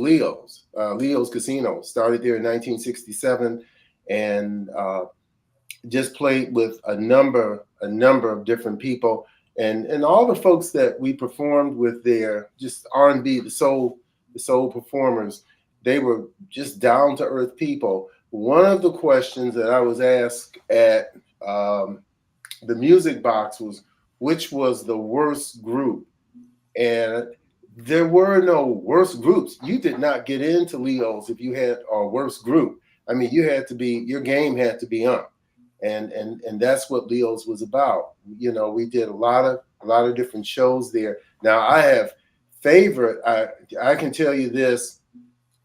Leo's. Leo's Casino started there in 1967, and just played with a number of different people, and all the folks that we performed with there, just R&B, the soul performers. They were just down to earth people. One of the questions that I was asked at the music box was, which was the worst group? And there were no worst groups. You did not get into Leo's if you had a worst group. I mean, your game had to be on. And that's what Leo's was about. You know, we did a lot of different shows there. Now I have favorite, I can tell you this,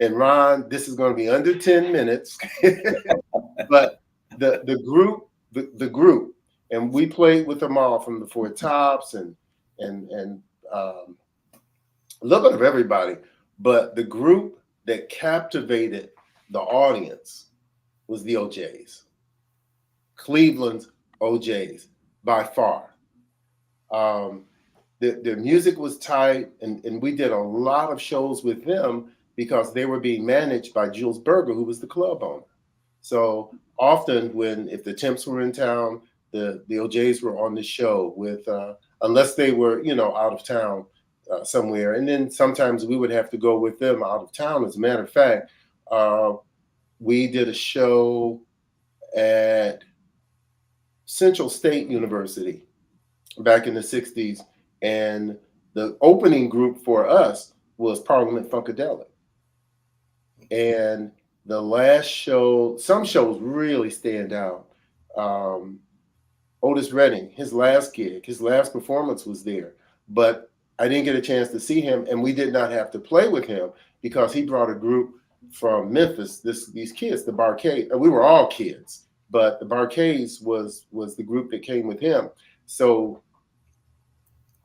and Ron, this is going to be under 10 minutes, but the group, and we played with them all, from the Four Tops and a little bit of everybody, but the group that captivated the audience was the OJs. Cleveland's OJs, by far. Their music was tight, and we did a lot of shows with them because they were being managed by Jules Berger, who was the club owner. So often if the Temps were in town, the OJs were on the show with, unless they were, out of town somewhere. And then sometimes we would have to go with them out of town. As a matter of fact, we did a show at Central State University back in the 60s. And the opening group for us was Parliament Funkadelic. And the last show, some shows really stand out. Otis Redding, his last gig, his last performance was there. But I didn't get a chance to see him, and we did not have to play with him because he brought a group from Memphis, these kids, the Barcade. We were all kids, but the Barcades was the group that came with him. So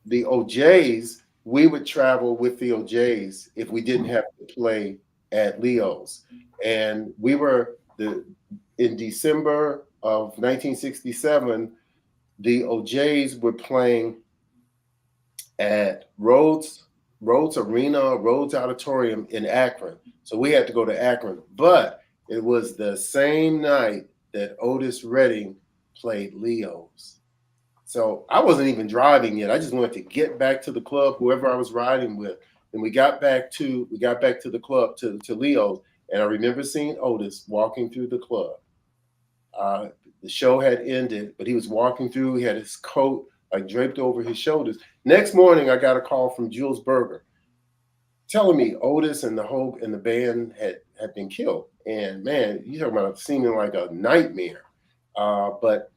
the OJs, we would travel with the OJs if we didn't have to play at Leo's. And we were in December of 1967, the OJs were playing at Rhodes Arena, Rhodes Auditorium in Akron. So we had to go to Akron, but it was the same night that Otis Redding played Leo's. So I wasn't even driving yet. I just wanted to get back to the club, whoever I was riding with. And we got back to the club, to Leo's, and I remember seeing Otis walking through the club. The show had ended, but he was walking through. He had his coat like draped over his shoulders. Next morning, I got a call from Jules Berger telling me Otis and the band had been killed. And man, you talking about seeming like a nightmare. But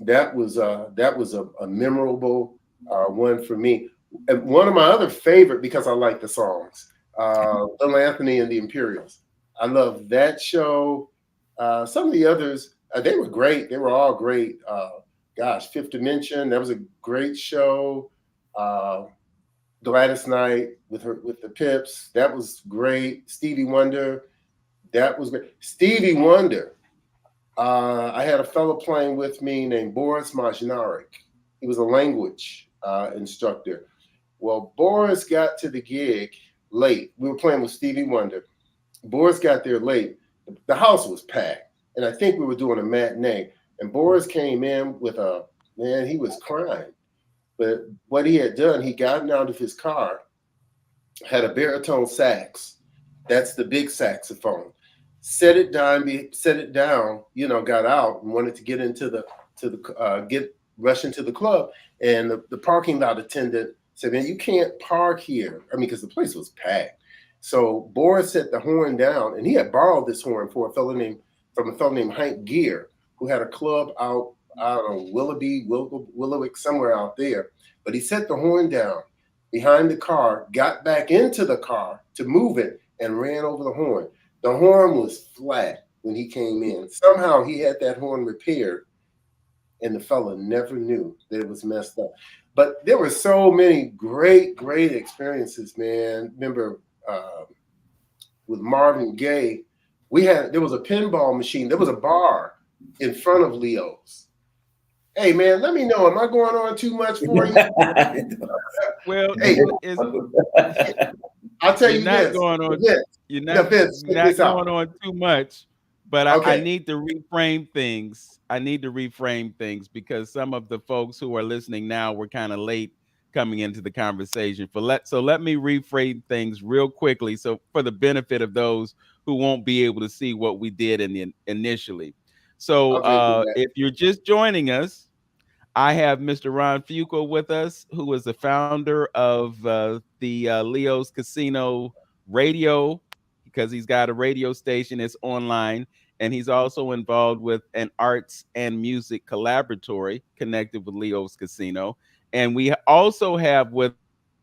that was a memorable one for me. And one of my other favorite, because I like the songs, Little Anthony and the Imperials. I love that show. Some of the others, they were great. They were all great. Fifth Dimension, that was a great show. Gladys Knight with the Pips, that was great. Stevie Wonder, that was great. Stevie Wonder, I had a fellow playing with me named Boris Majnarek. He was a language instructor. Well, Boris got to the gig late. We were playing with Stevie Wonder. Boris got there late. The house was packed, and I think we were doing a matinee. And Boris came in with he was crying. But what he had done, he gotten out of his car, had a baritone sax. That's the big saxophone. Set it down, got out and wanted to get into rush into the club. And the parking lot attendant said, "Man, you can't park here." I mean, because the place was packed. So Boris set the horn down, and he had borrowed this horn from a fellow named Hank Gear, who had a club out on Willowick, somewhere out there. But he set the horn down behind the car, got back into the car to move it, and ran over the horn. The horn was flat when he came in. Somehow he had that horn repaired, and the fella never knew that it was messed up. But there were so many great, great experiences, man. Remember with Marvin Gaye, there was a pinball machine. There was a bar in front of Leo's. Hey, man, let me know. Am I going on too much for you? Well, hey, I'll tell you're you not this. going on. Vince, You're now, not Vince, check not this out. going on too much. But I Okay. need to reframe things. I need to reframe things because some of the folks who are listening now were kind of late coming into the conversation. So let me reframe things real quickly. So for the benefit of those who won't be able to see what we did initially. So Okay, do that. if you're just joining us, I have Mr. Ron Fuqua with us, who is the founder of the Leo's Casino Radio, because he's got a radio station. It's online, and he's also involved with an arts and music collaboratory connected with Leo's Casino. And we also have with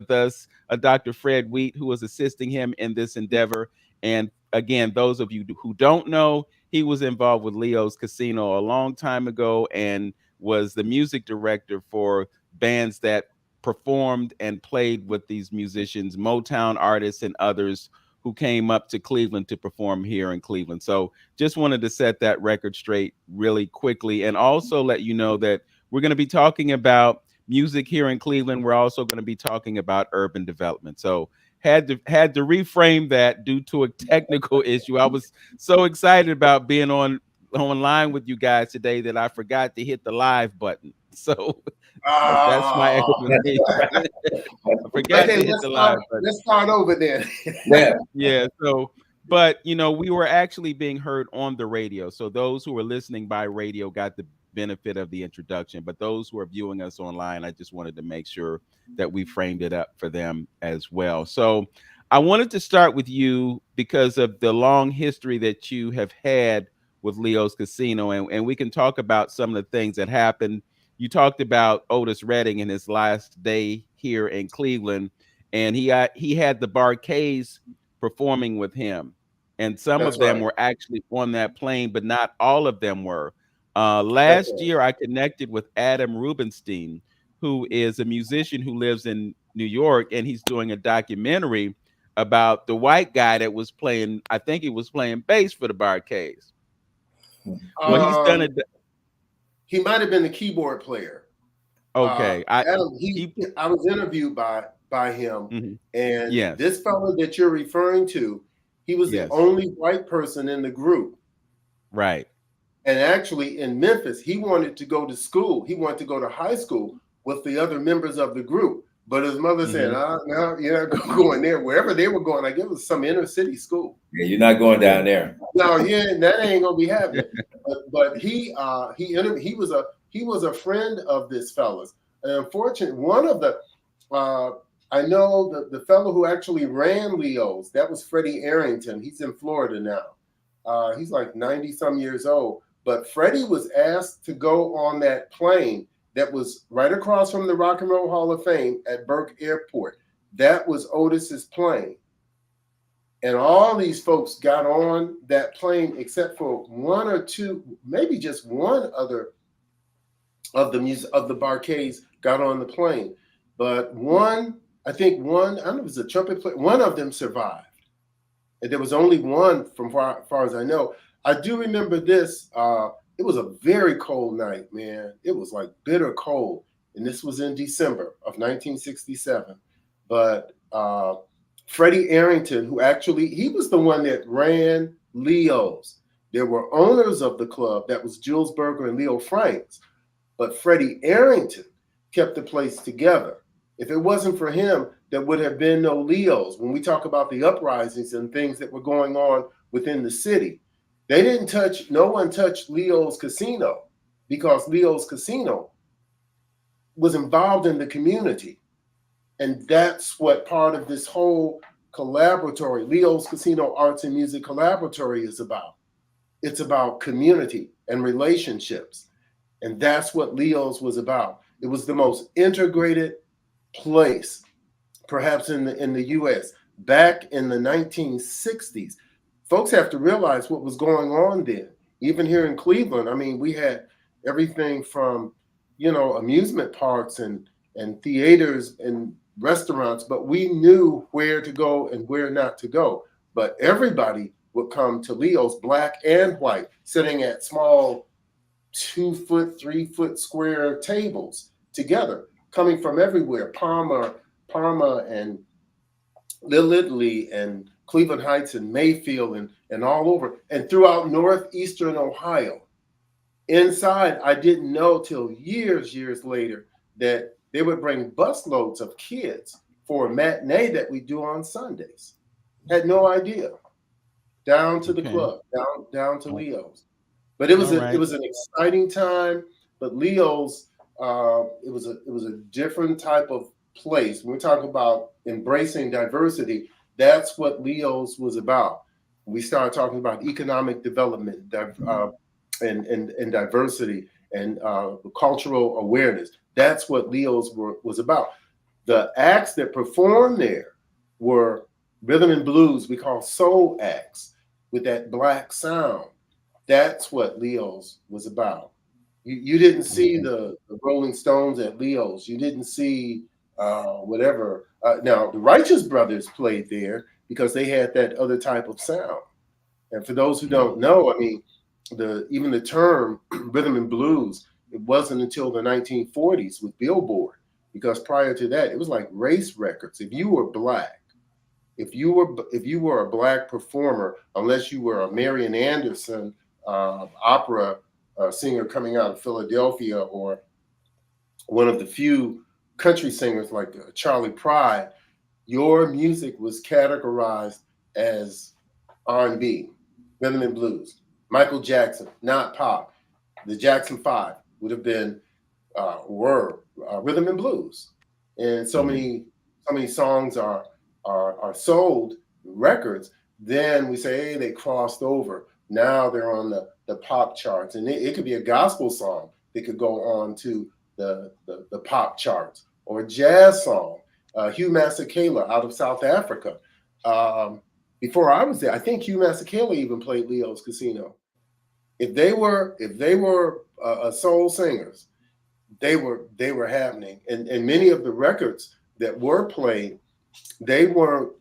us Dr. Fred Wheat, who is assisting him in this endeavor. And again, those of you who don't know, he was involved with Leo's Casino a long time ago and was the music director for bands that performed and played with these musicians, Motown artists, and others who came up to Cleveland to perform here in Cleveland. So just wanted to set that record straight really quickly and also let you know that we're going to be talking about music here in Cleveland. We're also going to be talking about urban development. So had to reframe that due to a technical issue. I was so excited about being online with you guys today that I forgot to hit the live button. So that's my Ah, explanation. I forgot okay, to hit the live button. let's start over then. Yeah. Yeah. So, but we were actually being heard on the radio. So those who were listening by radio got the benefit of the introduction. But those who are viewing us online, I just wanted to make sure that we framed it up for them as well. So I wanted to start with you because of the long history that you have had with Leo's Casino, and we can talk about some of the things that happened. You talked about Otis Redding in his last day here in Cleveland, and he had the Barkays performing with him, and some That's of them right. were actually on that plane, but not all of them were. That's Last right. year, I connected with Adam Rubenstein, who is a musician who lives in New York, and he's doing a documentary about the white guy that was playing. I think he was playing bass for the Barkays. Well, he's done Um, it. he might have been the keyboard player. Okay, Adam, he I was interviewed by him, mhm. and Yes, this fellow that you're referring to, he was the yes, only white person in the group. right. And actually, in Memphis, he wanted to go to school. He wanted to go to high school with the other members of the group. But his mother said, Hmm. no, you're not going there. Wherever they were going, I guess it was some inner city school. Yeah, you're not going down there. No, yeah, that ain't gonna be happening. But he was a friend of this fella's. And unfortunately, one of the I know the fellow who actually ran Leo's, that was Freddie Arrington. He's in Florida now. He's like 90 some years old. But Freddie was asked to go on that plane that was right across from the Rock and Roll Hall of Fame at Burke Airport. That was Otis's plane. And all these folks got on that plane except for one or two, maybe just one other of the Barkays got on the plane. But I don't know if it was a trumpet player, one of them survived. And there was only one from far as I know. I do remember this. It was a very cold night, man. It was like bitter cold. And this was in December of 1967. But Freddie Arrington, he was the one that ran Leo's. There were owners of the club, that was Jules Berger and Leo Franks, but Freddie Arrington kept the place together. If it wasn't for him, there would have been no Leo's. When we talk about the uprisings and things that were going on within the city, no one touched Leo's Casino because Leo's Casino was involved in the community. And that's what part of this whole collaboratory, Leo's Casino Arts and Music Collaboratory, is about. It's about community and relationships. And that's what Leo's was about. It was the most integrated place, perhaps in the US, back in the 1960s. Folks have to realize what was going on then. Even here in Cleveland, I mean, we had everything from, amusement parks and theaters and restaurants, but we knew where to go and where not to go. But everybody would come to Leo's, black and white, sitting at small 2-foot, 3-foot square tables together, coming from everywhere. Parma and Little Italy and Cleveland Heights and Mayfield and all over and throughout northeastern Ohio. Inside, I didn't know till years later that they would bring busloads of kids for a matinee that we do on Sundays. Had no idea. Down to the club, down to Leo's. But it was an exciting time. But Leo's, it was a different type of place. When we're talking about embracing diversity, that's what Leo's was about. We started talking about economic development and diversity and cultural awareness. That's what Leo's was about. The acts that performed there were rhythm and blues, we call soul acts with that black sound. That's what Leo's was about. You didn't see the Rolling Stones at Leo's. You didn't see whatever. Now, the Righteous Brothers played there because they had that other type of sound. And for those who don't know, I mean, even the term rhythm and blues, it wasn't until the 1940s with Billboard, because prior to that, it was like race records. If you were black, if you were a black performer, unless you were a Marian Anderson opera singer coming out of Philadelphia, or one of the few country singers like Charlie Pride, your music was categorized as R&B, rhythm and blues. Michael Jackson, not pop. The Jackson 5 would have been rhythm and blues, and so many songs are sold records. Then we say, hey, they crossed over. Now they're on the pop charts, and it could be a gospel song that could go on to the pop charts, or a jazz song. Hugh Masekela out of South Africa. Before I was there, I think Hugh Masekela even played Leo's Casino. If they were soul singers, they were happening, and many of the records that were played, they weren't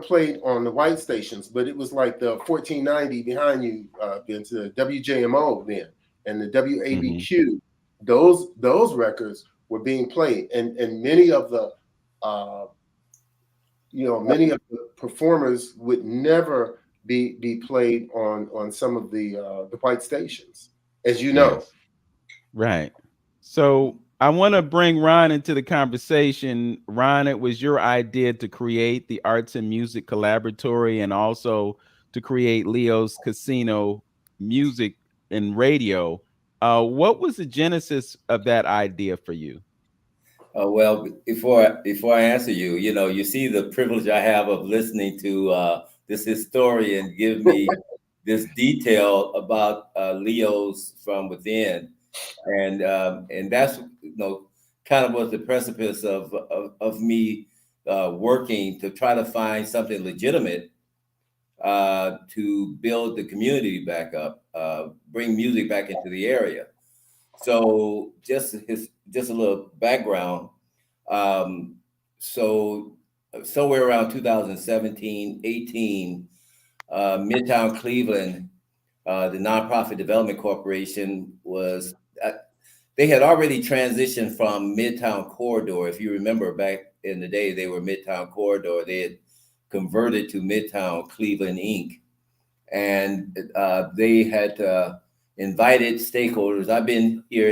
played on the white stations, but it was like the 1490 behind you, into the WJMO then, and the WABQ. Those records were being played, and many of the many of the performers would never be played on some of the white stations, as you know. Yes. Right. So I want to bring Ron into the conversation. Ron, it was your idea to create the Arts and Music Collaboratory, and also to create Leo's Casino Music and Radio. What was the genesis of that idea for you? Well, before I answer you, you see the privilege I have of listening to this historian give me this detail about Leo's from within, and that's kind of was the precipice of me working to try to find something legitimate to build the community back up, bring music back into the area. So just a little background. So somewhere around 2017, 18, Midtown Cleveland, the Nonprofit Development Corporation they had already transitioned from Midtown Corridor. If you remember back in the day, they were Midtown Corridor. They had converted to Midtown Cleveland Inc. And they had invited stakeholders. I've been here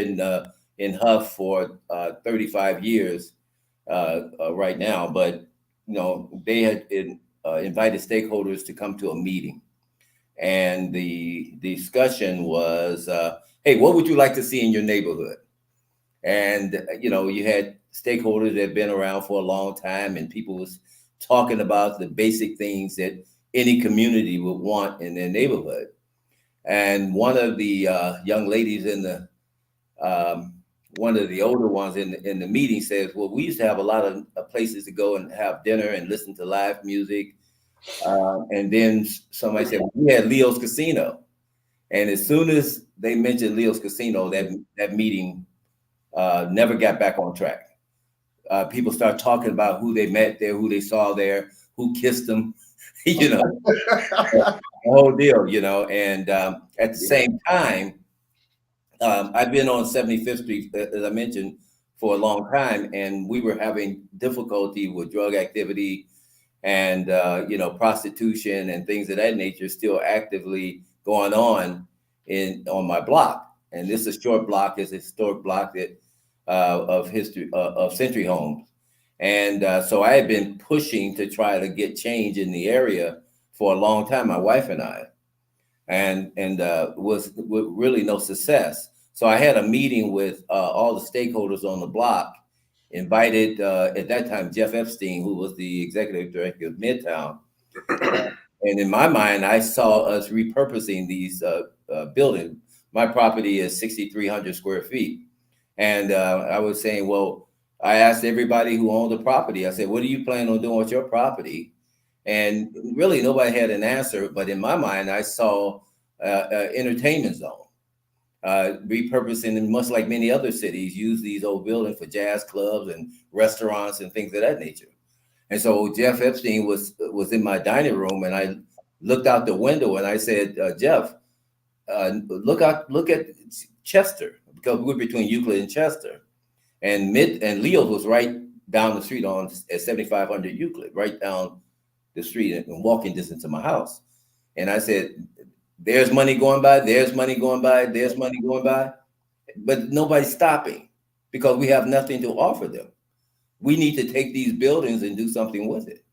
in Hough for 35 years right now, but they had invited stakeholders to come to a meeting, and the discussion was, hey, what would you like to see in your neighborhood? And you had stakeholders that had been around for a long time, and people was talking about the basic things that any community would want in their neighborhood. And one of the young ladies in the one of the older ones in the meeting says, well, we used to have a lot of places to go and have dinner and listen to live music. And then somebody said, well, we had Leo's Casino. And as soon as they mentioned Leo's Casino, that meeting never got back on track. People start talking about who they met there, who they saw there, who kissed them, the whole deal, And at the same time, I've been on 75th Street, as I mentioned, for a long time, and we were having difficulty with drug activity and prostitution and things of that nature still actively going on on my block. And this is a short block, is a historic block that of history of century homes. And so I had been pushing to try to get change in the area for a long time, my wife and I, and was with really no success. So I had a meeting with all the stakeholders on the block, invited at that time Jeff Epstein, who was the executive director of Midtown. And in my mind, I saw us repurposing these buildings. My property is 6,300 square feet. And I was saying, well, I asked everybody who owned the property, I said, what do you plan on doing with your property? And really nobody had an answer. But in my mind, I saw an entertainment zone, repurposing, and much like many other cities, use these old buildings for jazz clubs and restaurants and things of that nature. And so Jeff Epstein was in my dining room, and I looked out the window and I said, Jeff, look at Chester, because we're between Euclid and Chester. And Leo's was right down the street at 7500 Euclid, right down the street and walking distance to my house. And I said, there's money going by, there's money going by, there's money going by, but nobody's stopping because we have nothing to offer them. We need to take these buildings and do something with it.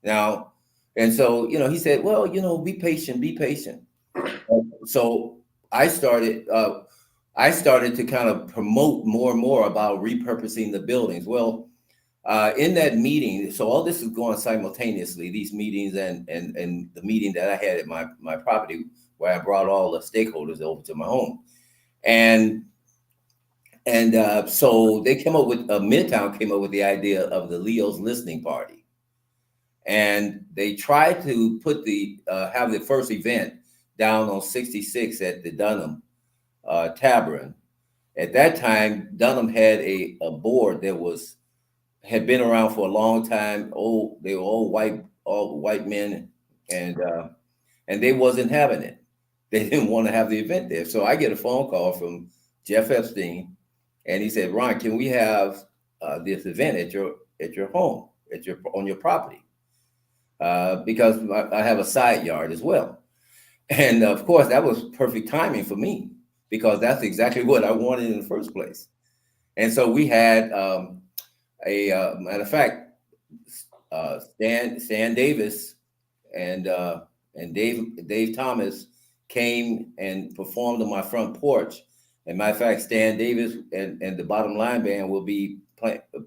Now, and so, he said, well, be patient, be patient. So I started to kind of promote more and more about repurposing the buildings. Well, in that meeting, so all this is going simultaneously, these meetings and the meeting that I had at my property, where I brought all the stakeholders over to my home. And so they came up with, Midtown came up with the idea of the Leo's listening party. And they tried to put have the first event down on 66 at the Dunham Tavern. At that time, Dunham had a board that had been around for a long time. They were all white men, and they wasn't having it. They didn't want to have the event there. So I get a phone call from Jeff Epstein, and he said, Ron, can we have this event at your home, on your property? Because I have a side yard as well. And of course, that was perfect timing for me, because that's exactly what I wanted in the first place. And so we had matter of fact, Stan Davis and Dave Thomas came and performed on my front porch. And matter of fact, Stan Davis and the Bottom Line Band will be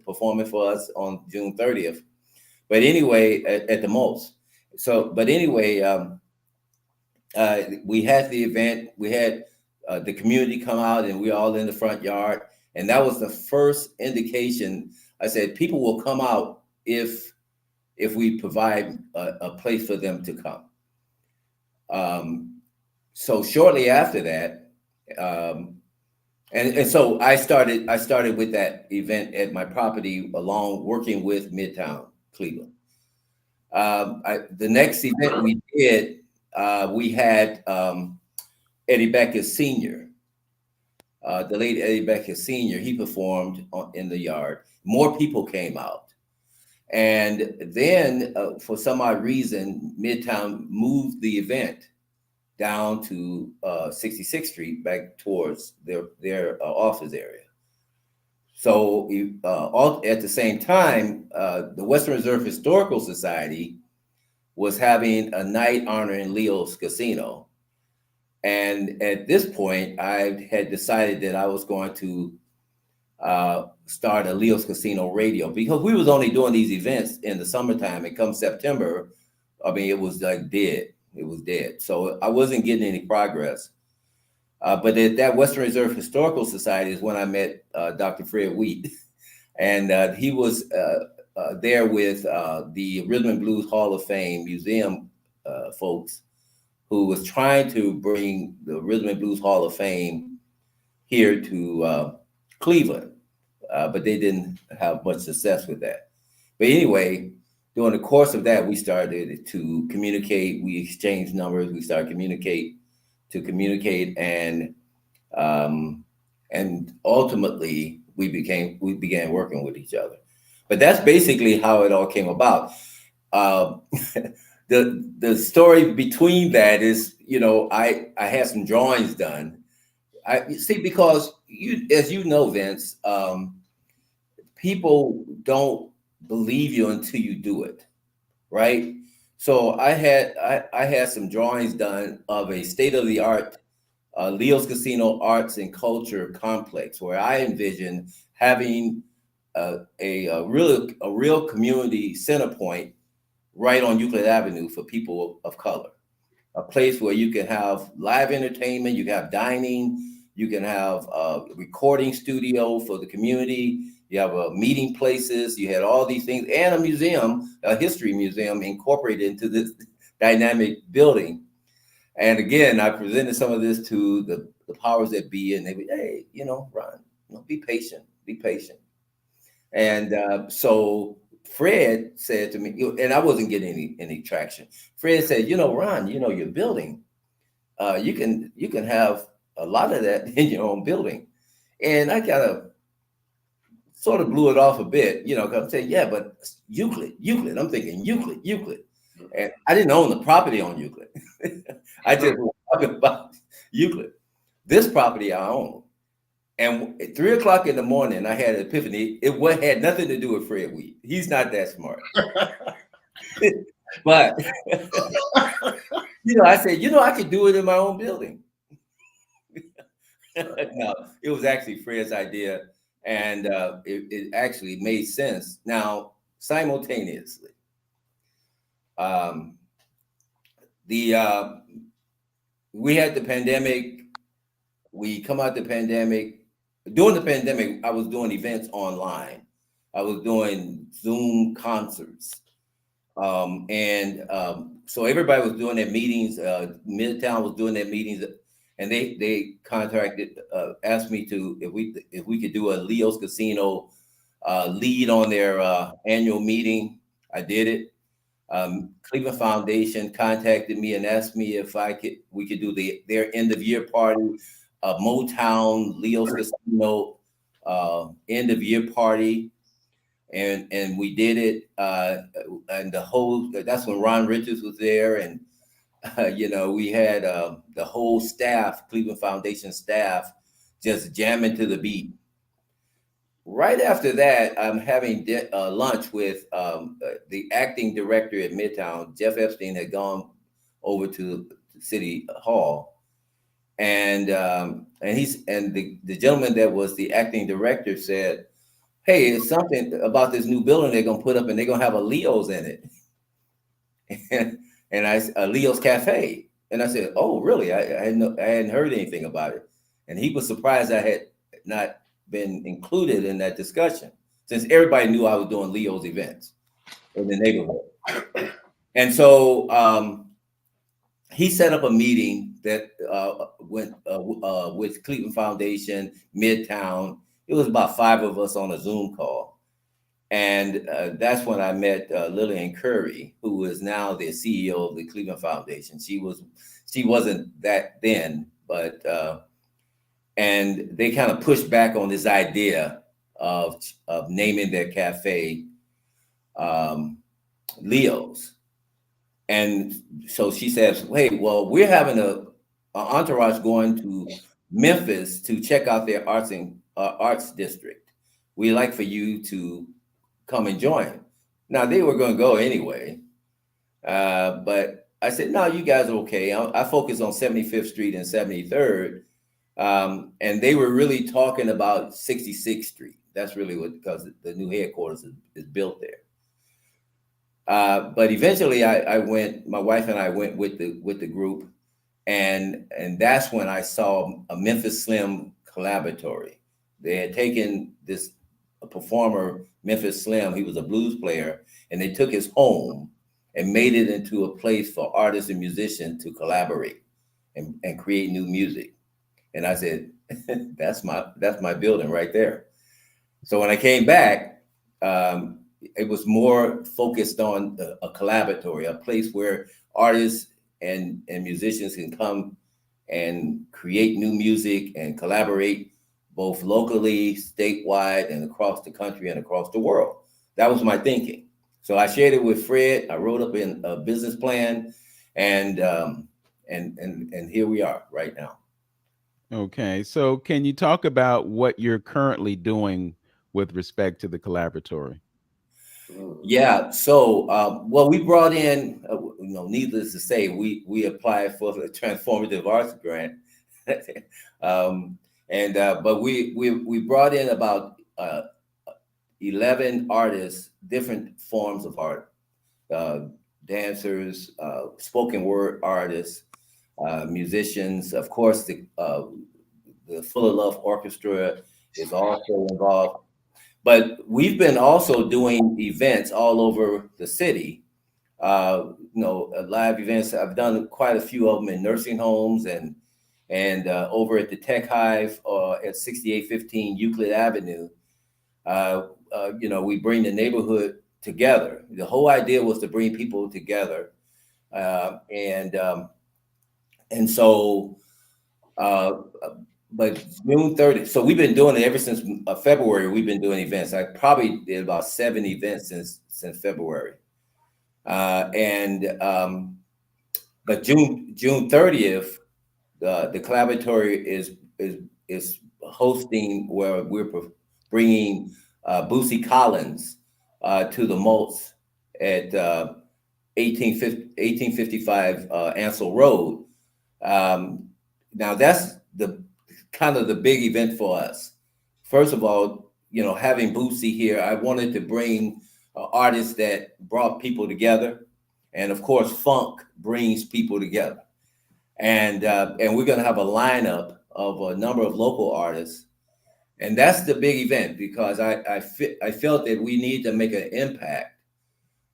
performing for us on June 30th. But anyway, at the Maltz. So, but anyway, we had the event. We had the community come out, and we were all in the front yard. And that was the first indication. I said, people will come out if we provide a place for them to come. So shortly after that, and so I started with that event at my property, working with Midtown Cleveland. The next event we did, we had Eddie Becker Sr., the late Eddie Becker Sr., he performed in the yard. More people came out. And then for some odd reason, Midtown moved the event down to 66th Street, back towards their office area. So at the same time, the Western Reserve Historical Society was having a night honoring Leo's Casino. And at this point, I had decided that I was going to start a Leo's Casino radio, because we was only doing these events in the summertime, and come September, I mean, it was like dead. It was dead. So I wasn't getting any progress. But at that Western Reserve Historical Society is when I met Dr. Fred Wheat. And he was there with the Rhythm and Blues Hall of Fame museum folks, who was trying to bring the Rhythm and Blues Hall of Fame here to Cleveland. But they didn't have much success with that. But anyway, during the course of that, we started to communicate. We exchanged numbers. We started to communicate, and ultimately we began working with each other. But that's basically how it all came about. The story between that is, I had some drawings done. I see, because as you know, Vince, people don't believe you until you do it, right? So I had some drawings done of a state-of-the-art Leo's Casino Arts and Culture complex, where I envisioned having a real community center point right on Euclid Avenue for people of color. A place where you can have live entertainment, you can have dining, you can have a recording studio for the community, you have meeting places, you had all these things, and a museum, a history museum incorporated into this dynamic building. And again, I presented some of this to the powers that be, and they would, hey, Ron, be patient. And so Fred said to me, and I wasn't getting any traction. Fred said, Ron, your building, you can have a lot of that in your own building. And I kind of sort of blew it off a bit, because I'm saying, yeah, but Euclid. I'm thinking Euclid. And I didn't own the property on Euclid. I just was talking about Euclid. This property I own. And at 3 o'clock in the morning, I had an epiphany. It had nothing to do with Fred Wheat. He's not that smart. But, I said, I could do it in my own building. No, it was actually Fred's idea. And it actually made sense. Now, simultaneously, we had the pandemic. We come out the pandemic. During the pandemic, I was doing events online. I was doing Zoom concerts. So everybody was doing their meetings. Midtown was doing their meetings, and they contracted, asked me if we could do a Leo's Casino lead on their annual meeting. I did it. Cleveland Foundation contacted me and asked me if we could do their end of year party, Motown Leo's Casino end of year party, and we did it. And that's when Ron Richards was there, and we had the whole staff, Cleveland Foundation staff, just jamming to the beat. Right after that, I'm having lunch with the acting director at Midtown. Jeff Epstein had gone over to City Hall, and the gentleman that was the acting director said, "Hey, it's something about this new building they're gonna put up, and they're gonna have a Leo's in it." and a Leo's Cafe, and I said, "Oh, really? I hadn't heard anything about it." And he was surprised I had not been included in that discussion, since everybody knew I was doing Leo's events in the neighborhood. And so he set up a meeting that went with Cleveland Foundation, Midtown. It was about 5 of us on a Zoom call. And that's when I met Lillian Curry, who is now the CEO of the Cleveland Foundation. She wasn't that then, but and they kind of pushed back on this idea of naming their cafe Leo's. And so she says, "Hey, well, we're having an entourage going to Memphis to check out their arts district. We'd like for you to come and join." Now, they were going to go anyway, but I said, "No, you guys are okay. I focus on 75th Street and 73rd." And they were really talking about 66th Street. That's really because the new headquarters is built there. But eventually my wife and I went with the group, and that's when I saw a Memphis Slim Collaboratory. They had taken a performer, Memphis Slim, he was a blues player, and they took his home and made it into a place for artists and musicians to collaborate and create new music. And I said, that's my building right there. So when I came back, it was more focused on a collaboratory, a place where artists and musicians can come and create new music and collaborate, both locally, statewide, and across the country and across the world. That was my thinking. So I shared it with Fred. I wrote up in a business plan, and here we are right now. Okay, so can you talk about what you're currently doing with respect to the Collaboratory? Yeah, so well, we brought in, needless to say, we applied for the Transformative Arts Grant, but we brought in about 11 artists, different forms of art, dancers, spoken word artists, musicians. Of course, the Fulla Love Orchestra is also involved. But we've been also doing events all over the city, live events. I've done quite a few of them in nursing homes and over at the Tech Hive at 6815 Euclid Avenue. We bring the neighborhood together. The whole idea was to bring people together. But June 30th, so we've been doing it ever since February. We've been doing events. I probably did about 7 events since February. But June 30th, the Collaboratory is hosting, where we're bringing Bootsy Collins to the Maltz at 1855 Ansel Road. Now that's the kind of the big event for us. First of all, having Bootsy here, I wanted to bring artists that brought people together, and of course, funk brings people together. And we're going to have a lineup of a number of local artists, and that's the big event because I felt that we need to make an impact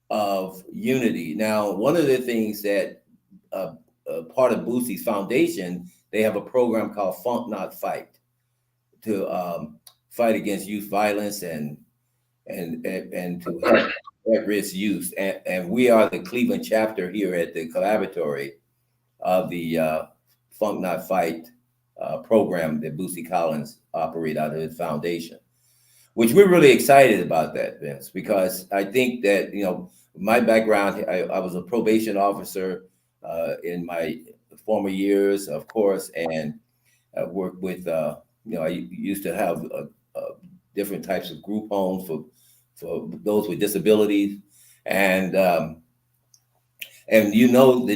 of unity. Now, one of the things that part of Bootsy's foundation, they have a program called Funk Not Fight to fight against youth violence and to help at-risk youth. And we are the Cleveland chapter here at the Collaboratory of the Funk Not Fight program that Bootsy Collins operate out of his foundation, which we're really excited about that, Vince, because I think that, my background, I was a probation officer in my former years, of course, and I worked with, I used to have different types of group homes for those with disabilities, and the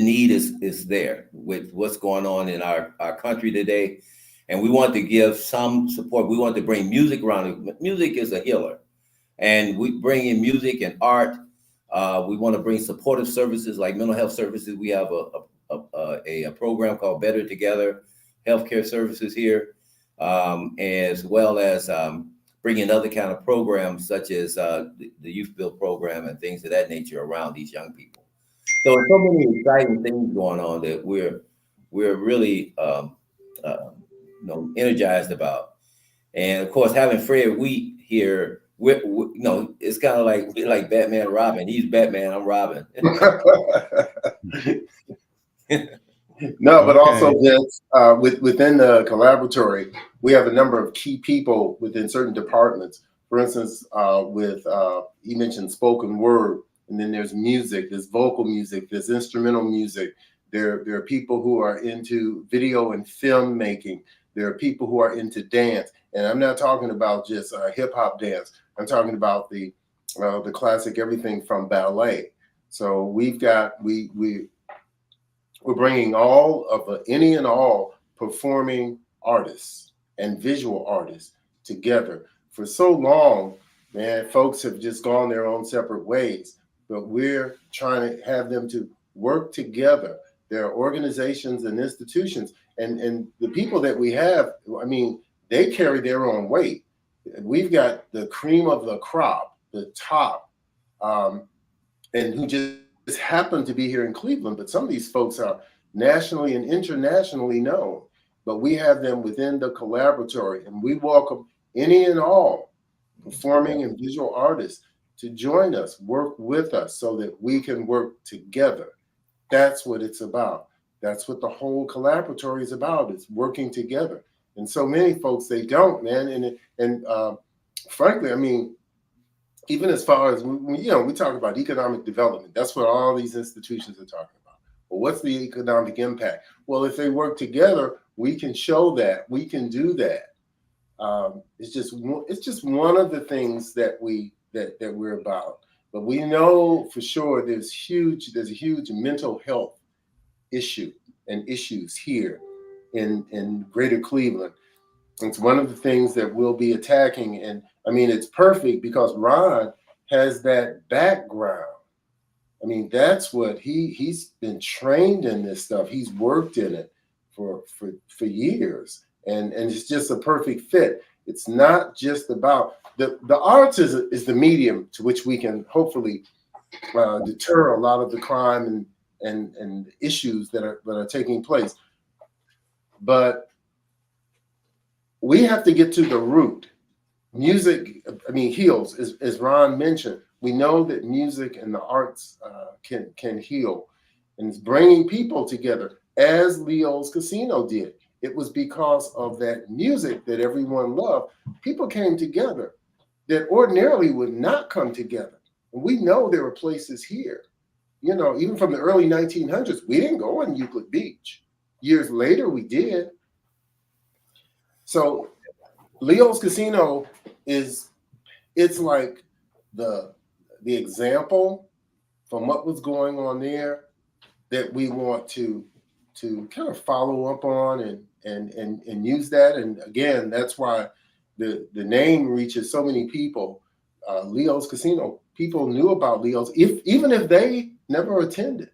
need is there with what's going on in our country today, and we want to give some support. We want to bring music around. Music is a healer, and we bring in music and art. We want to bring supportive services like mental health services. We have a program called Better Together Healthcare Services here, as well as bringing other kind of programs such as the Youth Build program and things of that nature around these young people. So there's so many exciting things going on that we're really energized about. And of course, having Fred Wheatt here, it's kind of like we're like Batman and Robin. He's Batman, I'm Robin. No, but also Vince, within the Collaboratory, we have a number of key people within certain departments. For instance, you mentioned spoken word, and then there's music, there's vocal music, there's instrumental music. There are people who are into video and film making. There are people who are into dance, and I'm not talking about just hip hop dance. I'm talking about the classic everything from ballet. So we're bringing all of any and all performing artists and visual artists together. For so long, man, folks have just gone their own separate ways, but we're trying to have them to work together. There are organizations and institutions, and the people that we have, I mean, they carry their own weight. We've got the cream of the crop, the top, and who just happen to be here in Cleveland, but some of these folks are nationally and internationally known. But we have them within the Collaboratory, and we welcome any and all performing and visual artists to join us, work with us so that we can work together. That's what it's about. That's what the whole Collaboratory is about. It's working together. And so many folks, they don't, man. And frankly, I mean, even as far as we talk about economic development, that's what all these institutions are talking about. Well, what's the economic impact? Well, if they work together, we can show that, we can do that. It's just one of the things that we're about. But we know for sure there's a huge mental health issue and issues here in Greater Cleveland. It's one of the things that we'll be attacking. And I mean, it's perfect because Ron has that background. I mean, that's what he's been trained in this stuff. He's worked in it for years. And it's just a perfect fit. It's not just about the arts is the medium to which we can hopefully deter a lot of the crime and issues that are taking place. But we have to get to the root. Music, I mean, heals, as Ron mentioned. We know that music and the arts can heal, and it's bringing people together, as Leo's Casino did. It was because of that music that everyone loved. People came together that ordinarily would not come together. And we know there are places here, even from the early 1900s, we didn't go on Euclid Beach. Years later, we did. So Leo's Casino it's like the example from what was going on there that we want to kind of follow up on and use that. And again, that's why the name reaches so many people. Leo's Casino, people knew about Leo's, even if they never attended.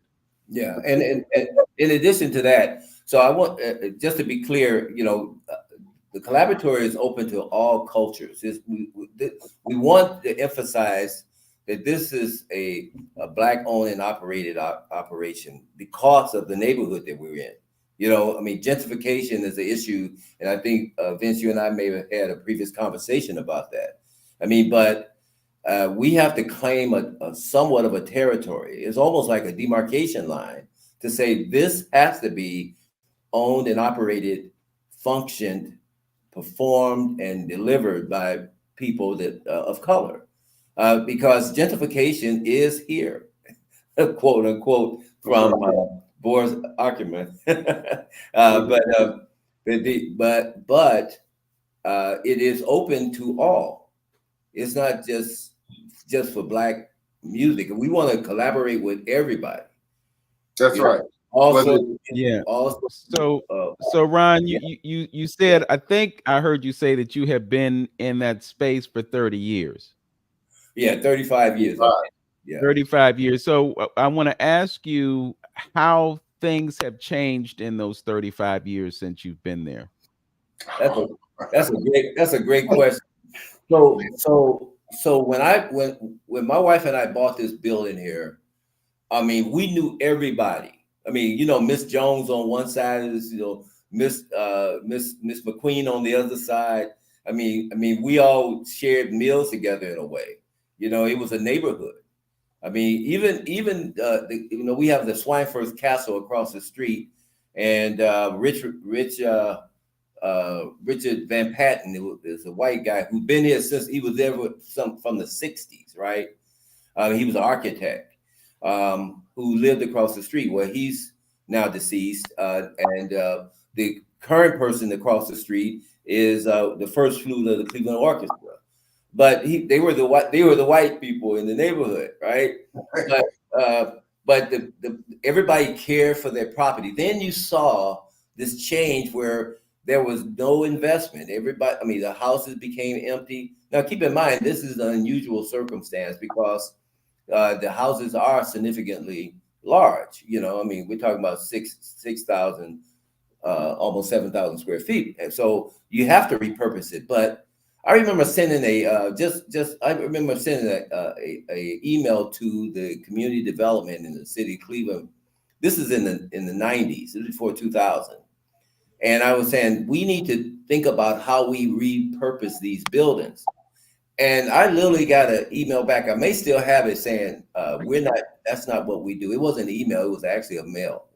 Yeah, and in addition to that, so I want just to be clear, the Collaboratory is open to all cultures. We want to emphasize that this is a Black-owned and operated operation because of the neighborhood that we're in. I mean, gentrification is an issue, and I think, Vince, you and I may have had a previous conversation about that. I mean, but we have to claim a somewhat of a territory. It's almost like a demarcation line to say this has to be owned and operated, functioned, performed, and delivered by people that of color, because gentrification is here, quote unquote, from Boris Ackerman. But it is open to all. It's not just for Black music, and we want to collaborate with everybody. That's right. Also, yeah. Also, so Ron, you said, I think I heard you say that you have been in that space for 30 years. Yeah, 35 years. Yeah, 35 years. So I want to ask you how things have changed in those 35 years since you've been there. That's a great question. So when my wife and I bought this building here, I mean, we knew everybody. I mean, Miss Jones on one side is, Miss McQueen on the other side. I mean, we all shared meals together in a way. It was a neighborhood. I mean, even we have the Swinefirst Castle across the street, and Richard Van Patten is a white guy who's been here since he was there from the 60s, right? He was an architect who lived across the street. Well, he's now deceased, and the current person across the street is the first flute of the Cleveland Orchestra. But they were the white people in the neighborhood, right? But everybody cared for their property. Then you saw this change where there was no investment. The houses became empty. Now, keep in mind, this is an unusual circumstance because the houses are significantly large. We're talking about 6,000, almost 7,000 square feet, and so you have to repurpose it. But I remember sending a email to the community development in the city of Cleveland. This is in the 90s. This is before 2000. And I was saying, we need to think about how we repurpose these buildings. And I literally got an email back. I may still have it saying, that's not what we do. It wasn't an email, it was actually a mail.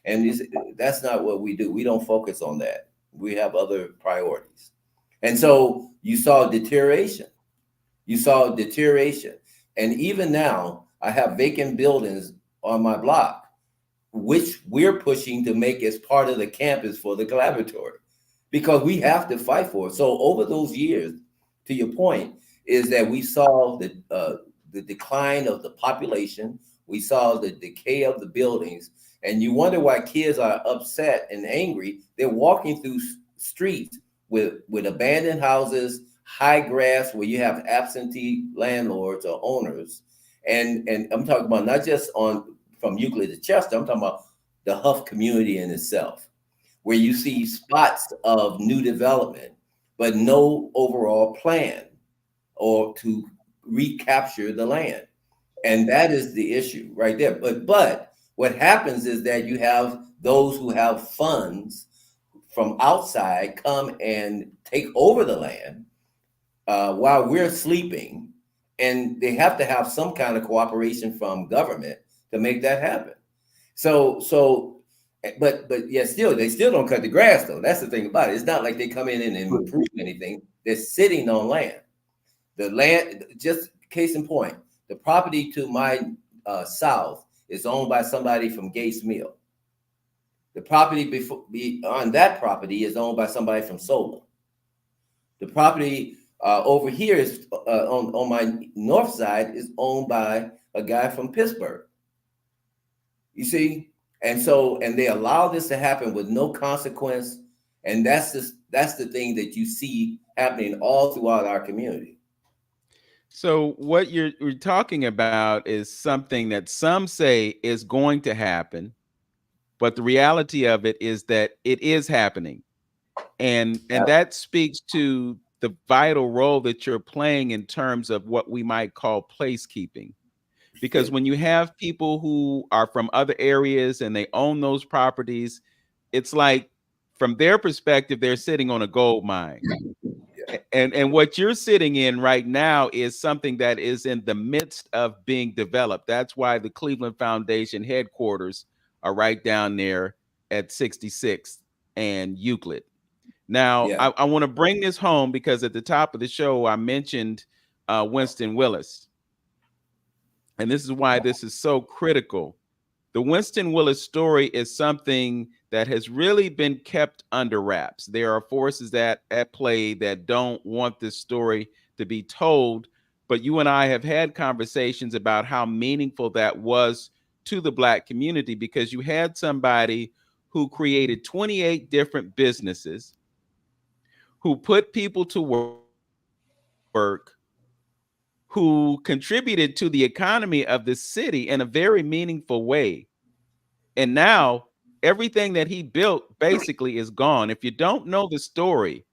And that's not what we do. We don't focus on that. We have other priorities. And so you saw deterioration. You saw deterioration. And even now, I have vacant buildings on my block, which we're pushing to make as part of the campus for the Collaboratory, because we have to fight for it. So over those years, to your point, is that we saw the decline of the population. We saw the decay of the buildings. And you wonder why kids are upset and angry. They're walking through streets with abandoned houses, high grass, where you have absentee landlords or owners. And I'm talking about not just from Euclid to Chester, I'm talking about the Hough community in itself, where you see spots of new development, but no overall plan or to recapture the land. And that is the issue right there. But what happens is that you have those who have funds from outside come and take over the land while we're sleeping, and they have to have some kind of cooperation from government to make that happen. But yeah, they still don't cut the grass though. That's the thing about it. It's not like they come in and improve anything. They're sitting on land. The land, just case in point, the property to my south is owned by somebody from Gates Mill. The property on that property is owned by somebody from Solon. The property over here is on my north side is owned by a guy from Pittsburgh. You see, and they allow this to happen with no consequence, and that's the thing that you see happening all throughout our community. So what you're talking about is something that some say is going to happen, but the reality of it is that it is happening. And that speaks to the vital role that you're playing in terms of what we might call placekeeping. Because when you have people who are from other areas and they own those properties, it's like from their perspective, they're sitting on a gold mine. And what you're sitting in right now is something that is in the midst of being developed. That's why the Cleveland Foundation headquarters are right down there at 66th and Euclid. Now, I want to bring this home because at the top of the show, I mentioned Winston Willis. And this is why this is so critical. The Winston Willis story is something that has really been kept under wraps. There are forces at play that don't want this story to be told, but you and I have had conversations about how meaningful that was to the Black community, because you had somebody who created 28 different businesses, who put people to work, who contributed to the economy of the city in a very meaningful way. And now everything that he built basically is gone. If you don't know the story,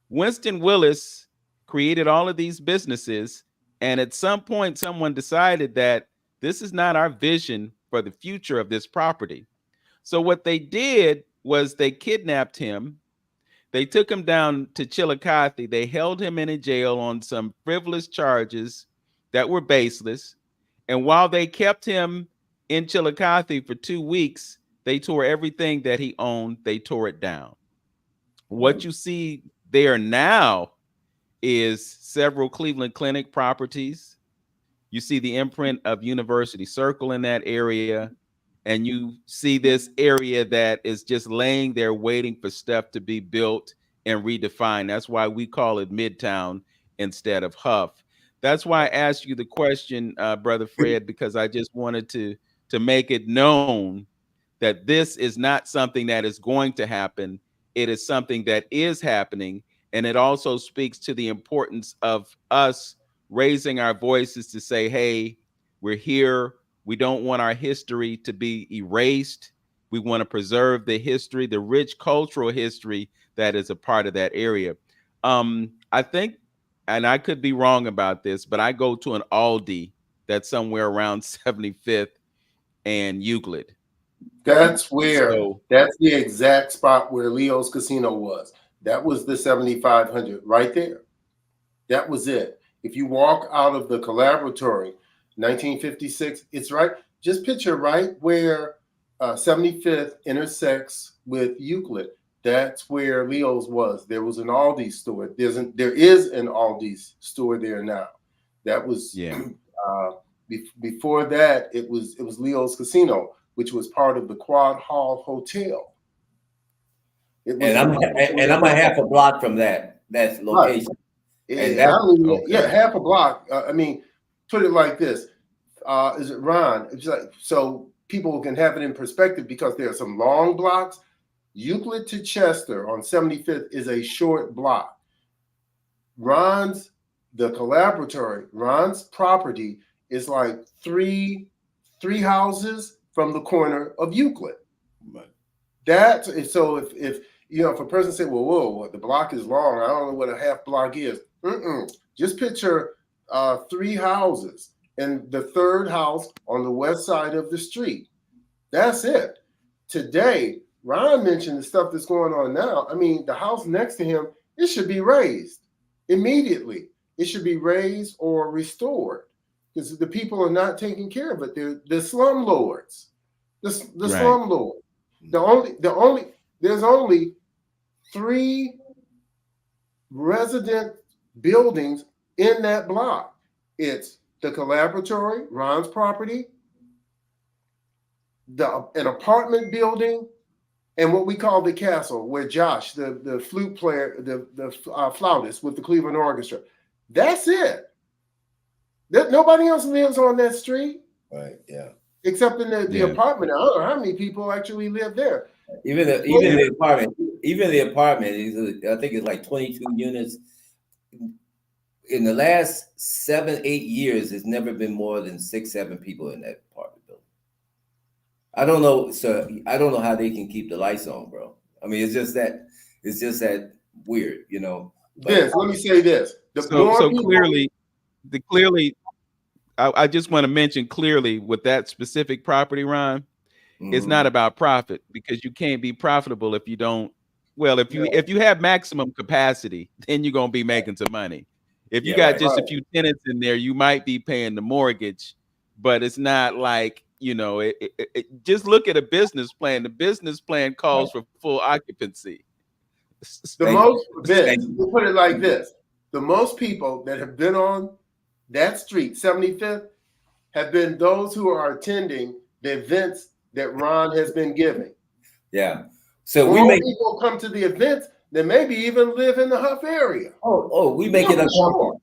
Winston Willis created all of these businesses, and at some point someone decided that this is not our vision for the future of this property. So what they did was they kidnapped him. They took him down to Chillicothe. They held him in a jail on some frivolous charges that were baseless. And while they kept him in Chillicothe for 2 weeks, they tore everything that he owned. They tore it down. What you see there now is several Cleveland Clinic properties. You see the imprint of University Circle in that area. And you see this area that is just laying there waiting for stuff to be built and redefined. That's why we call it Midtown instead of Hough. That's why I asked you the question, Brother Fred, because I just wanted to make it known that this is not something that is going to happen. It is something that is happening. And it also speaks to the importance of us raising our voices to say, hey, we're here. We don't want our history to be erased. We want to preserve the history, the rich cultural history that is a part of that area. I think, and I could be wrong about this, but I go to an Aldi that's somewhere around 75th and Euclid. That's the exact spot where Leo's Casino was. That was the 7500 right there. That was it. If you walk out of the Collaboratory, 1956, it's right. Just picture right where 75th intersects with Euclid. That's where Leo's was. There was an Aldi's store. There is an Aldi's store there now. That was before that. It was Leo's Casino, which was part of the Quad Hall Hotel. I'm a half a block from that location. Right. And half a block. I mean, put it like this: is it Ron? It's like, so people can have it in perspective, because there are some long blocks. Euclid to Chester on 75th is a short block. The Collaboratory, Ron's property is like three houses from the corner of Euclid. Right. So if if a person said, whoa, the block is long, I don't know what a half block is. Just picture 3 houses and the third house on the west side of the street. That's it. Today, Ron mentioned the stuff that's going on now. I mean, the house next to him, it should be raised immediately. It should be raised or restored, because the people are not taking care of it. They're the slum lords. The slum lords. There's only 3 resident buildings in that block. It's the Collaboratory, Ron's property, an apartment building, and what we call the castle, where Josh, the flute player, the flautist with the Cleveland Orchestra. That's it. Nobody else lives on that street. Right. Yeah. Except in the apartment. I don't know how many people actually live there. Even the apartment is, I think it's like 22 units. In the last 7-8 years, it's never been more than 6-7 people in that apartment building. I don't know, sir. I don't know how they can keep the lights on, bro. I mean, it's just that weird, you know. Vince, let me say this. Clearly, I just want to mention clearly with that specific property, Ron, it's not about profit, because you can't be profitable if you don't. Well, if you have maximum capacity, then you're gonna be making some money. If you got just a few tenants in there, you might be paying the mortgage, but it's not like, just look at a business plan. The business plan calls for full occupancy. We'll put it like this: the most people that have been on that street, 75th, have been those who are attending the events that Ron has been giving. Yeah. So people come to the events that maybe even live in the Hough area. We make it uncomfortable.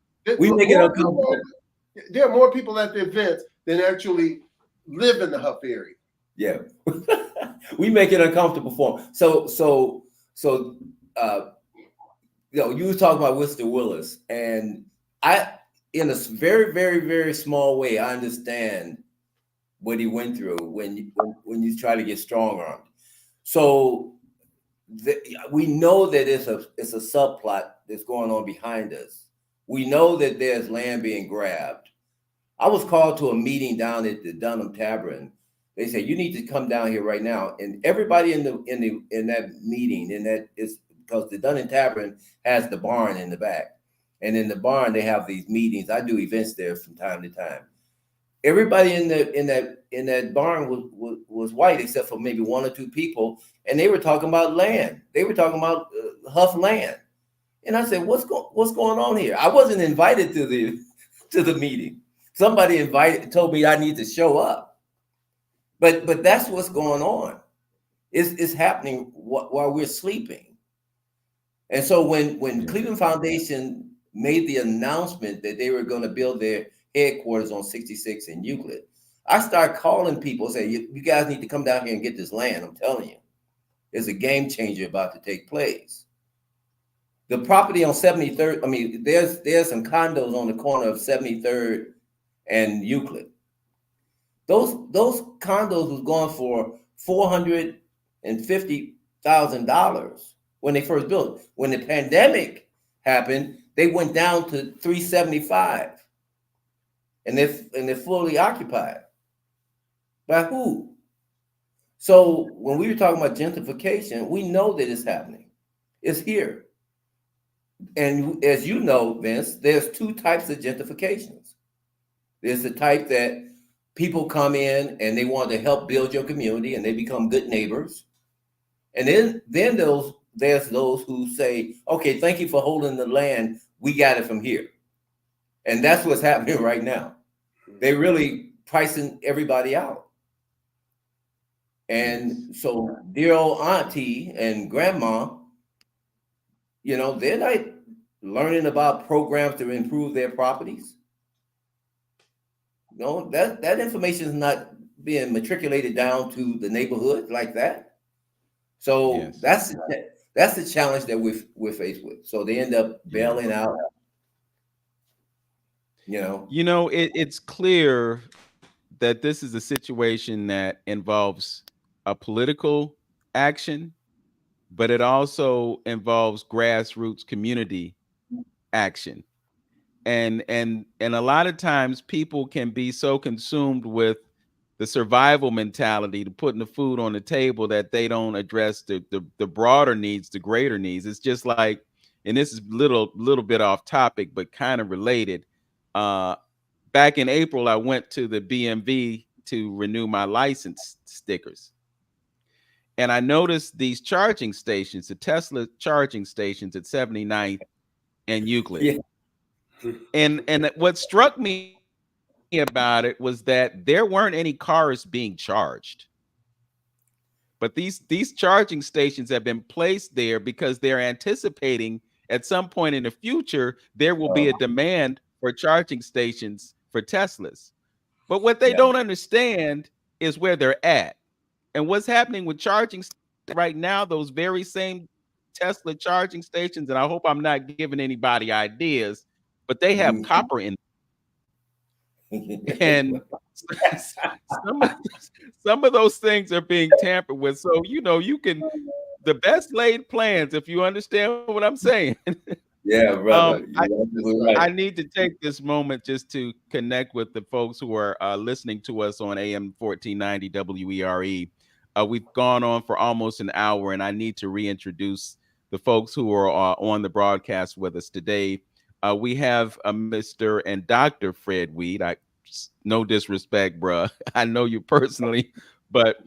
There are more people at the events than actually live in the Hough area. Yeah. We make it uncomfortable for them. So you were talking about Mr. Willis, and in a very, very, very small way, I understand what he went through when you try to get strong-armed. So we know that it's a subplot that's going on behind us. We know that there's land being grabbed. I was called to a meeting down at the Dunham Tavern. They said, you need to come down here right now. And everybody in that meeting, is because the Dunham Tavern has the barn in the back. And in the barn, they have these meetings. I do events there from time to time. Everybody in that barn was white, except for maybe 1 or 2 people, and they were talking about land. They were talking about Hough land, and I said, "What's going on here?" I wasn't invited to the meeting. Somebody told me I need to show up, but that's what's going on. It's happening while we're sleeping, and so when Cleveland Foundation made the announcement that they were going to build their headquarters on 66 in Euclid, I started calling people, say, you guys need to come down here and get this land. I'm telling you, there's a game changer about to take place. The property on 73rd, I mean, there's some condos on the corner of 73rd and Euclid. Those condos was going for $450,000 when they first built. When the pandemic happened, they went down to $375,000. And they're fully occupied. By who? So when we were talking about gentrification, we know that it's happening. It's here. And as you know, Vince, there's 2 types of gentrifications. There's the type that people come in and they want to help build your community and they become good neighbors. And then there's those who say, okay, thank you for holding the land. We got it from here. And that's what's happening right now. They're really pricing everybody out. And so dear old auntie and grandma, you know, they're not learning about programs to improve their properties. No, that information is not being matriculated down to the neighborhood like that. So that's the challenge that we're faced with. So they end up bailing out. You know, it's clear that this is a situation that involves a political action, but it also involves grassroots community action. And a lot of times people can be so consumed with the survival mentality to putting the food on the table that they don't address the broader needs, the greater needs. It's just like, and this is little bit off topic, but kind of related. Back in April, I went to the BMV to renew my license stickers. And I noticed these charging stations, the Tesla charging stations at 79th and Euclid. Yeah. And what struck me about it was that there weren't any cars being charged. But these charging stations have been placed there because they're anticipating at some point in the future there will be a demand for charging stations for Teslas. But what they don't understand is where they're at. And what's happening with charging right now, those very same Tesla charging stations, and I hope I'm not giving anybody ideas, but they have copper in them. And some of those things are being tampered with. So, you know, you can, the best laid plans, if you understand what I'm saying. Yeah, brother. I need to take this moment just to connect with the folks who are listening to us on AM 1490 WERE. We've gone on for almost an hour, and I need to reintroduce the folks who are on the broadcast with us today. We have Mr. and Dr. Fred Wheatt. No disrespect, bruh. I know you personally, but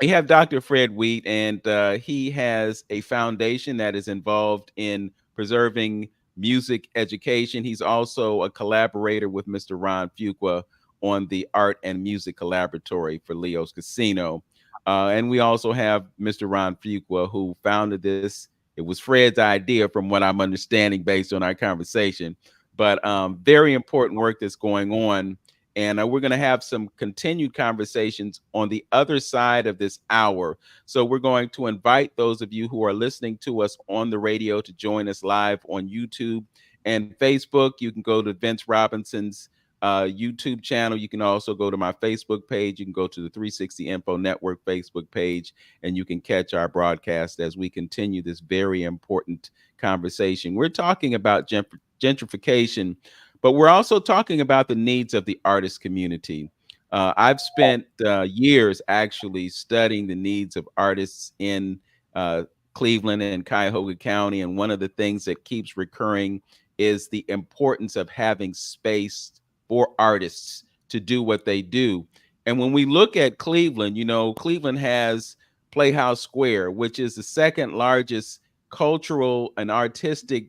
we have Dr. Fred Wheatt, and he has a foundation that is involved in preserving music education. He's also a collaborator with Mr. Ron Fuqua on the Art and Music Collaboratory for Leo's Casino. And we also have Mr. Ron Fuqua, who founded this. It was Fred's idea, from what I'm understanding, based on our conversation. But very important work that's going on. And we're going to have some continued conversations on the other side of this hour. So we're going to invite those of you who are listening to us on the radio to join us live on YouTube and Facebook. You can go to Vince Robinson's YouTube channel. You can also go to my Facebook page. You can go to the 360 Info Network Facebook page, and you can catch our broadcast as we continue this very important conversation. We're talking about gentrification, but we're also talking about the needs of the artist community. I've spent years actually studying the needs of artists in Cleveland and Cuyahoga County. And one of the things that keeps recurring is the importance of having space for artists to do what they do. And when we look at Cleveland, you know, Cleveland has Playhouse Square, which is the second largest cultural and artistic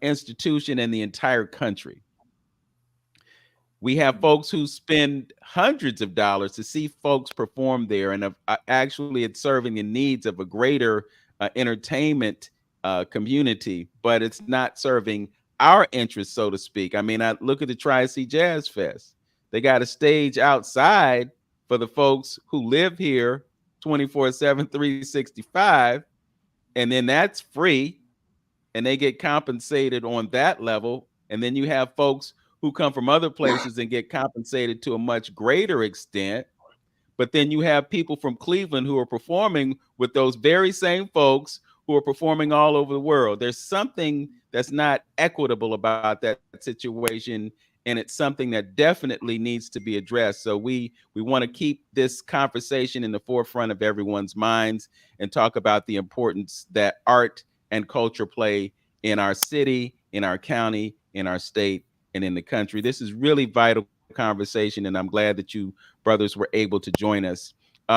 institution in the entire country. We have folks who spend hundreds of dollars to see folks perform there, and actually it's serving the needs of a greater entertainment community, but it's not serving our interests, so to speak. I mean, I look at the Tri-C Jazz Fest. They got a stage outside for the folks who live here 24/7, 365, and then that's free, and they get compensated on that level. And then you have folks who come from other places and get compensated to a much greater extent. But then you have people from Cleveland who are performing with those very same folks who are performing all over the world. There's something that's not equitable about that situation, and it's something that definitely needs to be addressed. So we want to keep this conversation in the forefront of everyone's minds and talk about the importance that art and culture play in our city, in our county, in our state, and in the country. This is really vital conversation, and I'm glad that you brothers were able to join us.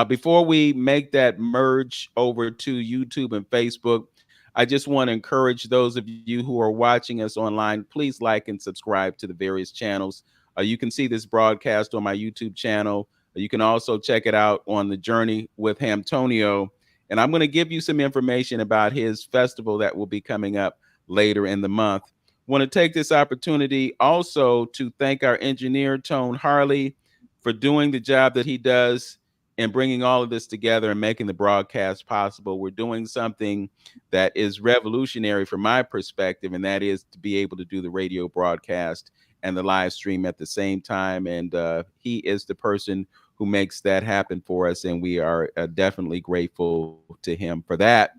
Before we make that merge over to YouTube and Facebook, I just want to encourage those of you who are watching us online, please like and subscribe to the various channels. You can see this broadcast on my YouTube channel. You can also check it out on The Journey with Hamtonio. And I'm going to give you some information about his festival that will be coming up later in the month. Want to take this opportunity also to thank our engineer, Tone Harley, for doing the job that he does and bringing all of this together and making the broadcast possible. We're doing something that is revolutionary from my perspective, and that is to be able to do the radio broadcast and the live stream at the same time. And he is the person who makes that happen for us, and we are definitely grateful to him for that.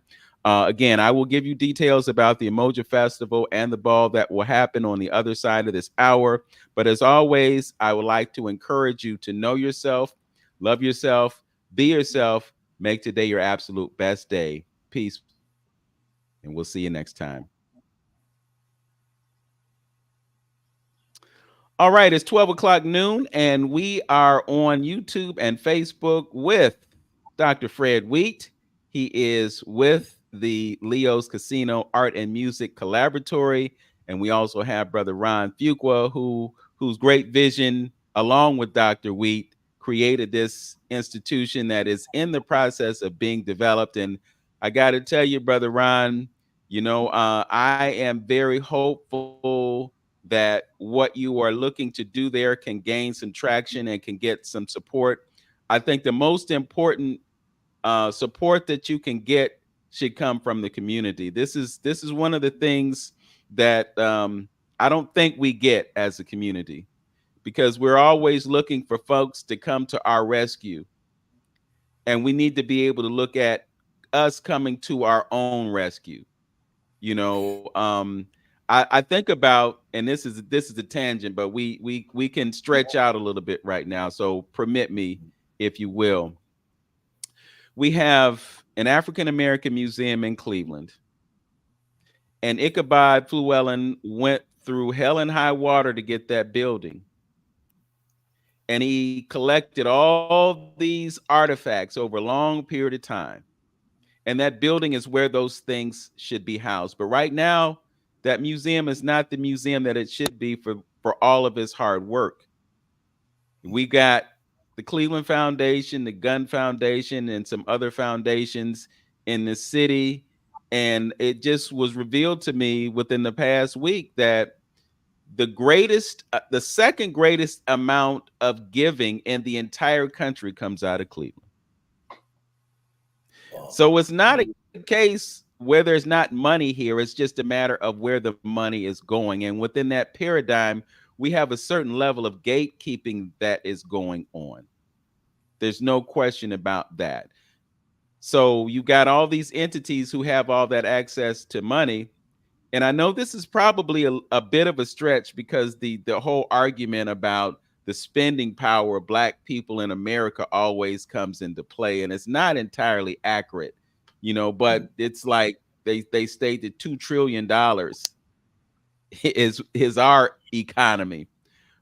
Again, I will give you details about the Emoji Festival and the ball that will happen on the other side of this hour. But as always, I would like to encourage you to know yourself, love yourself, be yourself, make today your absolute best day. Peace, and we'll see you next time. All right, it's 12 o'clock noon, and we are on YouTube and Facebook with Dr. Fred Wheatt. He is with the Leo's Casino Art and Music Collaboratory, and we also have Brother Ron Fuqua, whose great vision, along with Dr. Wheatt, created this institution that is in the process of being developed. And I got to tell you, Brother Ron, I am very hopeful that what you are looking to do there can gain some traction and can get some support. I think the most important support that you can get should come from the community. This is one of the things that I don't think we get as a community, because we're always looking for folks to come to our rescue. And we need to be able to look at us coming to our own rescue. I think about, and this is a tangent, but we can stretch out a little bit right now. So permit me, if you will. We have an African-American museum in Cleveland, and Ichabod Flewellen went through hell and high water to get that building. And he collected all these artifacts over a long period of time. And that building is where those things should be housed. But right now, that museum is not the museum that it should be for all of his hard work. We got the Cleveland Foundation, the Gun Foundation, and some other foundations in the city. And it just was revealed to me within the past week that the second greatest amount of giving in the entire country comes out of Cleveland. Wow. So it's not a case where there's not money here. It's just a matter of where the money is going. And within that paradigm, we have a certain level of gatekeeping that is going on. There's no question about that. So you got all these entities who have all that access to money. And I know this is probably a bit of a stretch, because the whole argument about the spending power of Black people in America always comes into play. And it's not entirely accurate, but it's like they state that $2 trillion is our economy.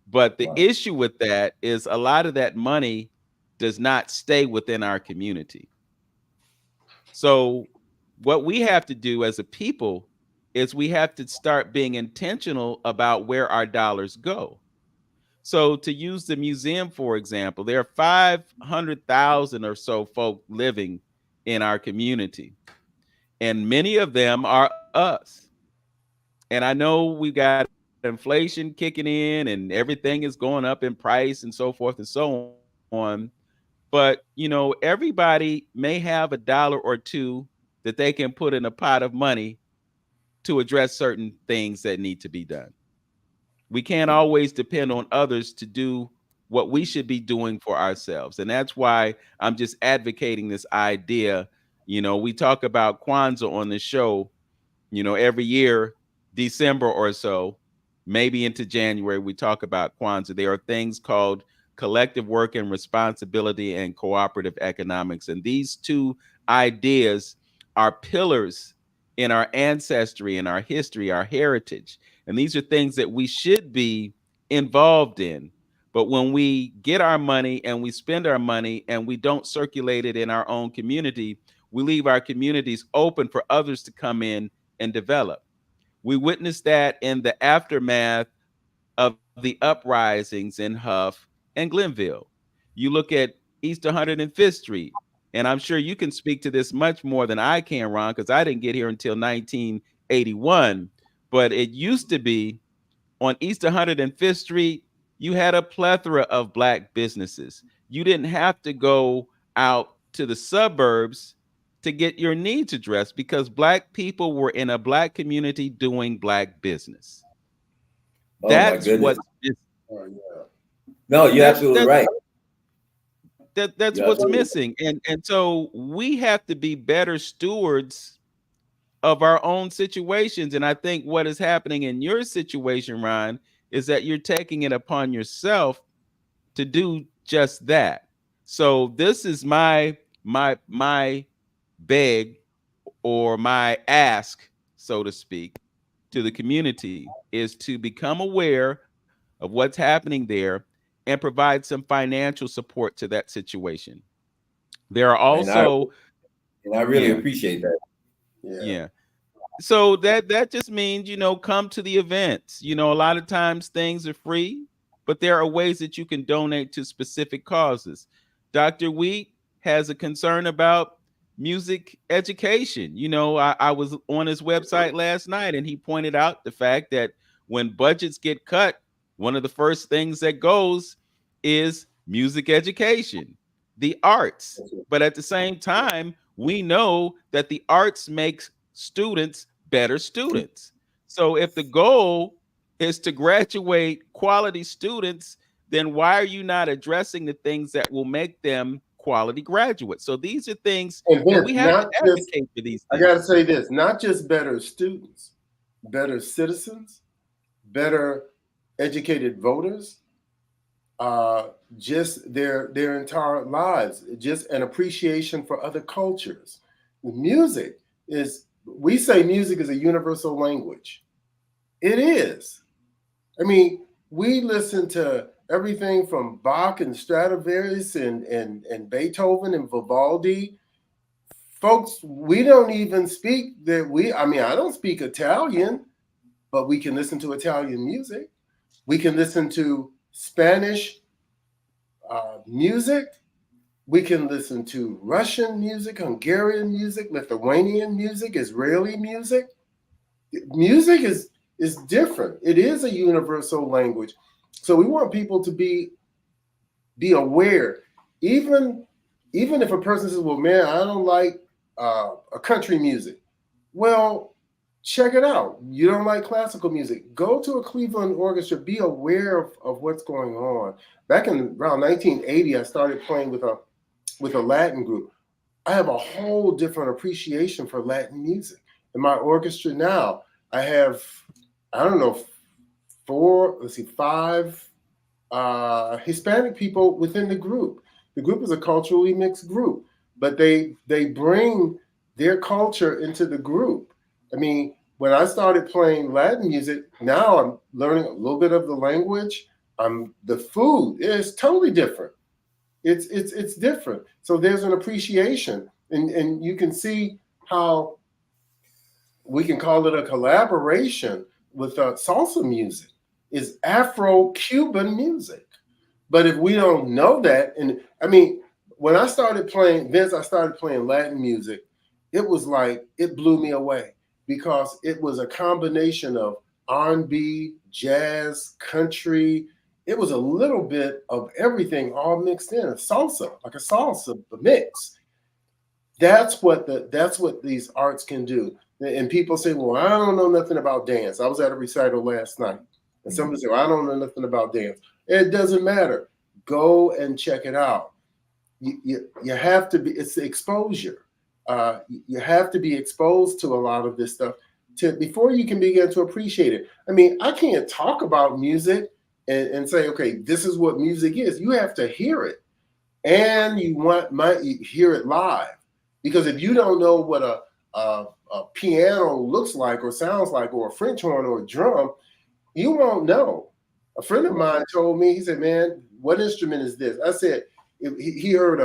But the issue with that is a lot of that money does not stay within our community. So what we have to do as a people is we have to start being intentional about where our dollars go. So to use the museum, for example, there are 500,000 or so folk living in our community, and many of them are us. And I know we got inflation kicking in and everything is going up in price and so forth and so on. But, everybody may have $1 or $2 that they can put in a pot of money to address certain things that need to be done. We can't always depend on others to do what we should be doing for ourselves. And that's why I'm just advocating this idea. We talk about Kwanzaa on the show, every year, December or so, maybe into January, we talk about Kwanzaa. There are things called collective work and responsibility and cooperative economics. And these two ideas are pillars in our ancestry, in our history, our heritage. And these are things that we should be involved in. But when we get our money and we spend our money and we don't circulate it in our own community, we leave our communities open for others to come in and develop. We witnessed that in the aftermath of the uprisings in Hough and Glenville. You look at East 105th Street, and I'm sure you can speak to this much more than I can, Ron, because I didn't get here until 1981. But it used to be on East 105th Street, you had a plethora of Black businesses. You didn't have to go out to the suburbs to get your needs addressed because Black people were in a Black community doing Black business. Oh, That's my goodness. what. Oh, yeah. No, you're absolutely right. That's You're what's absolutely missing, and so we have to be better stewards of our own situations. And I think what is happening in your situation, Ron, is that you're taking it upon yourself to do just that. So this is my beg or my ask, so to speak, to the community is to become aware of what's happening there and provide some financial support to that situation. There are also, and I really yeah. appreciate that. Yeah. So that just means, come to the events. A lot of times things are free, but there are ways that you can donate to specific causes. Dr. Wheatt has a concern about music education. I was on his website last night and he pointed out the fact that when budgets get cut, one of the first things that goes is music education, the arts. But at the same time, we know that the arts makes students better students. So if the goal is to graduate quality students, then why are you not addressing the things that will make them quality graduates? So these are things that we have to advocate for these things. I got to say this, not just better students, better citizens, better educated voters, just their entire lives, just an appreciation for other cultures. Music is, we say music is a universal language. It is. I mean, we listen to everything from Bach and Stradivarius and Beethoven and Vivaldi. Folks, we don't even speak that I don't speak Italian, but we can listen to Italian music. We can listen to Spanish music. We can listen to Russian music, Hungarian music, Lithuanian music, Israeli music. Music is different. It is a universal language. So we want people to be aware. Even if a person says, well, man, I don't like a country music. Well, check it out. You don't like classical music. Go to a Cleveland orchestra. Be aware of what's going on. Back in around 1980, I started playing with a Latin group. I have a whole different appreciation for Latin music. In my orchestra now, I have, five Hispanic people within the group. The group is a culturally mixed group, but they bring their culture into the group. I mean, when I started playing Latin music, now I'm learning a little bit of the language. The food is totally different. It's different. So there's an appreciation, and you can see how we can call it a collaboration with salsa music. Is Afro-Cuban music. But if we don't know that, and I mean, when I started playing, I started playing Latin music, it was like, it blew me away because it was a combination of R&B, jazz, country. It was a little bit of everything all mixed in, a salsa mix. That's what these arts can do. And people say, well, I don't know nothing about dance. I was at a recital last night. And somebody said, well, I don't know nothing about dance. It doesn't matter. Go and check it out. You have to be, it's the exposure. You have to be exposed to a lot of this stuff before you can begin to appreciate it. I mean, I can't talk about music and say, okay, this is what music is. You have to hear it. And you hear it live. Because if you don't know what a piano looks like or sounds like, or a French horn or a drum, you won't know. A friend of mine told me, he said, man, what instrument is this? I said, he heard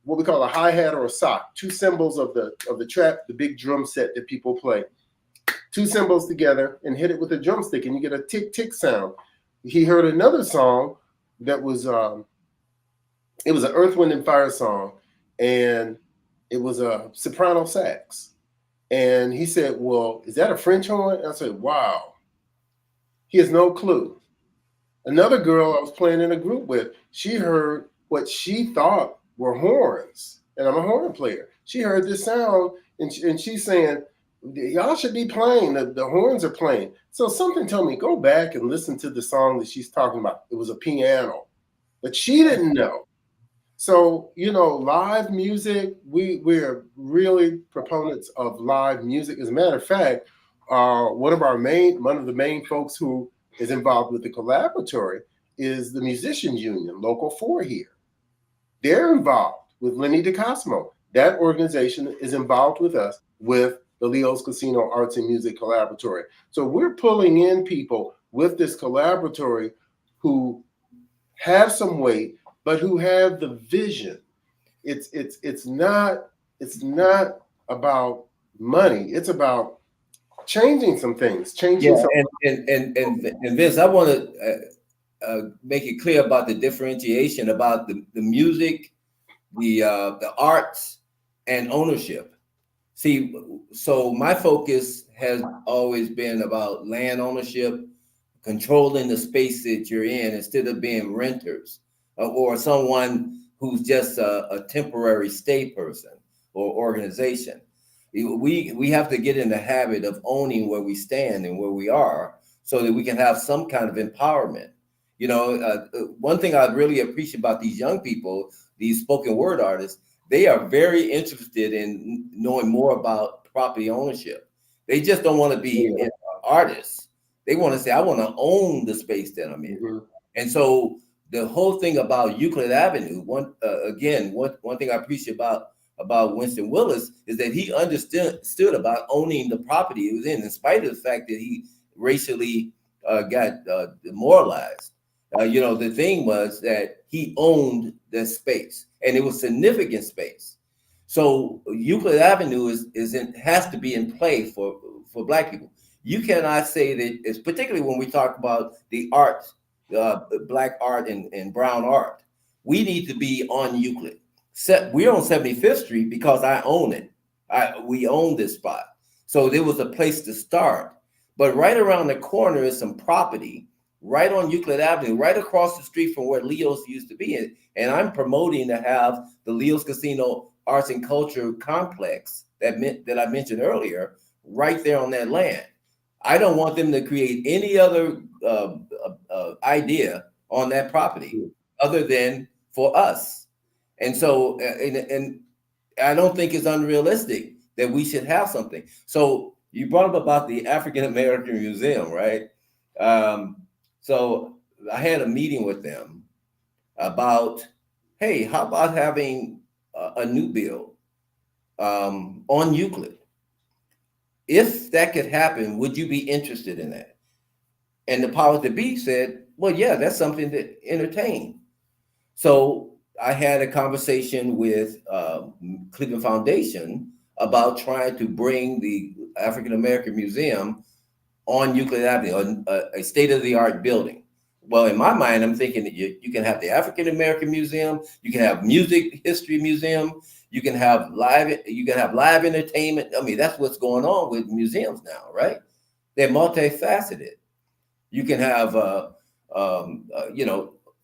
what we call a hi-hat or a sock, two cymbals of the trap, the big drum set that people play. Two cymbals together and hit it with a drumstick and you get a tick tick sound. He heard another song that was it was an Earth, Wind and Fire song, and it was a soprano sax. And he said, well, is that a French horn? And I said, wow. He has no clue. Another girl I was playing in a group with, she heard what she thought were horns, and I'm a horn player. She heard this sound, and she's saying, y'all should be playing. The horns are playing. So something told me, go back and listen to the song that she's talking about. It was a piano, but she didn't know. So, you know, live music, we're really proponents of live music. As a matter of fact, one of the main folks who is involved with the Collaboratory is the Musicians Union, Local 4 here. They're involved with Lenny DeCosmo. That organization is involved with us with the Leo's Casino Arts and Music Collaboratory. So we're pulling in people with this collaboratory who have some weight, but who have the vision. It's not about money. It's about changing some things. And Vince, I want to make it clear about the differentiation about the music, the arts, and ownership. See, so my focus has always been about land ownership, controlling the space that you're in instead of being renters or someone who's just a temporary stay person or organization. We have to get in the habit of owning where we stand and where we are so that we can have some kind of empowerment. You know, one thing I really appreciate about these young people, these spoken word artists, they are very interested in knowing more about property ownership. They just don't want to be artists. They want to say, I want to own the space that I'm in. Mm-hmm. And so the whole thing about Euclid Avenue, one thing I appreciate about Winston Willis is that he understood about owning the property he was in spite of the fact that he racially got demoralized. The thing was that he owned the space, and it was significant space. So Euclid Avenue has to be in play for Black people. You cannot say that, it's particularly when we talk about the arts, Black art and brown art. We need to be on Euclid. We're on 75th Street because I own it. We own this spot. So there was a place to start. But right around the corner is some property, right on Euclid Avenue, right across the street from where Leo's used to be. And I'm promoting to have the Leo's Casino Arts and Culture Complex that I mentioned earlier, right there on that land. I don't want them to create any other idea on that property other than for us. And so, and I don't think it's unrealistic that we should have something. So you brought up about the African American Museum, right? So I had a meeting with them about, hey, how about having a new build on Euclid? If that could happen, would you be interested in that? And the powers that be said, well, yeah, that's something to entertain. So I had a conversation with Cleveland Foundation about trying to bring the African American Museum on Euclid Avenue, a state-of-the-art building. Well, in my mind, I'm thinking that you can have the African American Museum, you can have music history museum, you can have live entertainment. I mean, that's what's going on with museums now, right? They're multifaceted. You can have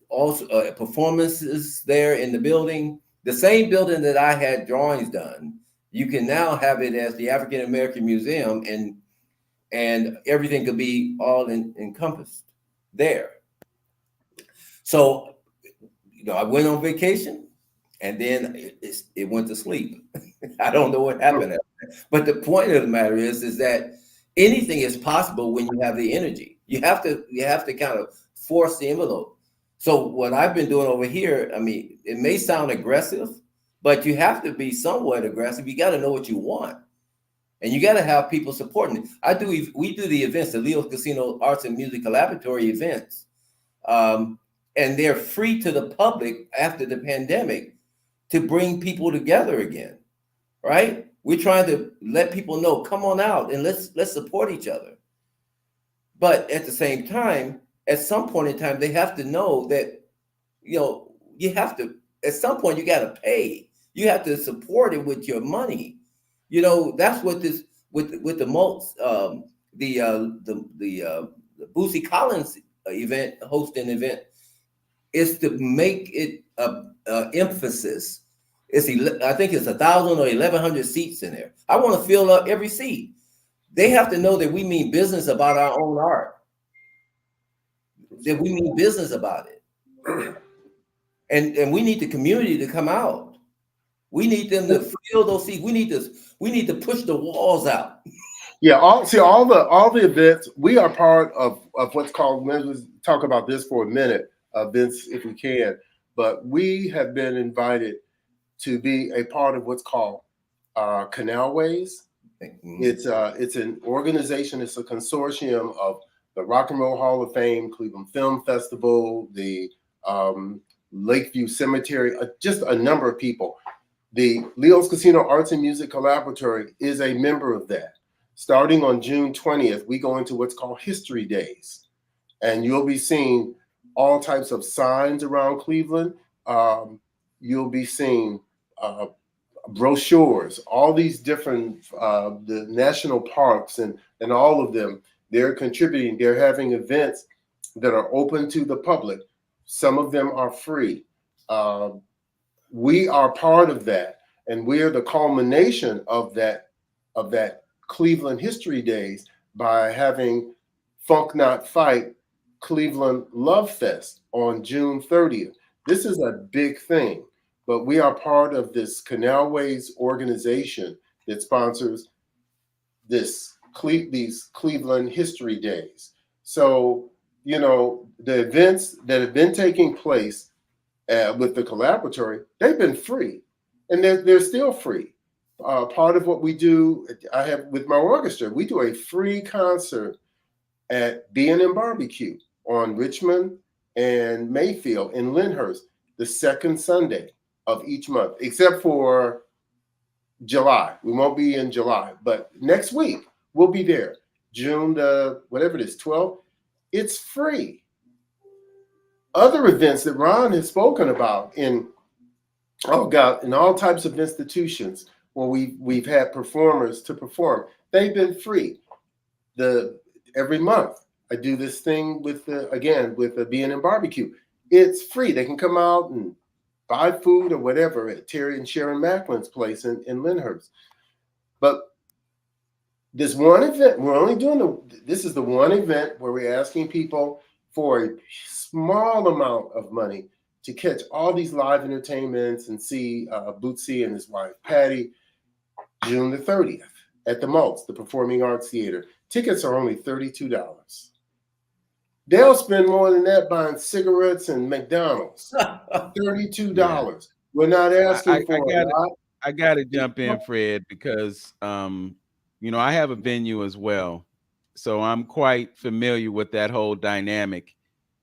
also performances there in the building. The same building that I had drawings done, you can now have it as the African American Museum, and everything could be all encompassed there. So, I went on vacation, and then it went to sleep. I don't know what happened. But the point of the matter is that anything is possible when you have the energy. You have to kind of force the envelope. So what I've been doing over here, I mean, it may sound aggressive, but you have to be somewhat aggressive. You got to know what you want, and you got to have people supporting it. We do the events, the Leo's Casino Arts and Music Collaboratory events. and they're free to the public after the pandemic to bring people together again, right? We're trying to let people know, come on out and let's support each other. But at the same time, at some point in time, they have to know that, you have to, at some point you got to pay. You have to support it with your money. That's what this with the Maltz, the Bootsy Collins hosting event is to make it a emphasis. I think it's 1,000 or 1,100 seats in there. I want to fill up every seat. They have to know that we mean business about our own art. That we mean business about it. And we need the community to come out. We need them to fill those seats. We need to push the walls out. Yeah, all the events, we are part of what's called, let's talk about this for a minute, Vince, if we can, but we have been invited to be a part of what's called Canalways. Mm-hmm. It's an organization, it's a consortium of the Rock and Roll Hall of Fame, Cleveland Film Festival, the Lakeview Cemetery, just a number of people. The Leo's Casino Arts and Music Collaboratory is a member of that. Starting on June 20th, we go into what's called History Days. And you'll be seeing all types of signs around Cleveland. You'll be seeing brochures, all these different, the national parks and all of them, they're contributing. They're having events that are open to the public. Some of them are free. We are part of that, and we're the culmination of that Cleveland History Days by having Funk Not Fight Cleveland Love Fest on June 30th. This is a big thing, but we are part of this Canalways organization that sponsors these Cleveland History Days. So, the events that have been taking place with the Collaboratory, they've been free, and they're still free. Part of what we do, I have with my orchestra, we do a free concert at B&M Barbecue on Richmond and Mayfield in Lyndhurst, the second Sunday of each month, except for July. We won't be in July, but next week we'll be there. June the, whatever it is, 12th, it's free. Other events that Ron has spoken about in all types of institutions where we've had performers to perform, they've been free. Every month I do this thing with the B&M Barbecue. It's free. They can come out and buy food or whatever at Terry and Sharon Macklin's place in Lyndhurst. But this one event, this is the one event where we're asking people for a small amount of money to catch all these live entertainments and see Bootsy and his wife, Patty, June the 30th at the Maltz, the Performing Arts Theater. Tickets are only $32. They'll spend more than that buying cigarettes and McDonald's. $32. Yeah. We're not asking for a lot. I got to jump in, Fred, because, I have a venue as well. So I'm quite familiar with that whole dynamic.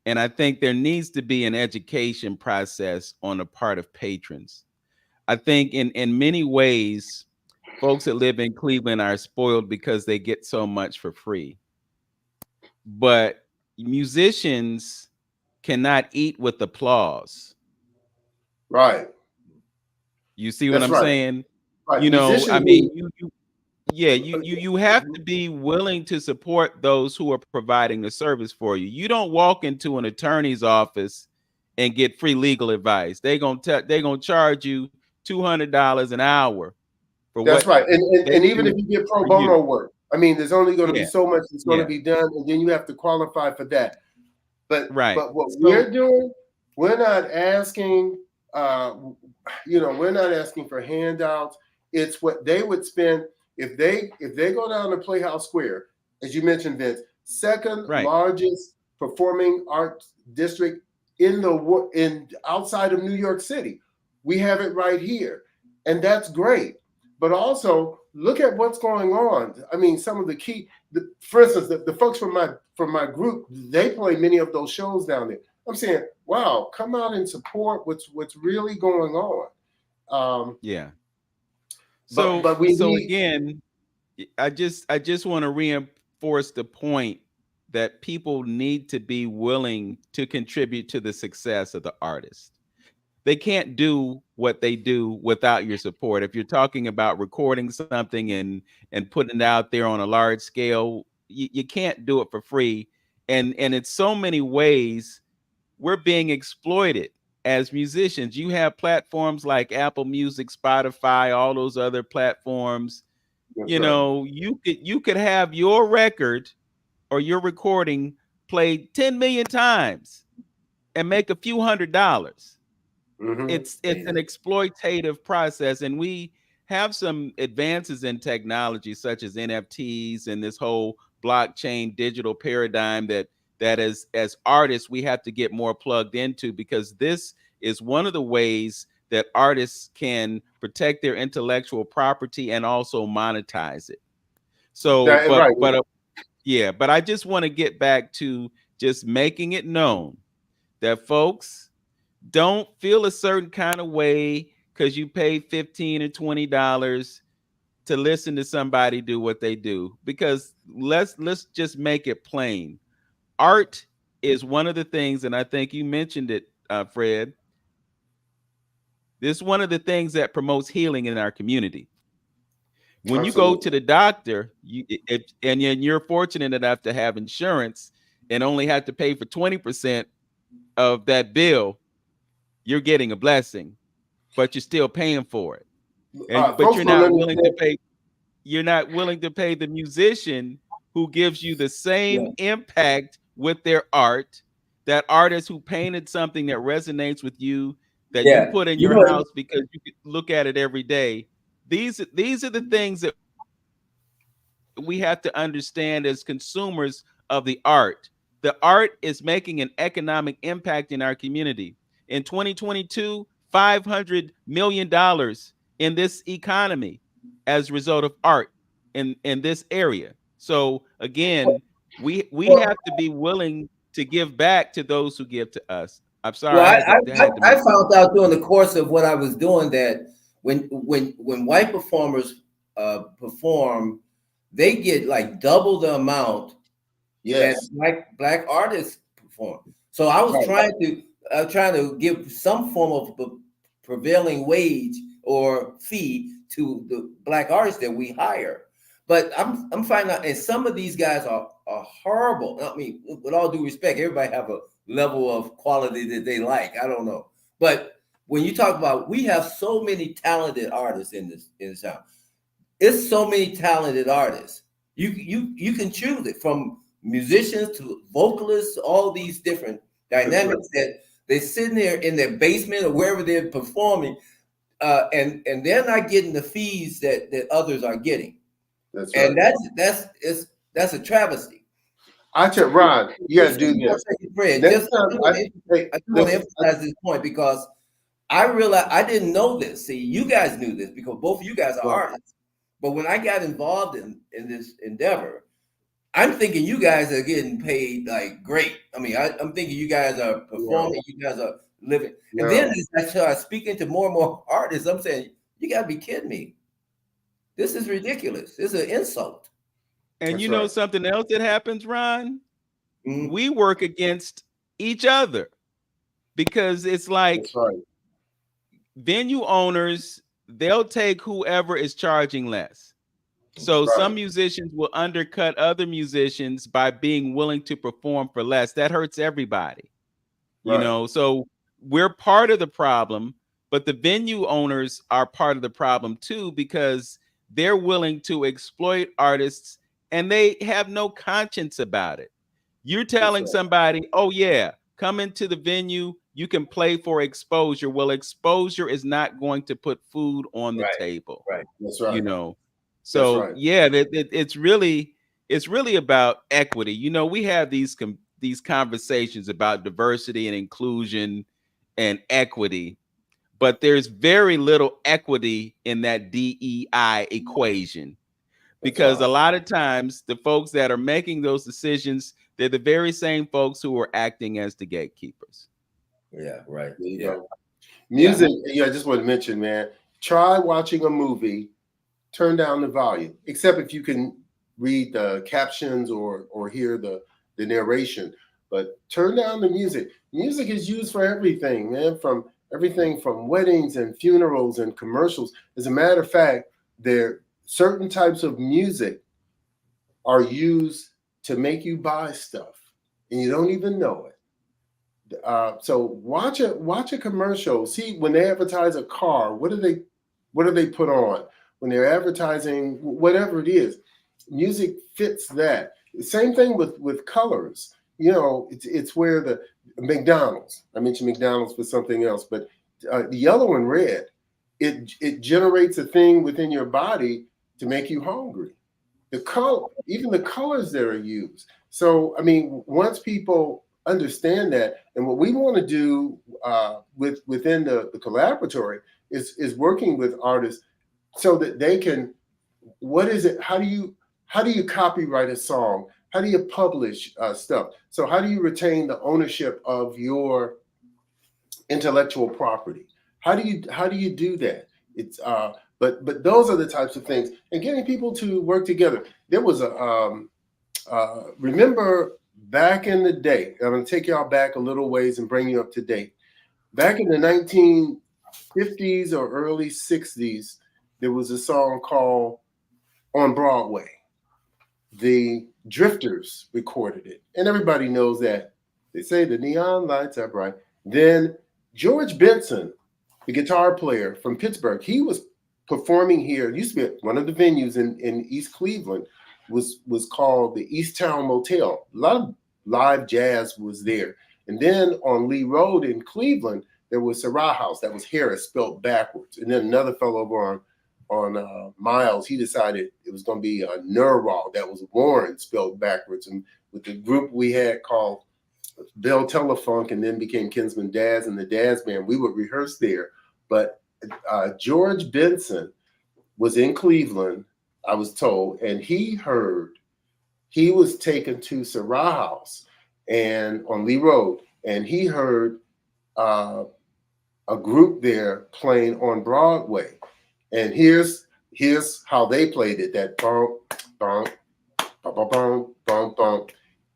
And I think there needs to be an education process on the part of patrons. I think in many ways, folks that live in Cleveland are spoiled because they get so much for free. But musicians cannot eat with applause. Right. You see what I'm saying? Right. I mean, you have to be willing to support those who are providing the service for you. You don't walk into an attorney's office and get free legal advice. They're gonna charge you $200 an hour for that's right. And even if you get pro bono work, I mean, there's only going to be so much that's going to be done, and then you have to qualify for that. But what we're doing, we're not asking. We're not asking for handouts. It's what they would spend if they go down to Playhouse Square, as you mentioned, Vince, second largest performing arts district in outside of New York City. We have it right here, and that's great. But also look at what's going on. I mean, some of for instance, the folks from my group, they play many of those shows down there. I'm saying, wow, come out and support what's really going on. Yeah. But we so need, again, I just want to reinforce the point that people need to be willing to contribute to the success of the artist. They can't do what they do without your support. If you're talking about recording something and putting it out there on a large scale, you can't do it for free. And in so many ways, we're being exploited as musicians. You have platforms like Apple Music, Spotify, all those other platforms. You know, you could have your record or your recording played 10 million times and make a few $100s. It's an exploitative process, and we have some advances in technology such as NFTs and this whole blockchain digital paradigm that as artists we have to get more plugged into, because this is one of the ways that artists can protect their intellectual property and also monetize it. So but I just want to get back to just making it known that folks, don't feel a certain kind of way because you paid $15 or $20 to listen to somebody do what they do. Because let's just make it plain. Art is one of the things, and I think you mentioned it, Fred. This is one of the things that promotes healing in our community. When you go to the doctor, and you're fortunate enough to have insurance and only have to pay for 20% of that bill, you're getting a blessing, but you're still paying for it. But you're not willing to pay. You're not willing to pay the musician who gives you the same impact with their art. That artist who painted something that resonates with you, that you put in your house because you can look at it every day. These are the things that we have to understand as consumers of the art. The art is making an economic impact in our community. In 2022, $500 million in this economy as a result of art in this area. So again, we have to be willing to give back to those who give to us. I'm sorry. Well, I found out during the course of what I was doing that when white performers perform, they get like double the amount that black artists perform. So I was trying to give some form of prevailing wage or fee to the black artists that we hire. But I'm finding out, and some of these guys are horrible. I mean, with all due respect, everybody have a level of quality that they like. I don't know. But when you talk about, we have so many talented artists in this town. It's so many talented artists. You can choose it, from musicians to vocalists, all these different dynamics that they're sitting there in their basement or wherever they're performing, and they're not getting the fees that others are getting. That's right. And that's a travesty. I tell Ron, you got to do this. Fred, I just want to emphasize this point because I realized I didn't know this. See, you guys knew this because both of you guys are artists. But when I got involved in this endeavor, I'm thinking you guys are getting paid like great. I mean, I'm thinking you guys are performing, you guys are living. And then as I start speaking to more and more artists, I'm saying, you got to be kidding me. This is ridiculous. This is an insult. And that's know something else that happens, Ron? Mm-hmm. We work against each other because it's like venue owners, they'll take whoever is charging less. So some musicians will undercut other musicians by being willing to perform for less. That hurts everybody, you know? So we're part of the problem, but the venue owners are part of the problem too, because they're willing to exploit artists and they have no conscience about it. You're telling somebody, oh yeah, come into the venue, you can play for exposure. Well, exposure is not going to put food on the table. Right. That's right. You know, so yeah, it's really about equity. You know, we have these conversations about diversity and inclusion and equity, but there's very little equity in that DEI equation, because a lot of times the folks that are making those decisions, They're the very same folks who are acting as the gatekeepers. Yeah, right. There you Yeah. go. Music, I just want to mention, man, try watching a movie, turn down the volume, except if you can read the captions or hear the narration, but turn down the music. Music is used for everything, man, from everything from weddings and funerals and commercials. As a matter of fact, there certain types of music are used to make you buy stuff and you don't even know it. So watch a commercial. See, when they advertise a car, what do they put on? When they're advertising whatever it is, music fits that. Same thing with colors. You know, it's where the McDonald's. I mentioned McDonald's for something else, but the yellow and red, it generates a thing within your body to make you hungry. The color, even the colors that are used. So I mean, once people understand that, and what we want to do within the collaboratory is working with artists so that they can, what is it? How do you copyright a song? How do you publish stuff? So how do you retain the ownership of your intellectual property? How do you do that? It's but those are the types of things, and getting people to work together. There was a remember back in the day. I'm going to take y'all back a little ways and bring you up to date. Back in the 1950s or early 60s, there was a song called On Broadway. The Drifters recorded it, and everybody knows that. They say the neon lights are bright. Then George Benson, the guitar player from Pittsburgh, he was performing here. It used to be one of the venues in East Cleveland, was called the East Town Motel. A lot of live jazz was there. And then on Lee Road in Cleveland, there was Sarah House. That was Harris spelled backwards. And then another fellow over on Miles, he decided it was going to be Neural. That was Warren spelled backwards. And with the group we had called Bell Telefunk, and then became Kinsman Daz and the Daz Band, we would rehearse there. But George Benson was in Cleveland, I was told, and he was taken to Sarah House and on Lee Road, and he heard a group there playing on Broadway. And here's how they played it, that bump, bump, bump, bump, bump, bump.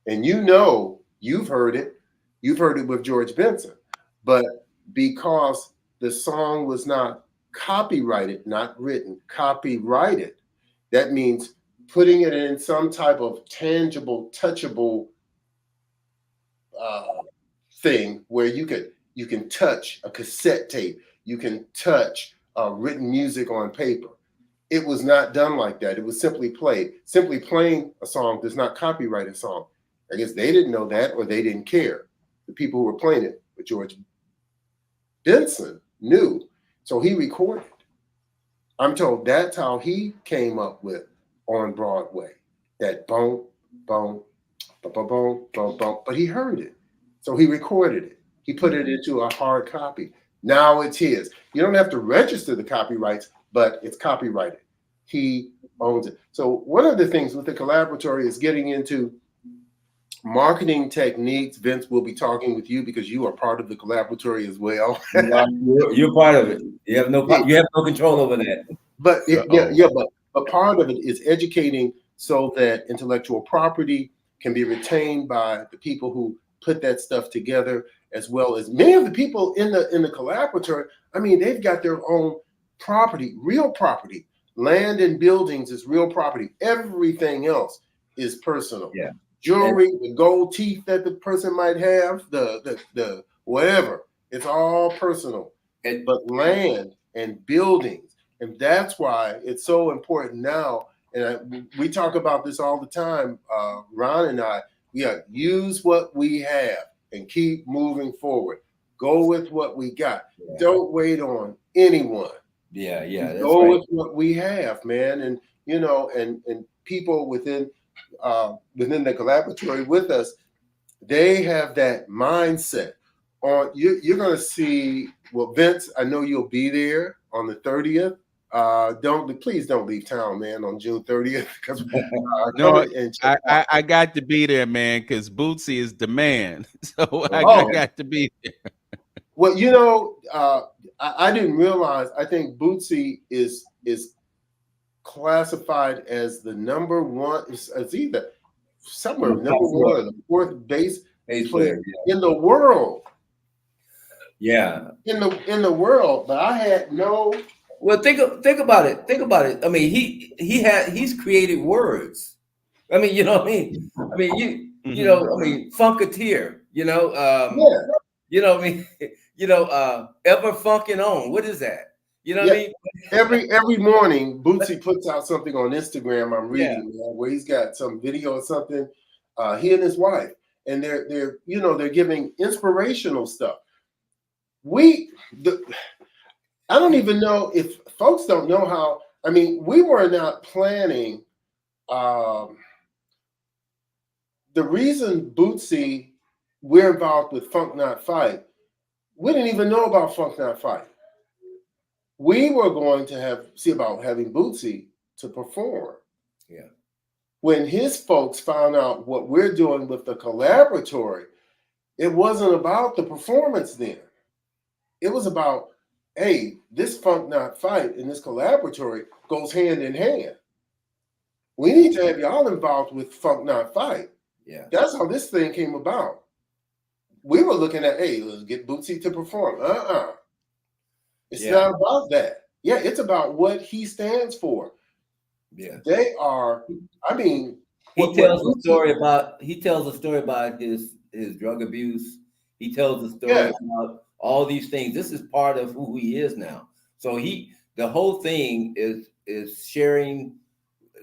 And you've heard it with George Benson, but because the song was not copyrighted, not written, copyrighted, that means putting it in some type of tangible, touchable thing where you can touch a cassette tape, you can touch written music on paper. It was not done like that. It was simply played. Simply playing a song does not copyright a song. I guess they didn't know that, or they didn't care, the people who were playing it. But George Benson knew, so he recorded. I'm told that's how he came up with On Broadway, that boom, boom, boom, boom, boom, boom, boom. But he heard it, so he recorded it. He put it into a hard copy. Now it's his. You don't have to register the copyrights, but it's copyrighted. He owns it. So one of the things with the Collaboratory is getting into marketing techniques. Vince will be talking with you because you are part of the Collaboratory as well. You're part of it. You have no control over that. But but part of it is educating so that intellectual property can be retained by the people who put that stuff together, as well as many of the people in the Collaboratory. I mean, they've got their own property, real property. Land and buildings is real property. Everything else is personal. Yeah. Jewelry, the gold teeth that the person might have, the whatever, it's all personal. But land and buildings, and that's why it's so important now. And we talk about this all the time, Ron and I. Use what we have and keep moving forward. Go with what we got. Yeah. Don't wait on anyone. Yeah, that's go right. with what we have, man. And and people within the Collaboratory with us, they have that mindset. You're going to see. Well, Vince, I know you'll be there on the 30th Please don't leave town, man, on June 30th because No, and check out. I got to be there, man, because Bootsy is the man. So I Oh, got to be there. well, you know, I didn't realize. I think Bootsy is classified as the number one. It's either somewhere number one or the fourth bass player in the world. Yeah, in the world. But I had no. Well, think about it. Think about it. I mean, he's created words. I mean, you know what I mean? I mean, you know, I mean, Funketeer, you know, you know what I mean? You know, ever funkin' on. What is that? You know what I mean? Every morning, Bootsy puts out something on Instagram. I'm reading where he's got some video or something. He and his wife, and they're you know, they're giving inspirational stuff. I don't even know if folks don't know how. I mean, we were not planning. The reason Bootsy, we're involved with Funk Not Fight, we didn't even know about Funk Not Fight. We were going to see about having Bootsy to perform. Yeah. When his folks found out what we're doing with the Collaboratory, it wasn't about the performance then. It was about, hey, this Funk Not Fight and this Collaboratory goes hand in hand. We need to have y'all involved with Funk Not Fight. Yeah. That's how this thing came about. We were looking at, hey, let's get Bootsy to perform. It's not about that. Yeah, it's about what he stands for. Yeah. They are, I mean, he tells a story about his drug abuse. He tells a story about all these things. This is part of who he is now. So the whole thing is sharing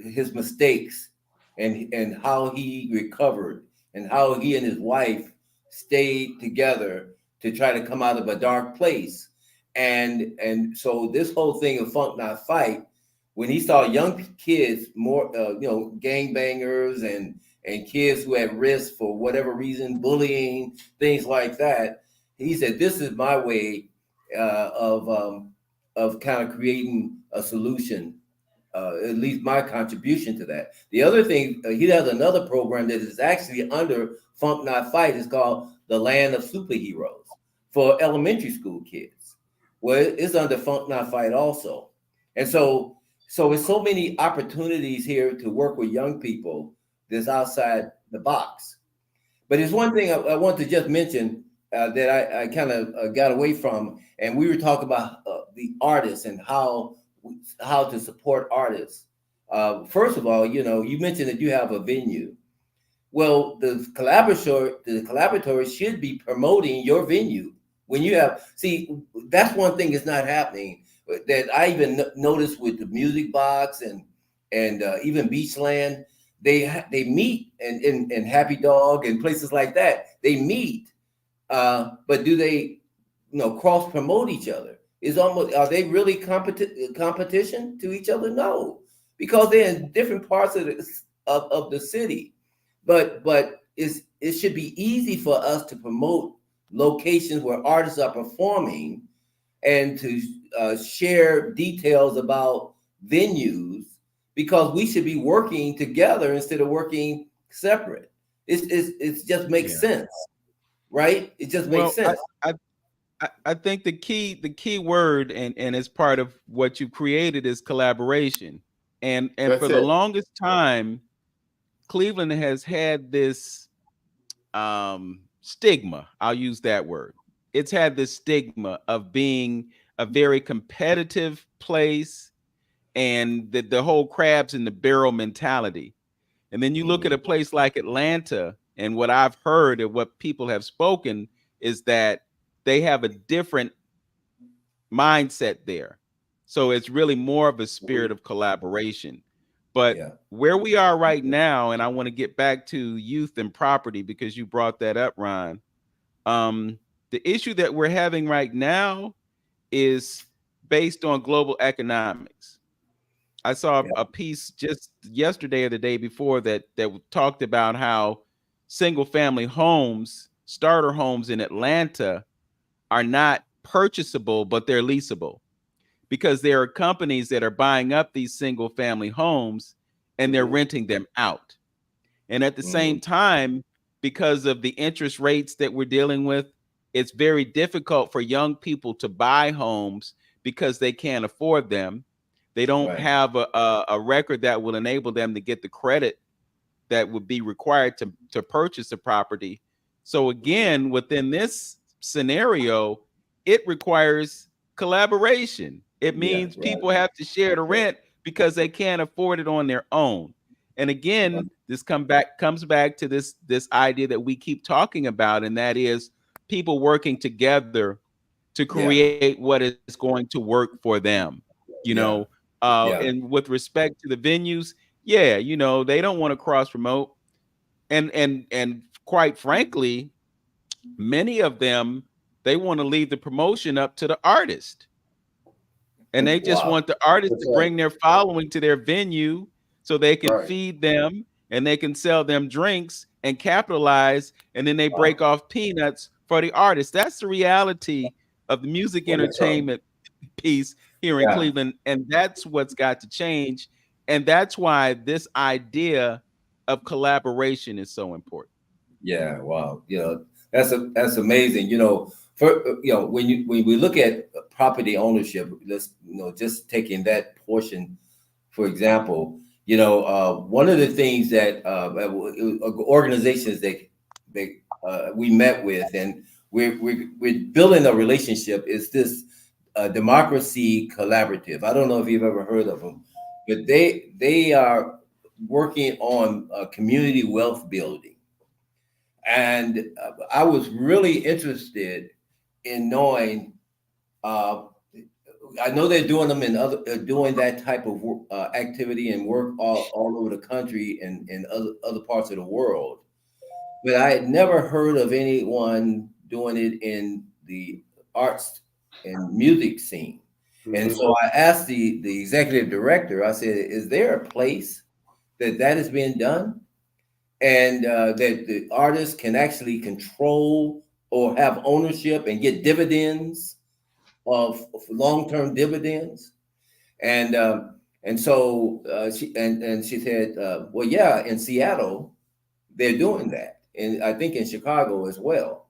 his mistakes and how he recovered and how he and his wife stayed together to try to come out of a dark place. And so this whole thing of Funk Not Fight, when he saw young kids, more you know, gangbangers and kids who had risk for whatever reason, bullying, things like that, he said, "This is my way of kind of creating a solution. At least my contribution to that." The other thing, he has another program that is actually under Funk Not Fight. It's called The Land of Superheroes for elementary school kids. Well, it's under Funk Not Fight also. And so it's so many opportunities here to work with young people that's outside the box. But there's one thing I want to just mention that I kind of got away from, and we were talking about the artists and how to support artists. First of all, you know, you mentioned that you have a venue. Well, the Collaboratory should be promoting your venue. When you have, see, that's one thing that's not happening that I even noticed with the Music Box and even Beachland. They meet and Happy Dog and places like that. They meet, but do they, you know, cross promote each other? Are they really competition to each other? No, because they're in different parts of the city. But it should be easy for us to promote locations where artists are performing and to share details about venues, because we should be working together instead of working separate. It just makes sense, right? It just makes sense. I think the key word and as part of what you created is collaboration. And for the longest time, Cleveland has had this stigma. I'll use that word. It's had this stigma of being a very competitive place and the whole crabs in the barrel mentality. And then you look at a place like Atlanta, and what I've heard and what people have spoken is that they have a different mindset there. So it's really more of a spirit of collaboration. But where we are right now, and I want to get back to youth and property because you brought that up, Ron. The issue that we're having right now is based on global economics. I saw a piece just yesterday or the day before that talked about how single family homes, starter homes in Atlanta are not purchasable, but they're leasable because there are companies that are buying up these single family homes and they're renting them out. And at the same time, because of the interest rates that we're dealing with, it's very difficult for young people to buy homes because they can't afford them. They don't have a record that will enable them to get the credit that would be required to purchase a property. So again, within this scenario, it requires collaboration. It means people have to share the rent because they can't afford it on their own. And again, this comes back to this idea that we keep talking about, and that is people working together to create what is going to work for them. You know, and with respect to the venues, they don't want to cross promote, and quite frankly, many of them, they want to leave the promotion up to the artist, and they just want the artist to bring their following to their venue so they can feed them and they can sell them drinks and capitalize, and then they break off peanuts for the artist. That's the reality of the music entertainment piece here in Cleveland, and that's what's got to change. And that's why this idea of collaboration is so important. Yeah, wow. That's amazing. When we look at property ownership, let's just taking that portion, for example, one of the things that organizations that we met with, and we're building a relationship, is this Democracy Collaborative. I don't know if you've ever heard of them, but they are working on community wealth building. And I was really interested in knowing. I know they're doing them doing that type of activity and work all over the country and in other parts of the world, but I had never heard of anyone doing it in the arts and music scene. And so I asked the executive director. I said, "Is there a place that is being done, and that the artists can actually control or have ownership and get dividends of long-term dividends?" And so she said, "Well, yeah, in Seattle they're doing that, and I think in Chicago as well."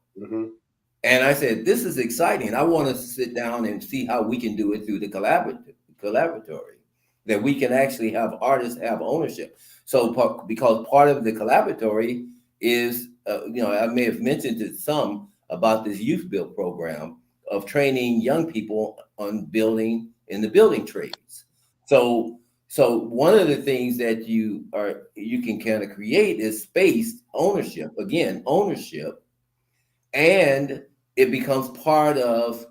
And I said, "This is exciting. I want to sit down and see how we can do it through the collaboratory, that we can actually have artists have ownership." So because part of the collaboratory is, I may have mentioned to some about this youth build program of training young people on building in the building trades. So one of the things that you can kind of create is space ownership, and it becomes part of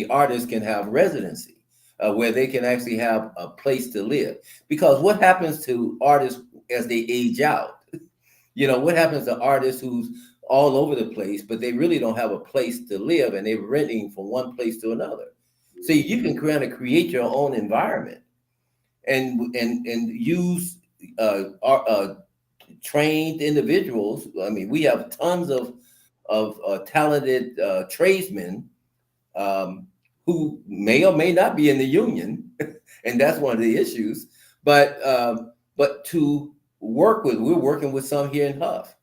artists can have residency, where they can actually have a place to live. Because what happens to artists as they age out? What happens to artists who's all over the place, but they really don't have a place to live, and they're renting from one place to another? So you can kind of create your own environment and use trained individuals. I mean, we have tons of talented tradesmen who may or may not be in the union, and that's one of the issues. But to work with, we're working with some here in Hough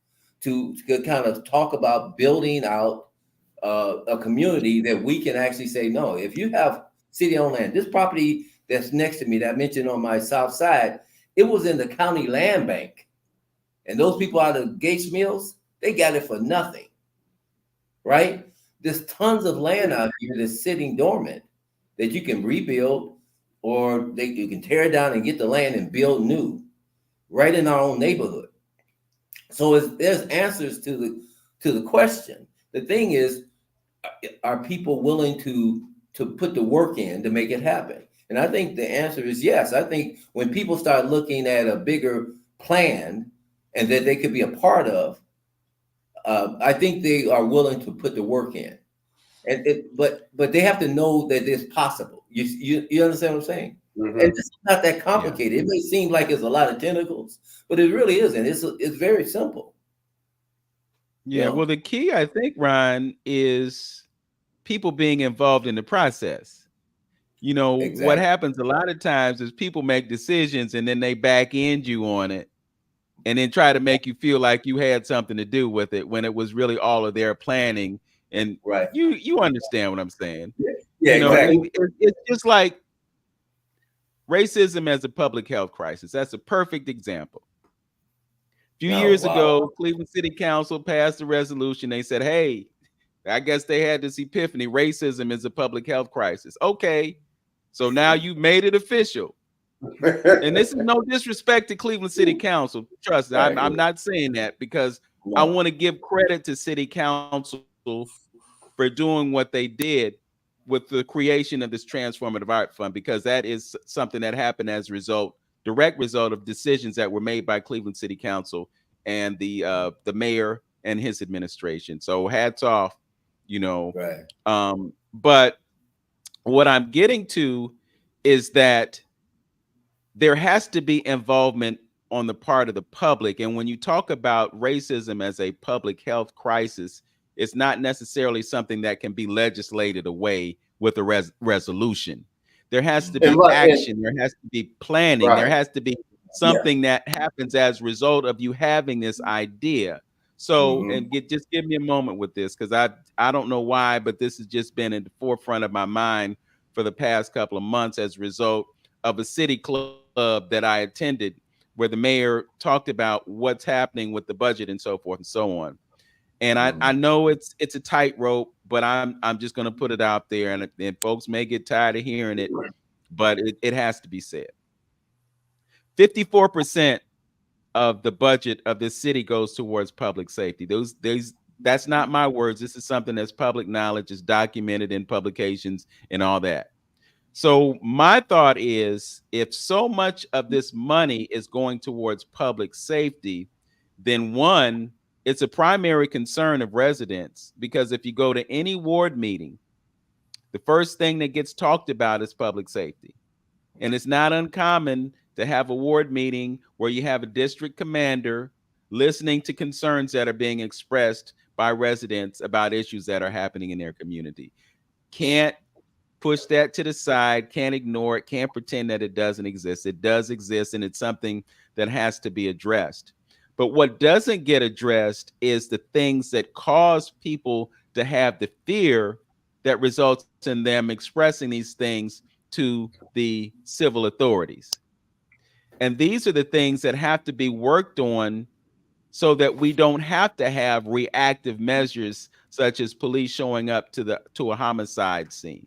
to kind of talk about building out a community that we can actually say, no, if you have city-owned land, this property that's next to me that I mentioned on my south side, it was in the county land bank. And those people out of Gates Mills, they got it for nothing, right? There's tons of land out here that's sitting dormant that you can rebuild, or you can tear it down and get the land and build new right in our own neighborhood. So there's answers to the question. The thing is, are people willing to put the work in to make it happen? And I think the answer is yes. I think when people start looking at a bigger plan and that they could be a part of, I think they are willing to put the work in. But they have to know that it's possible. You understand what I'm saying? And it's not that complicated. It may seem like it's a lot of tentacles, but it really isn't. It's very simple. Yeah. Well, the key, I think, Ron, is people being involved in the process. You know, what Exactly. happens a lot of times is people make decisions and then they back end you on it and then try to make you feel like you had something to do with it when it was really all of their planning. And Right. you understand what I'm saying? Yeah, You know, exactly. it's just like racism as a public health crisis. That's a perfect example. A few years ago, Cleveland City Council passed a resolution. They said, hey, I guess they had this epiphany. Racism is a public health crisis. Okay, so now you made it official. And this is no disrespect to Cleveland City Council. Trust me, I'm not saying that because I want to give credit to City Council for doing what they did with the creation of this transformative art fund, because that is something that happened as a result, direct result of decisions that were made by Cleveland City Council and the mayor and his administration. So hats off, you know. Right. But what I'm getting to is that there has to be involvement on the part of the public. And when you talk about racism as a public health crisis, it's not necessarily something that can be legislated away with a resolution. There has to be action. There has to be planning. Right. There has to be something that happens as a result of you having this idea. So, and just give me a moment with this, because I don't know why, but this has just been in the forefront of my mind for the past couple of months as a result of a city club that I attended, where the mayor talked about what's happening with the budget and so forth and so on. And I know it's a tightrope, but I'm just going to put it out there, and folks may get tired of hearing it, but it has to be said. 54% of the budget of this city goes towards public safety. That's not my words. This is something that's public knowledge, is documented in publications and all that. So my thought is, if so much of this money is going towards public safety, then one, it's a primary concern of residents, because if you go to any ward meeting, the first thing that gets talked about is public safety. And it's not uncommon to have a ward meeting where you have a district commander listening to concerns that are being expressed by residents about issues that are happening in their community. Can't push that to the side, can't ignore it, can't pretend that it doesn't exist. It does exist, and it's something that has to be addressed. But what doesn't get addressed is the things that cause people to have the fear that results in them expressing these things to the civil authorities. And these are the things that have to be worked on so that we don't have to have reactive measures such as police showing up to a homicide scene.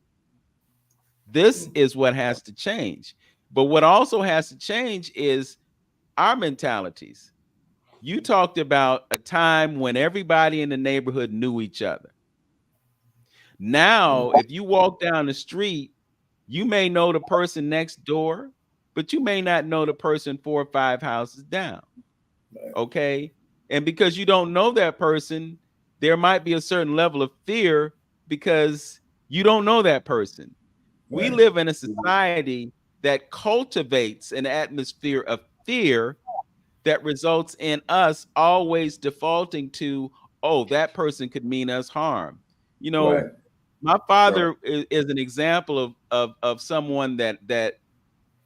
This is what has to change. But what also has to change is our mentalities. You talked about a time when everybody in the neighborhood knew each other. Now, if you walk down the street, you may know the person next door, but you may not know the person 4 or 5 houses down. Okay? And because you don't know that person, there might be a certain level of fear because you don't know that person. We live in a society that cultivates an atmosphere of fear that results in us always defaulting to, oh, that person could mean us harm. You know, my father is an example of someone that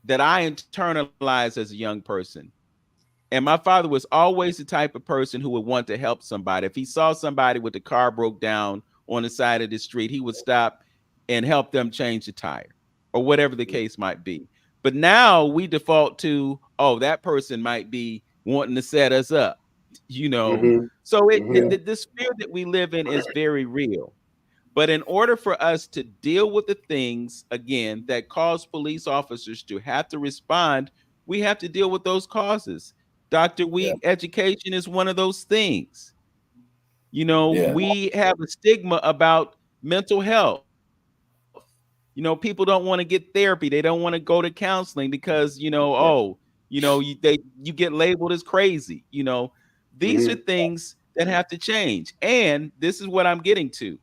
I internalized as a young person. And my father was always the type of person who would want to help somebody. If he saw somebody with the car broke down on the side of the street, he would stop and help them change the tire or whatever the case might be. But now we default to, oh, that person might be wanting to set us up, you know. So this fear that we live in is very real. But in order for us to deal with the things, again, that cause police officers to have to respond, we have to deal with those causes. Dr. Wheatt, education is one of those things. You know, we have a stigma about mental health. You know, people don't want to get therapy. They don't want to go to counseling because, you know, you get labeled as crazy. You know, these are things that have to change. And this is what I'm getting to.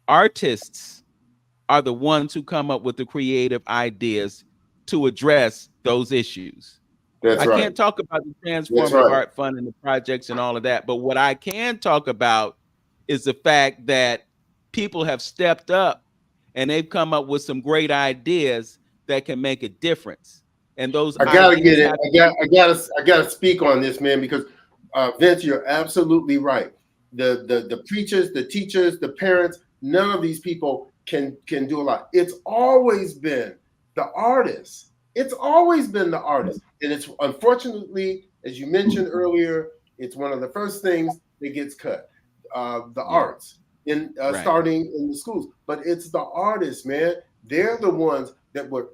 Artists are the ones who come up with the creative ideas to address those issues. I can't talk about the Transformative Art Fund and the projects and all of that, but what I can talk about is the fact that people have stepped up and they've come up with some great ideas that can make a difference. And those I gotta ideas get it. I gotta speak on this, man, because Vince, you're absolutely right. The preachers, the teachers, the parents, none of these people can do a lot. It's always been the artists. It's always been the artist. And it's unfortunately, as you mentioned earlier, it's one of the first things that gets cut. The arts in starting in the schools. But it's the artists, man. They're the ones that were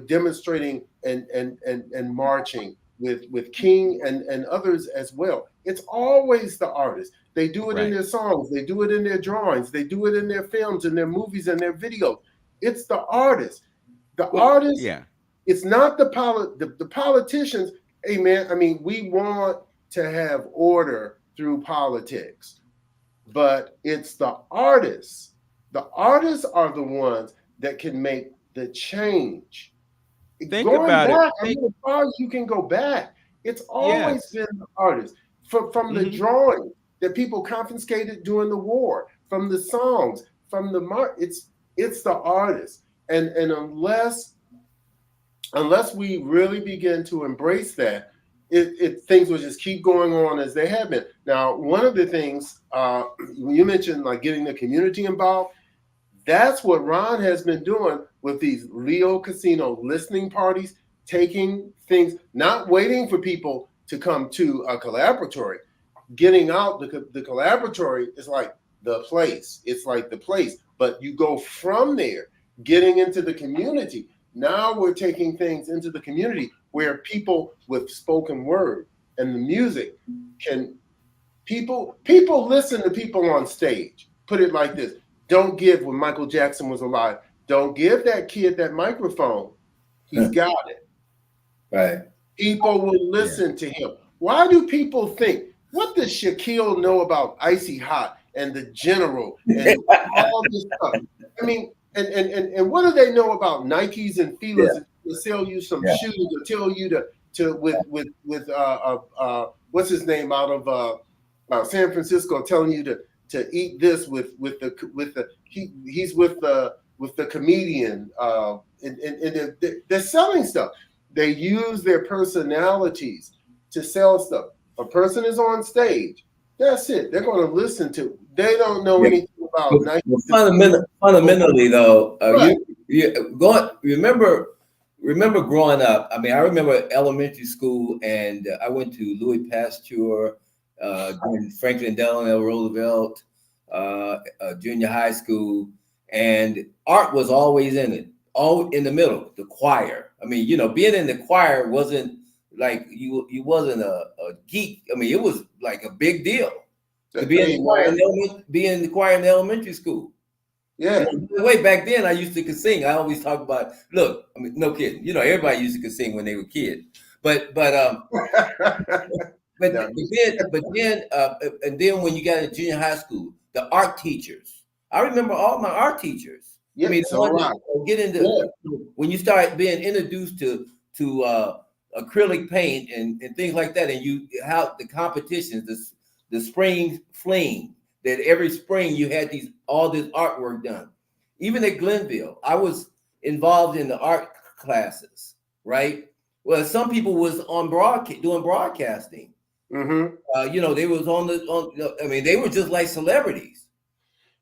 demonstrating and marching with King and others as well. It's always the artists. They do it in their songs, they do it in their drawings, they do it in their films and their movies and their videos. It's the artists. The artists, it's not the politicians. Hey man, I mean, we want to have order through politics, but it's the artists. The artists are the ones that can make the change. Think about it. I mean, as far as you can go back, it's always been the artists. From the drawing that people confiscated during the war, from the songs, from the it's the artists. And unless we really begin to embrace that, things will just keep going on as they have been. Now, one of the things when you mentioned like getting the community involved, that's what Ron has been doing with these Leo Casino listening parties, taking things, not waiting for people to come to a collaboratory, getting out. The collaboratory is like the place. It's like the place, but you go from there, getting into the community. Now we're taking things into the community where people with spoken word and the music people listen to people on stage. Put it like this. Don't give when Michael Jackson was alive. Don't give that kid that microphone. He's got it. Right. People will listen to him. Why do people think, what does Shaquille know about Icy Hot and the General and all this stuff? I mean, and what do they know about Nikes and Fila's to sell you some shoes or tell you to with what's his name out of San Francisco telling you to eat this he's with the comedian and they're selling stuff. They use their personalities to sell stuff. A person is on stage. That's it. They're going to listen to. They don't know anything about. Fundamentally, though, remember growing up. I mean, I remember elementary school, and I went to Louis Pasteur, Franklin Delano Roosevelt, junior high school, and art was always in it, all in the middle. The choir. I mean, being in the choir wasn't like you wasn't a geek. I mean, it was like a big deal to be in the choir in elementary school. Yeah. And by the way, back then I used to sing. I always talk about, look, I mean, no kidding. Everybody used to sing when they were kids. But then when you got in junior high school, the art teachers. I remember all my art teachers. Yeah, I mean, get into when you start being introduced to acrylic paint and things like that, and how the competitions, the spring fling, that every spring you had all this artwork done. Even at Glenville, I was involved in the art classes, right? Well, some people was on doing broadcasting. Mm-hmm. They was I mean, they were just like celebrities.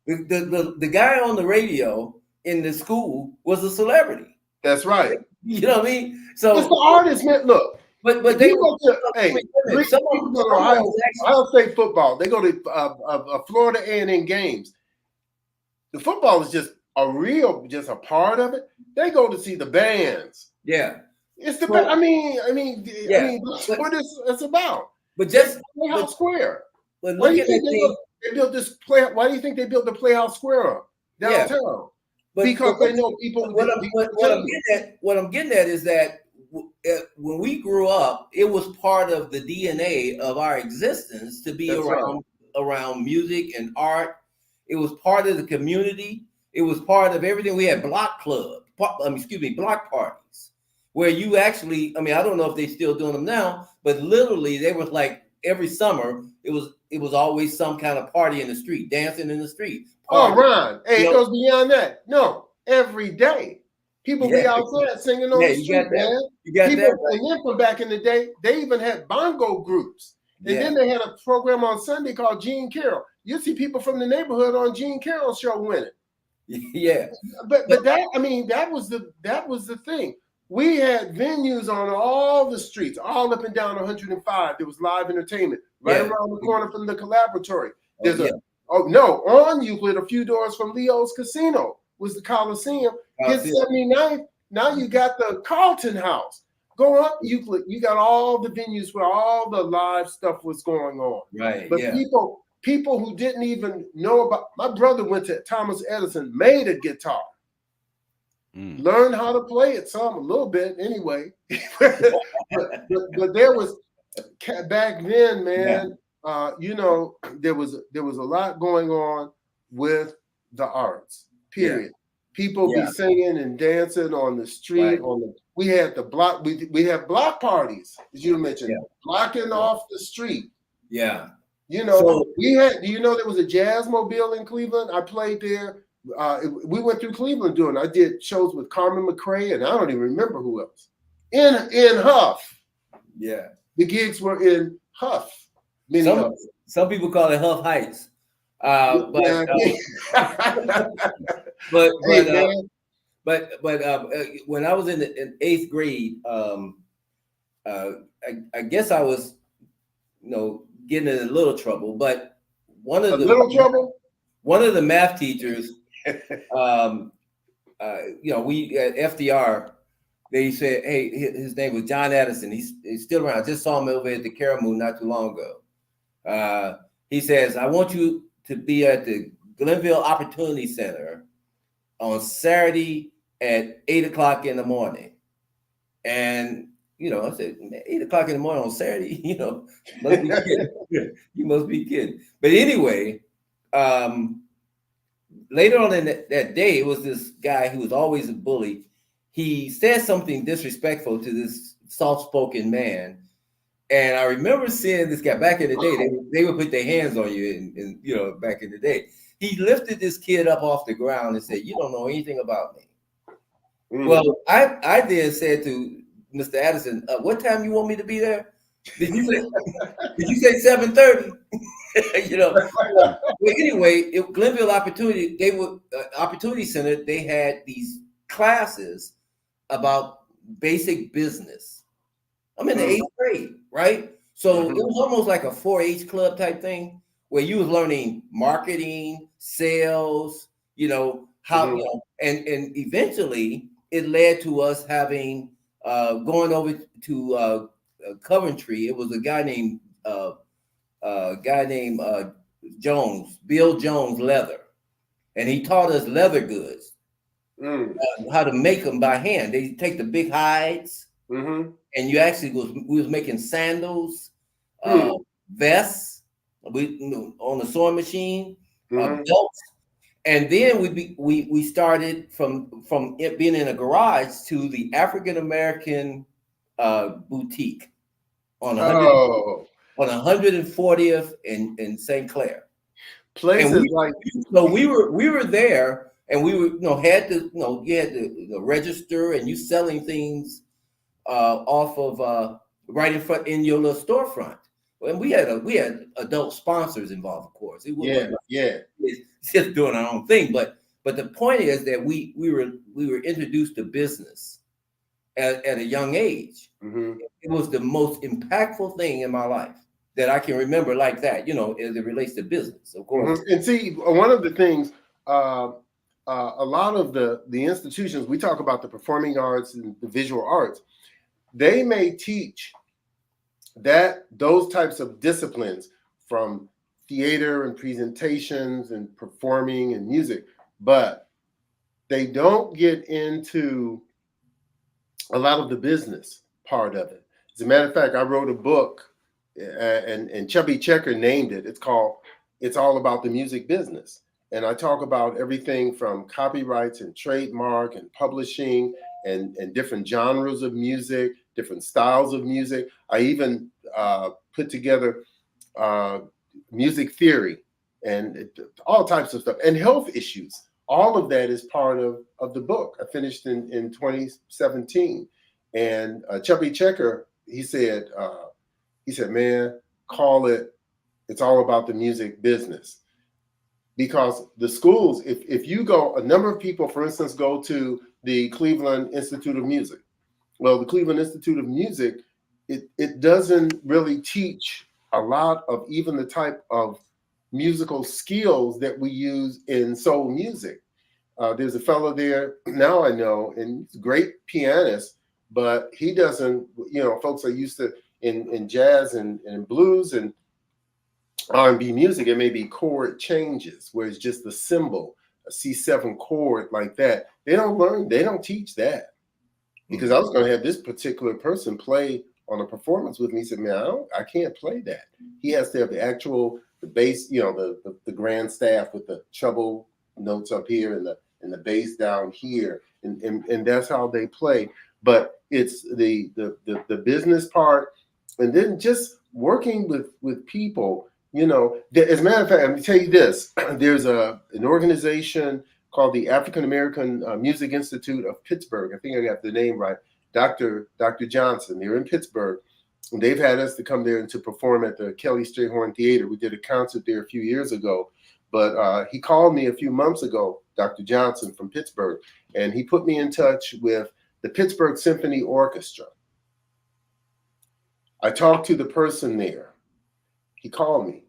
The guy on the radio in the school was a celebrity. That's right. You know what I mean? So it's the artist, man. Look, but they go to Ohio State football. They go to Florida A&M games. The football is just a part of it. They go to see the bands. Yeah, it's the. I mean, that's what it's about. But just Playhouse Square. Why do you think they built this play? Why do you think they built the Playhouse Square up downtown? Because they know people. What I'm getting at is that when we grew up, it was part of the DNA of our existence to be around music and art. It was part of the community. It was part of everything. We had block parties, where you actually, I mean, I don't know if they're still doing them now, but literally they was like every summer, it was it was always some kind of party in the street, dancing in the street. Oh, Party. Ron, hey, it goes beyond that. No, every day. People be outside singing on the street, man. You got People, that right. And then from back in the day, they even had bongo groups. And then they had a program on Sunday called Gene Carroll. You see people from the neighborhood on Gene Carroll's show winning. Yeah. But that, I mean, that was the thing. We had venues on all the streets, all up and down 105. There was live entertainment right around the corner from the Collaboratory. There's on Euclid, a few doors from Leo's Casino was the Coliseum. Hit 79th. Now you got the Carlton House. Go up Euclid. You got all the venues where all the live stuff was going on. Right. But people who didn't even know about. My brother went to Thomas Edison, made a guitar. Learn how to play it a little bit anyway. but there was back then, man. You know, there was a lot going on with the arts. Period. People be singing and dancing on the street. We had the block. We have block parties, as you mentioned, blocking off the street. Yeah. You know, we had. Do you know there was a jazz mobile in Cleveland? I played there. We went through Cleveland doing. I did shows with Carmen McRae, and I don't even remember who else. In Hough. Yeah. The gigs were in Hough. Some people call it Hough Heights. When I was in 8th grade, I guess I was, getting in a little trouble. But one of the math teachers, we at FDR, they said, hey, his name was John Addison. He's still around. I just saw him over at the Caramoo not too long ago. He says, I want you to be at the Glenville Opportunity Center on Saturday at 8:00 in the morning. And, I said, 8:00 in the morning on Saturday, must be kidding. You must be kidding. But anyway, later on in that day, it was this guy who was always a bully. He said something disrespectful to this soft-spoken man. And I remember seeing this guy back in the day. They would put their hands on you, and back in the day. He lifted this kid up off the ground and said, "You don't know anything about me." Well, I then said to Mr. Addison, "What time you want me to be there?" Did you say 7:30? Well, anyway, Glenville Opportunity, Opportunity Center, they had these classes about basic business. I'm in the 8th grade, right? So it was almost like a 4-H club type thing where you was learning marketing, sales, how, and eventually it led to us having, going over to Coventry. It was a guy named Jones, Bill Jones Leather. And he taught us leather goods, how to make them by hand. They take the big hides, and you actually we was making sandals, vests, on the sewing machine, belts, and then we started from it being in a garage to the African American boutique on 140th in St. Clair. Places so we were there, and we were had to you had to register, and you selling things off of right in front in your little storefront. And we had adult sponsors involved, of course. It's just doing our own thing. But the point is that we were introduced to business at a young age. It was the most impactful thing in my life that I can remember like that, as it relates to business, of course. And see, one of the things, a lot of the institutions, we talk about the performing arts and the visual arts, they may teach those types of disciplines from theater and presentations and performing and music, but they don't get into a lot of the business part of it. As a matter of fact, I wrote a book, and Chubby Checker named it. It's called "It's All About the Music Business," and I talk about everything from copyrights and trademark and publishing and different genres of music, different styles of music. I even put together music theory, and all types of stuff, and health issues. All of that is part of the book. I finished in 2017, and Chubby Checker, he said, man, call it. It's all about the music business, because the schools, if you go, a number of people, for instance, go to the Cleveland Institute of Music. Well, the Cleveland Institute of Music, it doesn't really teach a lot of even the type of musical skills that we use in soul music. There's a fellow there now I know, and he's a great pianist, but he doesn't, folks are used to in jazz and blues and R&B music, it may be chord changes where it's just a symbol, a C7 chord like that. They don't teach that. Because I was going to have this particular person play on a performance with me. He said, man, I can't play that. He has to have the bass, the grand staff with the treble notes up here and the bass down here. And that's how they play. But it's the business part. And then just working with people, as a matter of fact, let me tell you this. There's an organization called the African American Music Institute of Pittsburgh. I think I got the name right. Dr. Johnson. They're in Pittsburgh. And they've had us to come there and to perform at the Kelly Strayhorn Theater. We did a concert there a few years ago. But he called me a few months ago, Dr. Johnson from Pittsburgh, and he put me in touch with the Pittsburgh Symphony Orchestra. I talked to the person there. He called me.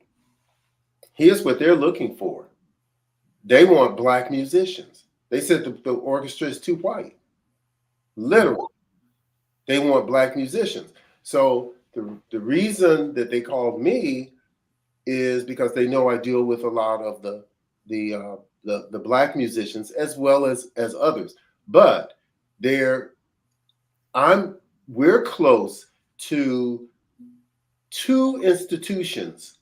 Here's what they're looking for. They want Black musicians. They said the orchestra is too white. Literally. They want Black musicians. So the reason that they called me is because they know I deal with a lot of the Black musicians as well as others. But we're close to two institutions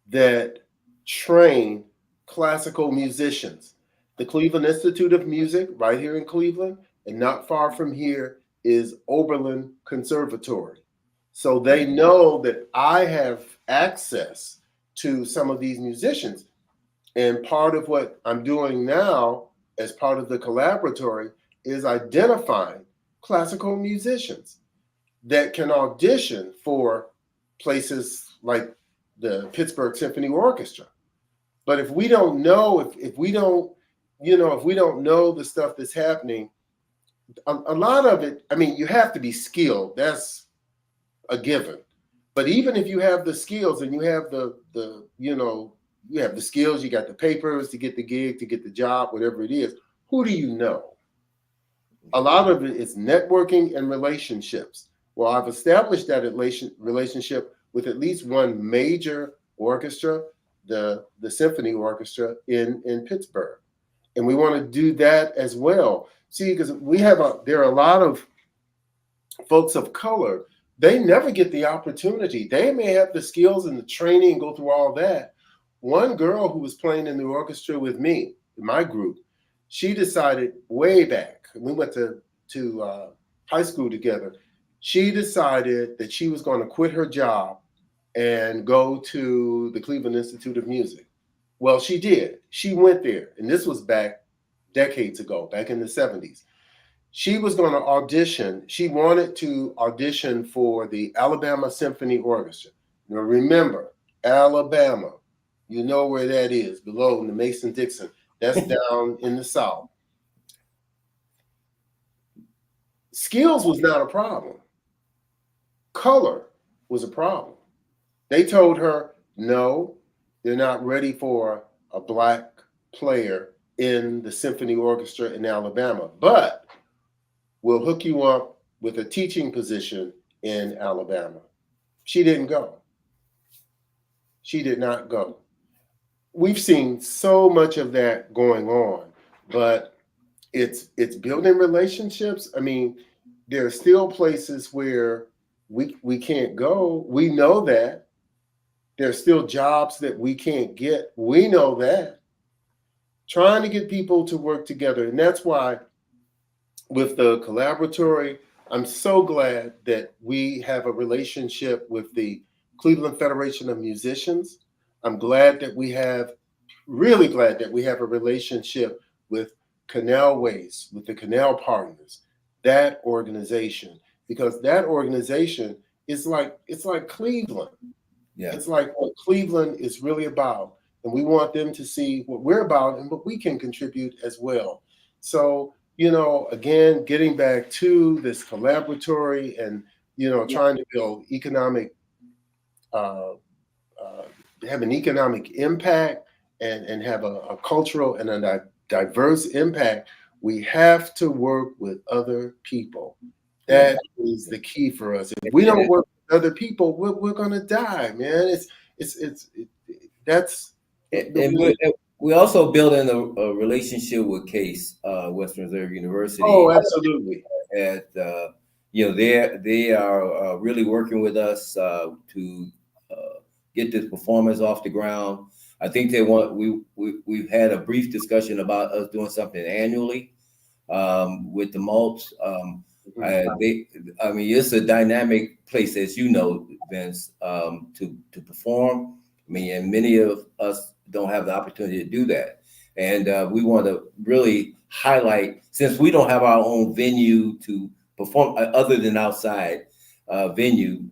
that train classical musicians. The Cleveland Institute of Music right here in Cleveland, and not far from here is Oberlin Conservatory. So they know that I have access to some of these musicians. And part of what I'm doing now as part of the Collaboratory is identifying classical musicians that can audition for places like the Pittsburgh Symphony Orchestra. But if we don't know, if we don't know the stuff that's happening, a lot of it, I mean, you have to be skilled. That's a given. But even if you have the skills and you have you have the skills, you got the papers to get the gig, to get the job, whatever it is, who do you know? A lot of it is networking and relationships. Well, I've established that relationship with at least one major orchestra, the Symphony Orchestra in Pittsburgh. And we want to do that as well. See, because there are a lot of folks of color, they never get the opportunity. They may have the skills and the training and go through all that. One girl who was playing in the orchestra with me, in my group, she decided way back, we went to high school together, she decided that she was going to quit her job and go to the Cleveland Institute of Music. Well, she did. She went there, and this was back decades ago, back in the 70s. She was going to audition. She wanted to audition for the Alabama Symphony Orchestra. Now remember, Alabama, you know where that is, below in the Mason-Dixon. That's down in the South. Skills was not a problem. Color was a problem. They told her, no, they're not ready for a Black player in the symphony orchestra in Alabama, but we'll hook you up with a teaching position in Alabama. She didn't go. She did not go. We've seen so much of that going on, but it's building relationships. I mean, there are still places where we can't go. We know that. There are still jobs that we can't get. We know that. Trying to get people to work together. And that's why with the Collaboratory, I'm so glad that we have a relationship with the Cleveland Federation of Musicians. I'm glad that we have, really glad that we have a relationship with Canal Waste, with the Canal Partners, that organization, because that organization is like, it's like Cleveland. Yeah. It's like what Cleveland is really about. And we want them to see what we're about and what we can contribute as well. So, you know, again, getting back to this collaboratory and, you know, trying to build economic, have an economic impact and have a cultural and a diverse impact, we have to work with other people. That is the key for us. If we don't work with other people, we're gonna die, man. That's And we also building a relationship with Case, Western Reserve University. Oh, absolutely. At you know, they are really working with us to get this performance off the ground. I think they want we've had a brief discussion about us doing something annually with the Maltz. I mean, it's a dynamic place, as you know, Vince, to perform. I mean, and many of us don't have the opportunity to do that. And we want to really highlight, since we don't have our own venue to perform other than outside venue,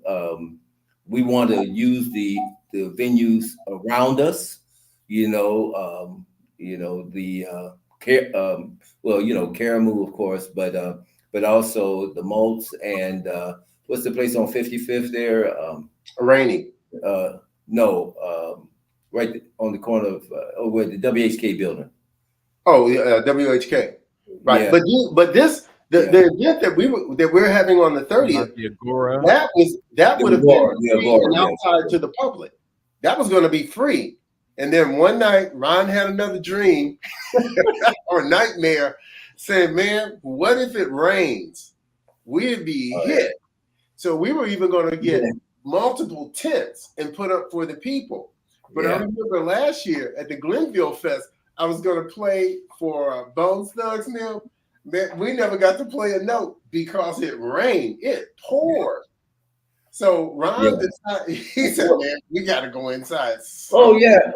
we want to use the venues around us, the Karamu, of course, but also the Maltz and what's the place on 55th there? Rainy. Right on the corner of where the WHK building. Oh, WHK. Right. Yeah. But the event that we're having on the 30th, The Agora. that would have been free and yeah. outside to the public. That was going to be free. And then one night, Ron had another dream or nightmare, saying, "Man, what if it rains? We'd be hit." So we were even going to get multiple tents and put up for the people. But I remember last year at the Glenville Fest, I was going to play for Bone Thugs Now. Man, we never got to play a note because it rained. It poured. So Ron decided, he said, "Man, we got to go inside." Oh yeah.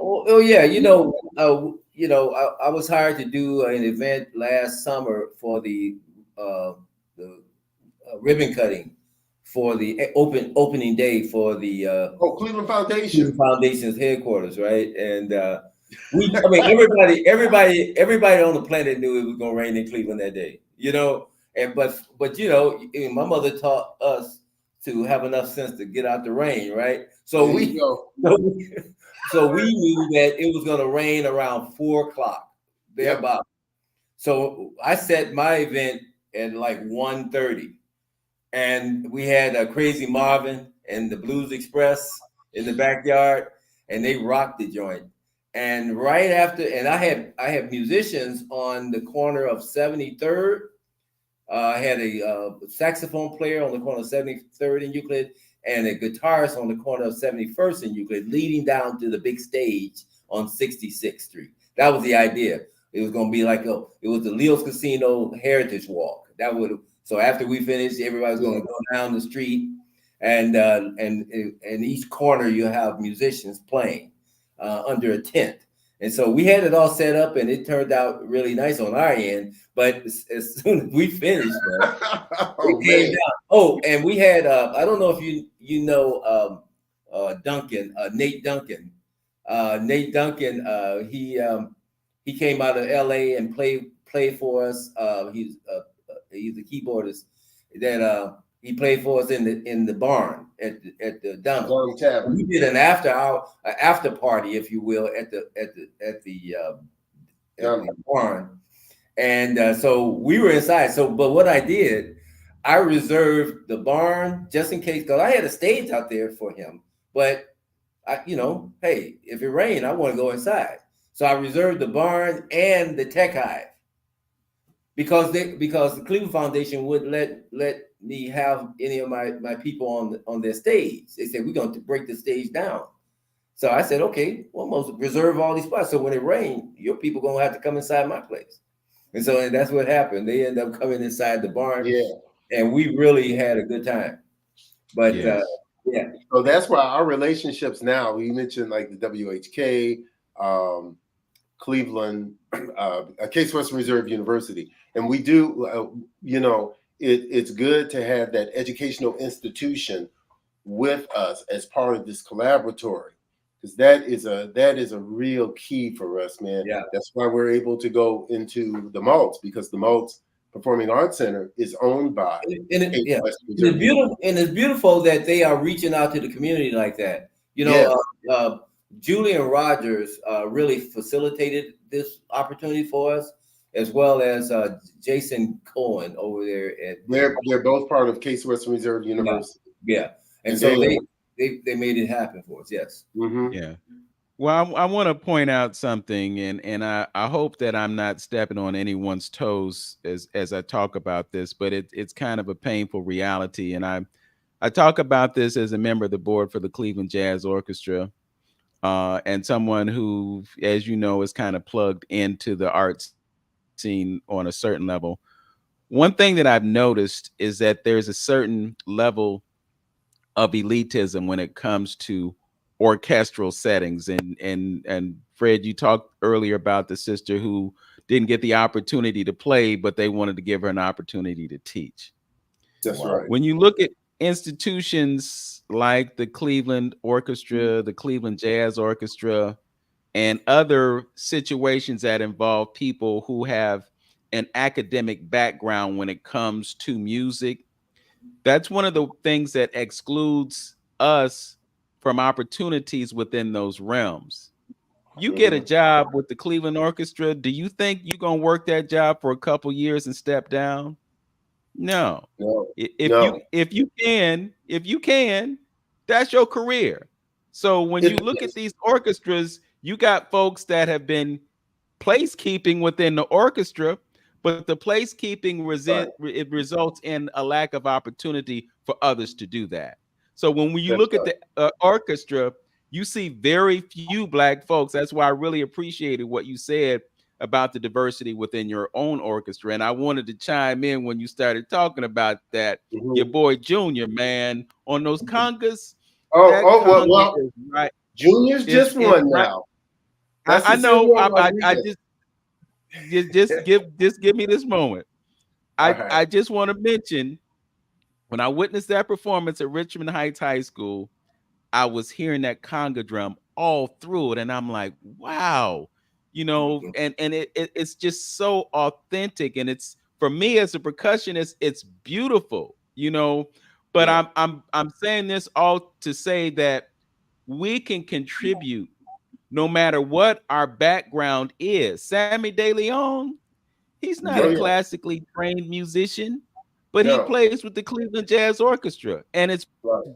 I was hired to do an event last summer for the ribbon cutting for the opening day for the Cleveland Foundation. Cleveland Foundation's headquarters, right? And everybody on the planet knew it was going to rain in Cleveland that day, And but my mother taught us to have enough sense to get out the rain, right? So we knew that it was going to rain around 4:00 thereabout. So I set my event at like 1:30, and we had a Crazy Marvin and the Blues Express in the backyard, and they rocked the joint. And right after, and I have musicians on the corner of 73rd. I had a saxophone player on the corner of 73rd and Euclid, and a guitarist on the corner of 71st and Euclid, leading down to the big stage on 66th Street. That was the idea. It was going to be like it was the Leo's Casino Heritage Walk. So after we finished, everybody's going to go down the street, and each corner you have musicians playing under a tent. And so we had it all set up, and it turned out really nice on our end. But as soon as we finished, it came down. Oh, and we had I don't know if you know Duncan, Nate Duncan. Nate Duncan, he came out of LA and played for us. He's a keyboardist that he played for us in the barn at the Dunham Tavern. We did an after party, if you will, at the barn, and so we were inside. So, but what I did, I reserved the barn just in case, because I had a stage out there for him. But hey, if it rained, I want to go inside. So I reserved the barn and the tech hive because the Cleveland Foundation wouldn't let me have any of my people on their stage. They said, "We're going to break the stage down." So I said, "Okay, well, almost reserve all these spots. So when it rains, your people going to have to come inside my place." And that's what happened. They ended up coming inside the barn. Yeah. And we really had a good time. But Yeah. So that's why our relationships now, you mentioned like the WHK, Cleveland, Case Western Reserve University. And we do, it's good to have that educational institution with us as part of this collaboratory, because that is a real key for us, man. Yeah. That's why we're able to go into the Maltz, because the Maltz Performing Arts Center is owned by it's beautiful that they are reaching out to the community like that. Julian Rogers really facilitated this opportunity for us, as well as Jason Cohen over there at. They're both part of Case Western Reserve University. Yeah. And so they made it happen for us. Yes. Mm-hmm. Yeah. Well, I want to point out something, and I hope that I'm not stepping on anyone's toes as I talk about this, but it's kind of a painful reality. And I talk about this as a member of the board for the Cleveland Jazz Orchestra, and someone who, as you know, is kind of plugged into the arts scene on a certain level. One thing that I've noticed is that there's a certain level of elitism when it comes to orchestral settings, and Fred, you talked earlier about the sister who didn't get the opportunity to play, but they wanted to give her an opportunity to teach. That's right. When you look at institutions like the Cleveland Orchestra, the Cleveland Jazz Orchestra, and other situations that involve people who have an academic background when it comes to music, that's one of the things that excludes us from opportunities within those realms. You get a job with the Cleveland Orchestra, do you think you're going to work that job for a couple years and step down? No. If you can, that's your career. So when you look at these orchestras, you got folks that have been placekeeping within the orchestra, but the placekeeping it results in a lack of opportunity for others to do that. So when you look at the orchestra, you see very few Black folks. That's why I really appreciated what you said about the diversity within your own orchestra. And I wanted to chime in when you started talking about that. Mm-hmm. Your boy Junior, man, on those congas. Well, right. Junior's just one now. I know. I just give me this moment. I just want to mention, when I witnessed that performance at Richmond Heights High School, I was hearing that conga drum all through it, and I'm like, wow, and it's just so authentic, and it's, for me as a percussionist, it's beautiful, But yeah. I'm saying this all to say that we can contribute no matter what our background is. Sammy De Leon, he's not a classically trained musician, but he plays with the Cleveland Jazz Orchestra. And it's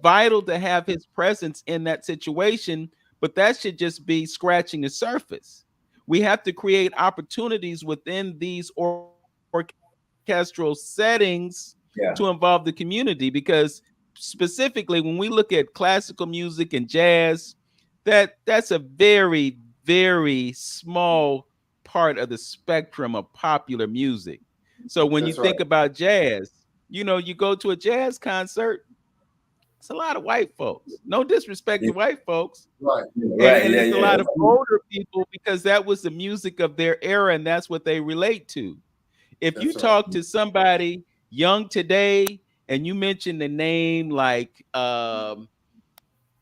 vital to have his presence in that situation, but that should just be scratching the surface. We have to create opportunities within these orchestral settings to involve the community, because specifically when we look at classical music and jazz, that's a very, very small part of the spectrum of popular music. So when you think about jazz, you go to a jazz concert, it's a lot of white folks. No disrespect to white folks. Right. And it's a lot of older people, because that was the music of their era and that's what they relate to. If you talk to somebody young today and you mention the name like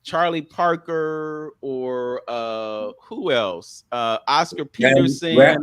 Charlie Parker or who else? Oscar Peterson. UB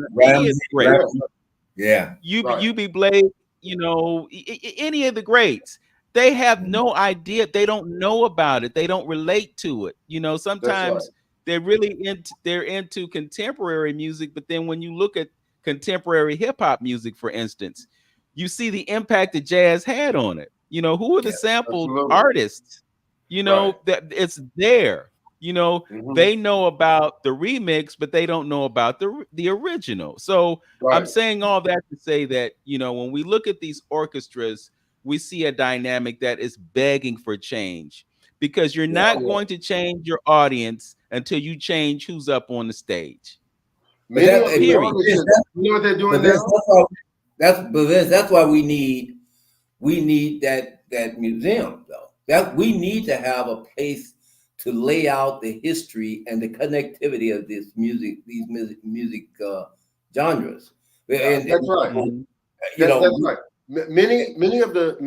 Blake, any of the greats. They have no idea. They don't know about it. They don't relate to it. Sometimes they're really into contemporary music, but then when you look at contemporary hip hop music, for instance, you see the impact that jazz had on it. Who are the sampled artists? That it's there. They know about the remix, but they don't know about the original. So I'm saying all that to say that, when we look at these orchestras, we see a dynamic that is begging for change, because you're not going to change your audience until you change who's up on the stage. You know what they're doing now? That's why we need that museum, though. That we need to have a place to lay out the history and the connectivity of these music genres. That's right. That's right. Many of the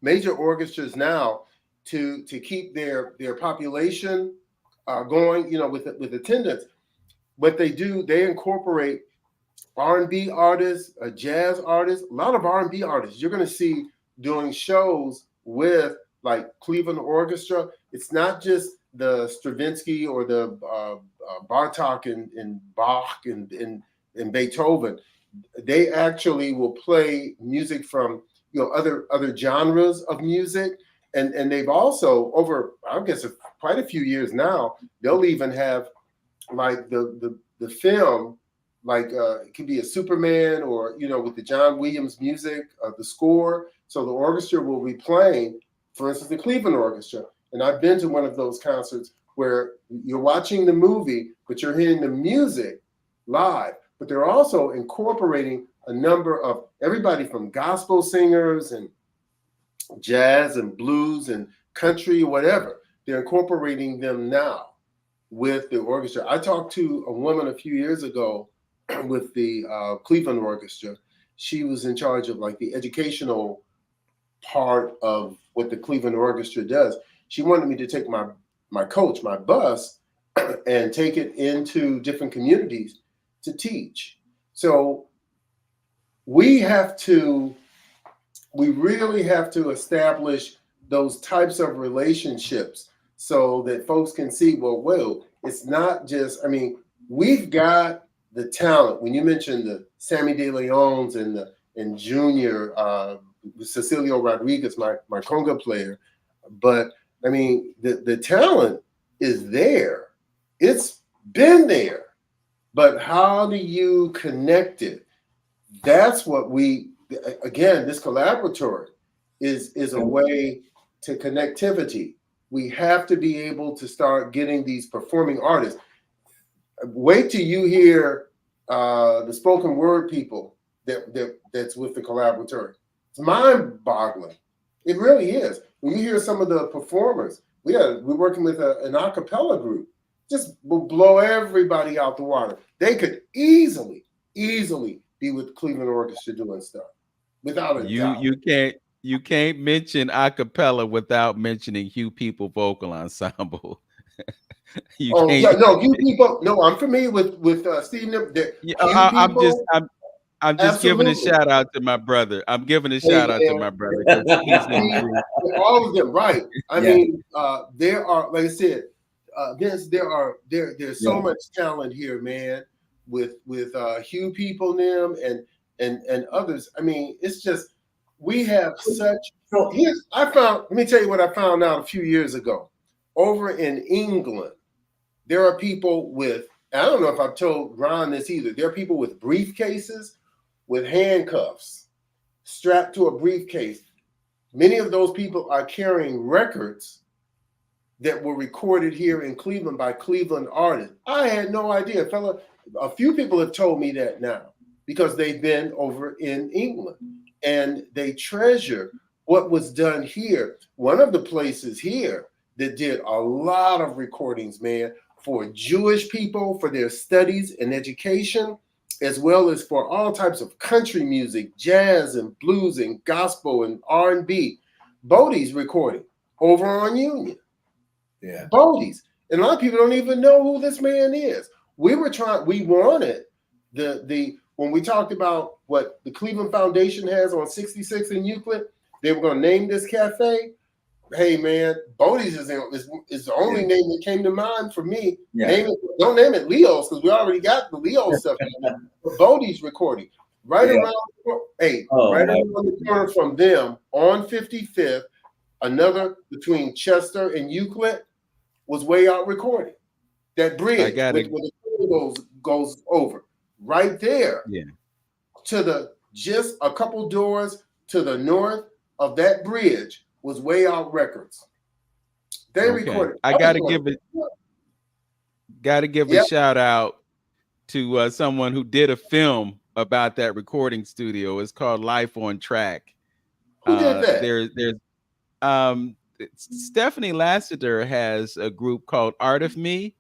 major orchestras now to keep their population going, with attendance. What they do, they incorporate R&B artists, jazz artists, a lot of R&B artists. You're going to see doing shows with like Cleveland Orchestra. It's not just the Stravinsky or the Bartok and Bach and Beethoven. They actually will play music from other genres of music, and they've also over, I guess, quite a few years now, they'll even have like the film, like it could be a Superman or with the John Williams music, the score. So the orchestra will be playing, for instance, the Cleveland Orchestra. And I've been to one of those concerts where you're watching the movie, but you're hearing the music live. But they're also incorporating a number of everybody from gospel singers and jazz and blues and country, whatever. They're incorporating them now with the orchestra. I talked to a woman a few years ago with the Cleveland Orchestra. She was in charge of like the educational part of what the Cleveland Orchestra does. She wanted me to take my bus, and take it into different communities to teach. So we really have to establish those types of relationships so that folks can see, well, it's not just, we've got the talent. When you mentioned the Sammy De Leons and Junior, Cecilio Rodriguez, my conga player, but the talent is there. It's been there. But how do you connect it? That's what this Collaboratory is a way to connectivity. We have to be able to start getting these performing artists. Wait till you hear the spoken word people that's with the Collaboratory. It's mind-boggling. It really is. When you hear some of the performers, we're working with an a cappella group, just will blow everybody out the water. They could easily be with Cleveland Orchestra doing stuff without a doubt. You can't mention a cappella without mentioning Hugh People Vocal Ensemble. Hugh People. No, I'm familiar with Steve. I'm just giving a shout out to my brother. I'm giving a shout out to my brother. All of them, right? There are, like I said, Vince. There's so much talent here, man. With Hugh People, them and others. It's just we have such. Let me tell you what I found out a few years ago. Over in England, there are people with. I don't know if I've told Ron this either. There are people with briefcases, with handcuffs, strapped to a briefcase. Many of those people are carrying records that were recorded here in Cleveland by Cleveland artists. I had no idea, fella. A few people have told me that now because they've been over in England and they treasure what was done here. One of the places here that did a lot of recordings, man, for Jewish people, for their studies and education, as well as for all types of country music, jazz and blues and gospel and R&B. Bodie's recording over on Union. Yeah. Bodie's. And a lot of people don't even know who this man is. We wanted when we talked about what the Cleveland Foundation has on 66 in Euclid, they were going to name this cafe. Hey, man, Bodie's is the only name that came to mind for me. Yeah. Don't name it Leo's because we already got the Leo stuff. Bodie's recording around the corner from them on 55th. Another between Chester and Euclid was way out recording. That bridge where the train goes over right there. Yeah. To just a couple doors to the north of that bridge was Way Out Records. They recorded. I gotta give a shout out to someone who did a film about that recording studio. It's called Life on Track. Who did that? Stephanie Lassiter has a group called Art of Me,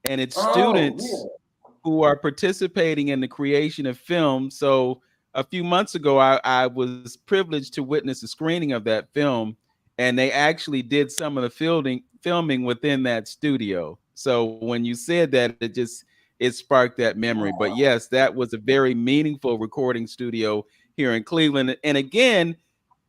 and it's Oh, students who are participating in the creation of film. So a few months ago, I was privileged to witness a screening of that film, and they actually did some of the filming within that studio. So when you said that, it sparked that memory. But yes, that was a very meaningful recording studio here in Cleveland. And again,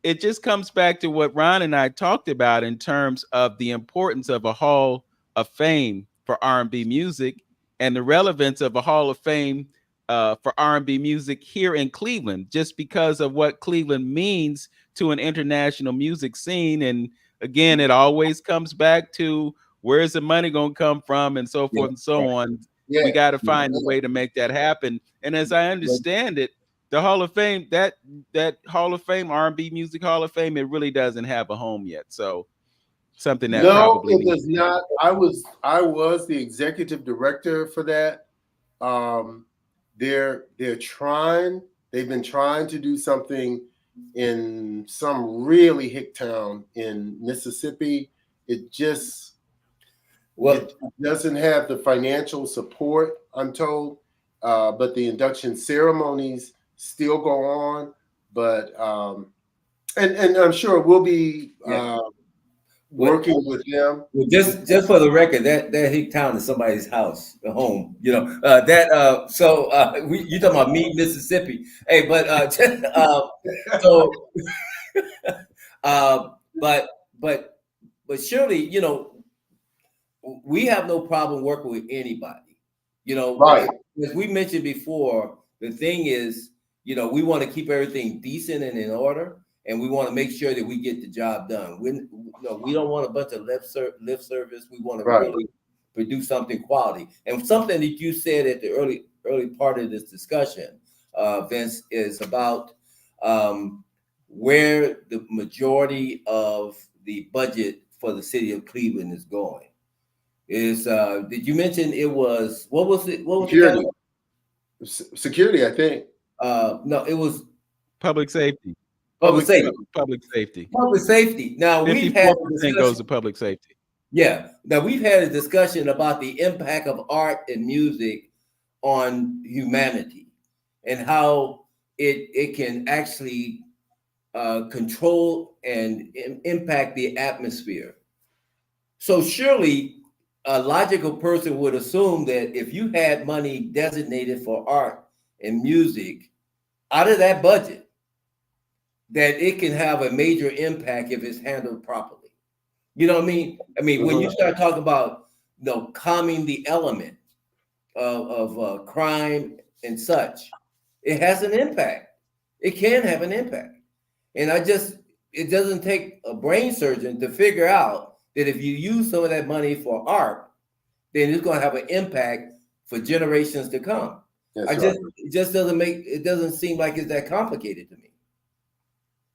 it just comes back to what Ron and I talked about in terms of the importance of a Hall of Fame for R&B music and the relevance of a Hall of Fame for R&B music here in Cleveland, just because of what Cleveland means to an international music scene. And again, it always comes back to where's the money going to come from, and so forth and so on. We got to find a way to make that happen. And as I understand it, the Hall of Fame, that Hall of Fame, R&B Music Hall of Fame, it really doesn't have a home yet. So something that probably it does not. I was the executive director for that. They're trying. They've been trying to do something in some really hick town in Mississippi. It just it doesn't have the financial support, I'm told. But the induction ceremonies still go on. But and I'm sure we'll be working with them. Well, just for the record, that hick town is somebody's house, a home. You know you talking about me, Mississippi? Hey, but but surely, you know, we have no problem working with anybody. You know, right? As we mentioned before, the thing is, you know, we want to keep everything decent and in order, and we want to make sure that we get the job done. We don't want a bunch of lip service. We want to really produce something quality. And something that you said at the early part of this discussion, Vince, is about where the majority of the budget for the city of Cleveland is going. Did you mention it was, what was it? What was security? Security, I think. No, it was public safety. Public safety. Public safety. Public safety. Now 54% goes to public safety. Yeah. Now we've had a discussion about the impact of art and music on humanity and how it can actually control and impact the atmosphere. So surely a logical person would assume that if you had money designated for art and music out of that budget, that it can have a major impact if it's handled properly. You know what I mean? I mean, when you start talking about, you know, calming the element of crime and such, it has an impact. It can have an impact. And it doesn't take a brain surgeon to figure out that if you use some of that money for art, then it's going to have an impact for generations to come. It just doesn't seem like it's that complicated to me.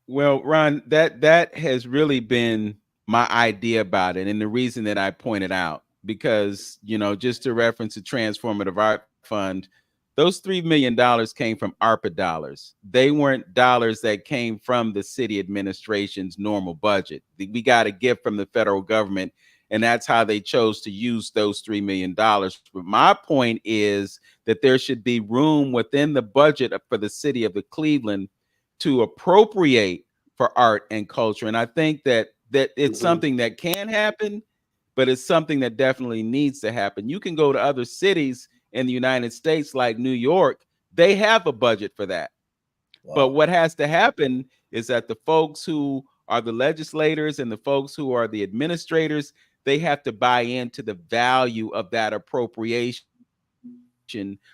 Well, Ron, that has really been my idea about it, and the reason that I pointed out, because, you know, just to reference the Transformative Art Fund, those $3 million came from ARPA dollars. They weren't dollars that came from the city administration's normal budget. We got a gift from the federal government, and that's how they chose to use those $3 million. But my point is that there should be room within the budget for the city of Cleveland to appropriate for art and culture. And I think that it's something that can happen, but it's something that definitely needs to happen. You can go to other cities in the United States, like New York, they have a budget for that. Wow. But what has to happen is that the folks who are the legislators and the folks who are the administrators, they have to buy into the value of that appropriation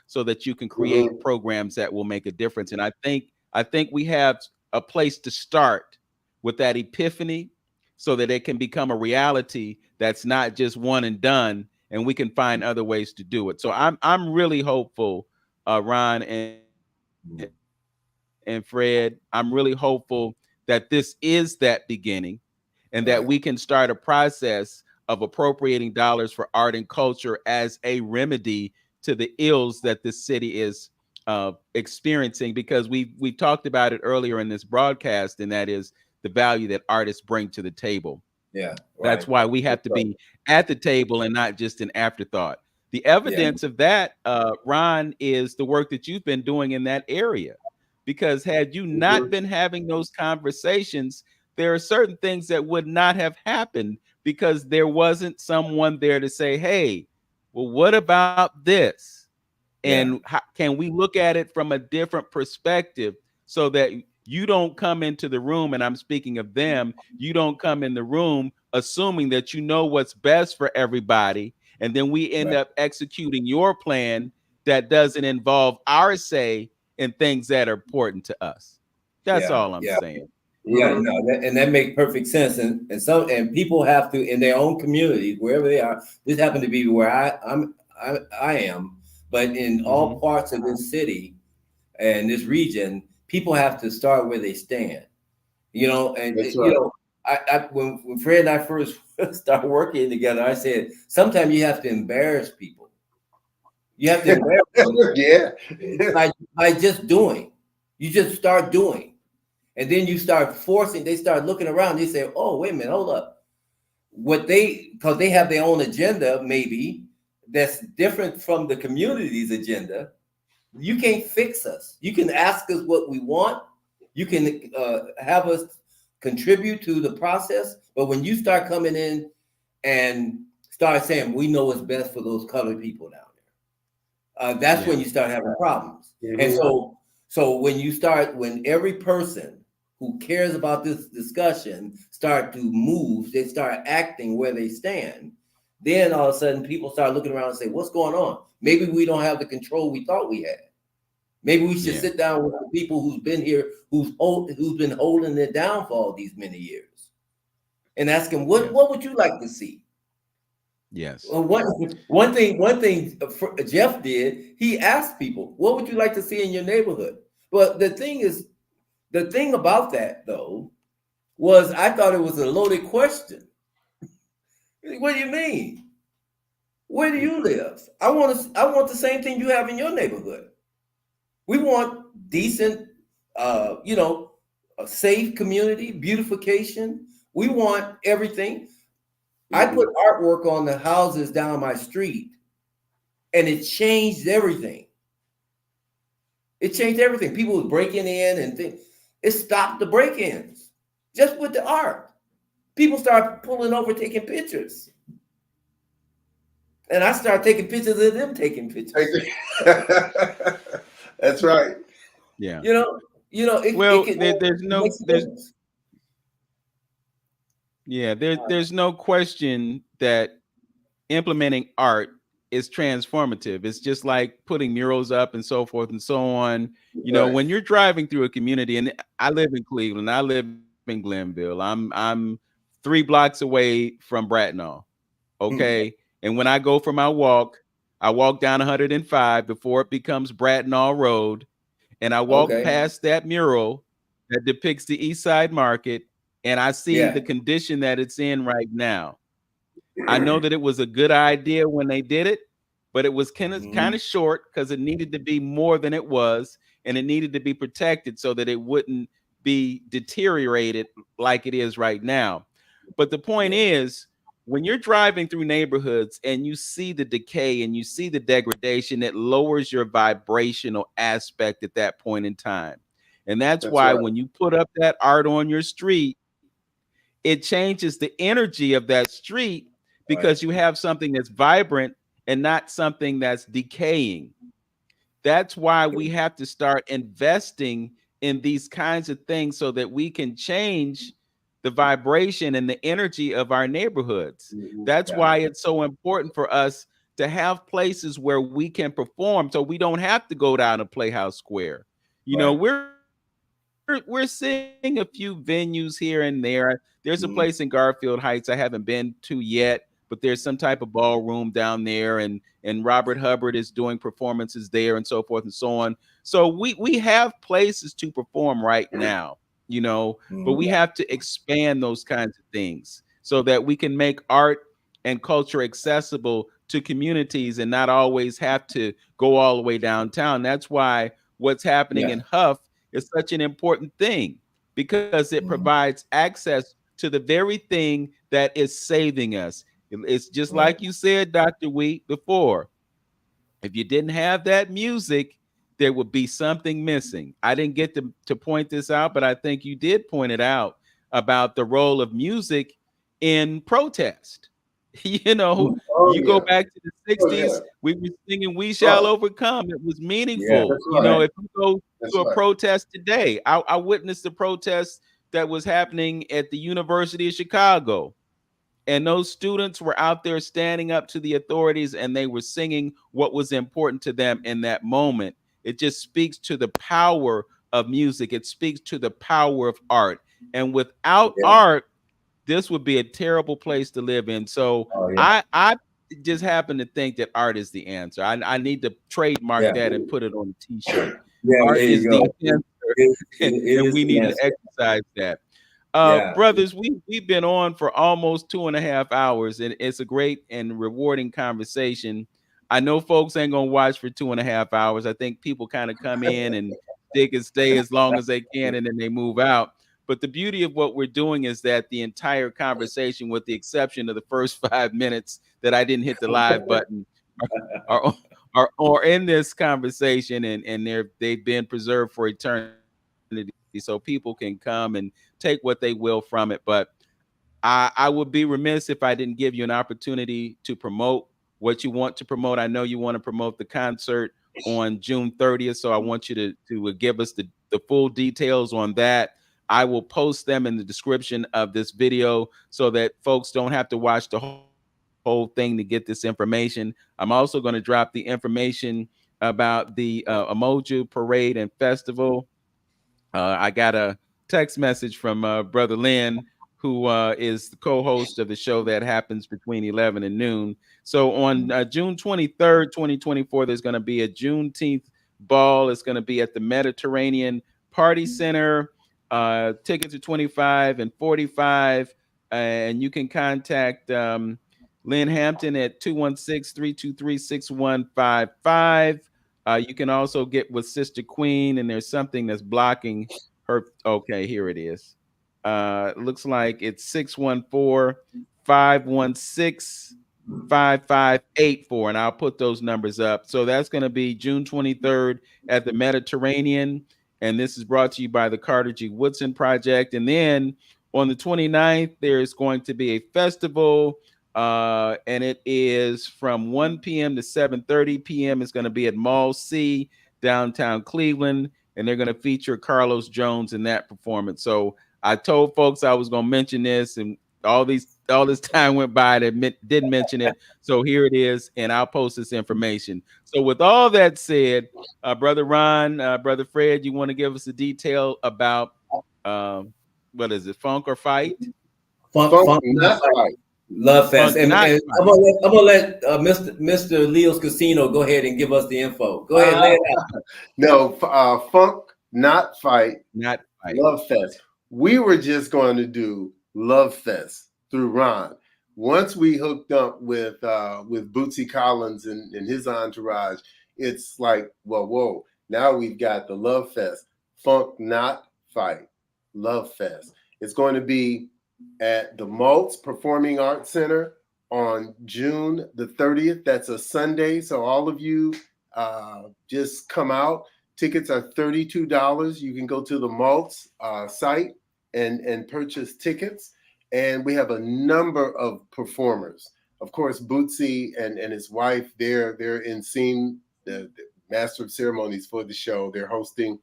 so that you can create programs that will make a difference. And I think we have a place to start with that epiphany so that it can become a reality that's not just one and done, and we can find other ways to do it. So I'm really hopeful, Ron and Fred, I'm really hopeful that this is that beginning and that we can start a process of appropriating dollars for art and culture as a remedy to the ills that this city is experiencing, because we've talked about it earlier in this broadcast, and that is the value that artists bring to the table. Yeah. That's why we have to be at the table and not just an afterthought. The evidence of that, Ron, is the work that you've been doing in that area. Because had you not been having those conversations, there are certain things that would not have happened because there wasn't someone there to say, hey, well, what about this? And how, can we look at it from a different perspective so that you don't come into the room, and I'm speaking of them, you don't come in the room assuming that you know what's best for everybody, and then we end up executing your plan that doesn't involve our say in things that are important to us. That's all I'm saying. Yeah, no, and that makes perfect sense. And people have to, in their own communities, wherever they are. This happened to be where I am, but in all parts of this city and this region, people have to start where they stand. You know, and you know, when Fred and I first started working together, I said sometimes you have to embarrass people. You have to embarrass them by just doing. You just start doing. And then you start forcing, they start looking around, they say, oh, wait a minute, hold up. Because they have their own agenda, maybe, that's different from the community's agenda. You can't fix us. You can ask us what we want. You can have us contribute to the process. But when you start coming in and start saying, we know what's best for those colored people down there, that's when you start having problems. And so when every person who cares about this discussion start to move, they start acting where they stand, then all of a sudden people start looking around and say, what's going on? Maybe we don't have the control we thought we had. Maybe we should sit down with the people who's been here, who's been holding it down for all these many years, and ask them, what would you like to see? Yes. Well, one thing Jeff did, he asked people, what would you like to see in your neighborhood? But the thing about that, though, was I thought it was a loaded question. What do you mean? Where do you live? I want the same thing you have in your neighborhood. We want decent, a safe community, beautification. We want everything. I put artwork on the houses down my street, and it changed everything. It changed everything. People were breaking in and things. It stopped the break-ins just with the art. People started pulling over, taking pictures. And I started taking pictures of them taking pictures. That's right. Yeah. There's no question that implementing art is transformative. It's just like putting murals up and so forth and so on. You know, when you're driving through a community, and I live in Cleveland, I live in Glenville. I'm 3 blocks away from Bracknell. Okay. And when I go for my walk, I walk down 105 before it becomes Bracknell Road. And I walk past that mural that depicts the East Side Market, and I see the condition that it's in right now. I know that it was a good idea when they did it, but it was kind of short because it needed to be more than it was, and it needed to be protected so that it wouldn't be deteriorated like it is right now. But the point is, when you're driving through neighborhoods and you see the decay and you see the degradation, it lowers your vibrational aspect at that point in time. And that's why when you put up that art on your street, it changes the energy of that street because you have something that's vibrant and not something that's decaying. That's why we have to start investing in these kinds of things so that we can change the vibration and the energy of our neighborhoods. That's why it's so important for us to have places where we can perform so we don't have to go down to Playhouse Square. You know, we're seeing a few venues here and there. There's a place in Garfield Heights I haven't been to yet, but there's some type of ballroom down there, and Robert Hubbard is doing performances there and so forth and so on. So we have places to perform right now. You know, but we have to expand those kinds of things so that we can make art and culture accessible to communities and not always have to go all the way downtown. That's why what's happening in Hough is such an important thing. because it provides access to the very thing that is saving us. It's just like you said, Dr. Wheat, before. If you didn't have that music, there would be something missing. I didn't get to point this out, but I think you did point it out about the role of music in protest. You know, you go back to the 60s, we were singing We Shall Overcome. It was meaningful. You know, if you go to a protest today, I witnessed the protest that was happening at the University of Chicago. And those students were out there standing up to the authorities, and they were singing what was important to them in that moment. It just speaks to the power of music. It speaks to the power of art. And without art, this would be a terrible place to live in. So I just happen to think that art is the answer. I need to trademark that and put it on a t-shirt. Art is the answer, and we need to exercise that. Brothers, we've been on for almost 2.5 hours, and it's a great and rewarding conversation. I know folks ain't gonna watch for 2.5 hours. I think people kind of come in and they can stay as long as they can, and then they move out. But the beauty of what we're doing is that the entire conversation, with the exception of the first 5 minutes that I didn't hit the live button, are in this conversation, and they've been preserved for eternity, so people can come and take what they will from it. But I would be remiss if I didn't give you an opportunity to promote what you want to promote. I know you want to promote the concert on June 30th, so I want you to give us the full details on that. I will post them in the description of this video so that folks don't have to watch the whole thing to get this information. I'm also going to drop the information about the Emoji Parade and Festival. I got a text message from Brother Lynn, who is the co-host of the show that happens between 11 and noon. So on June 23rd, 2024, there's going to be a Juneteenth ball. It's going to be at the Mediterranean Party Center. Tickets are $25 and $45, and you can contact Lynn Hampton at 216-323-6155. You can also get with Sister Queen, and there's something that's blocking her. Okay, here it is. Looks like it's 614-516-5584, and I'll put those numbers up. So that's going to be June 23rd at the Mediterranean, and this is brought to you by the Carter G. Woodson Project. And then on the 29th, there's going to be a festival, and it is from 1 p.m. to 7:30 p.m. It's going to be at Mall C, downtown Cleveland, and they're going to feature Carlos Jones in that performance. So I told folks I was going to mention this, and all this time went by that didn't mention it. So here it is, and I'll post this information. So with all that said, Brother Ron, Brother Fred, you want to give us a detail about what is it, Funk or Fight? Funk not Fight. Love Fest. And I'm gonna let Mr. Leo's Casino go ahead and give us the info. Go ahead, lay it out. No, Funk Not Fight. Not Fight. Love Fest. We were just going to do Love Fest through Ron. Once we hooked up with Bootsy Collins and his entourage, it's like, well, whoa, now we've got the Love Fest. Funk Not Fight. Love Fest. It's going to be at the Maltz Performing Arts Center on June the 30th. That's a Sunday. So all of you just come out. Tickets are $32. You can go to the Maltz site and purchase tickets. And we have a number of performers. Of course, Bootsy and his wife, they're in scene, the master of ceremonies for the show. They're hosting.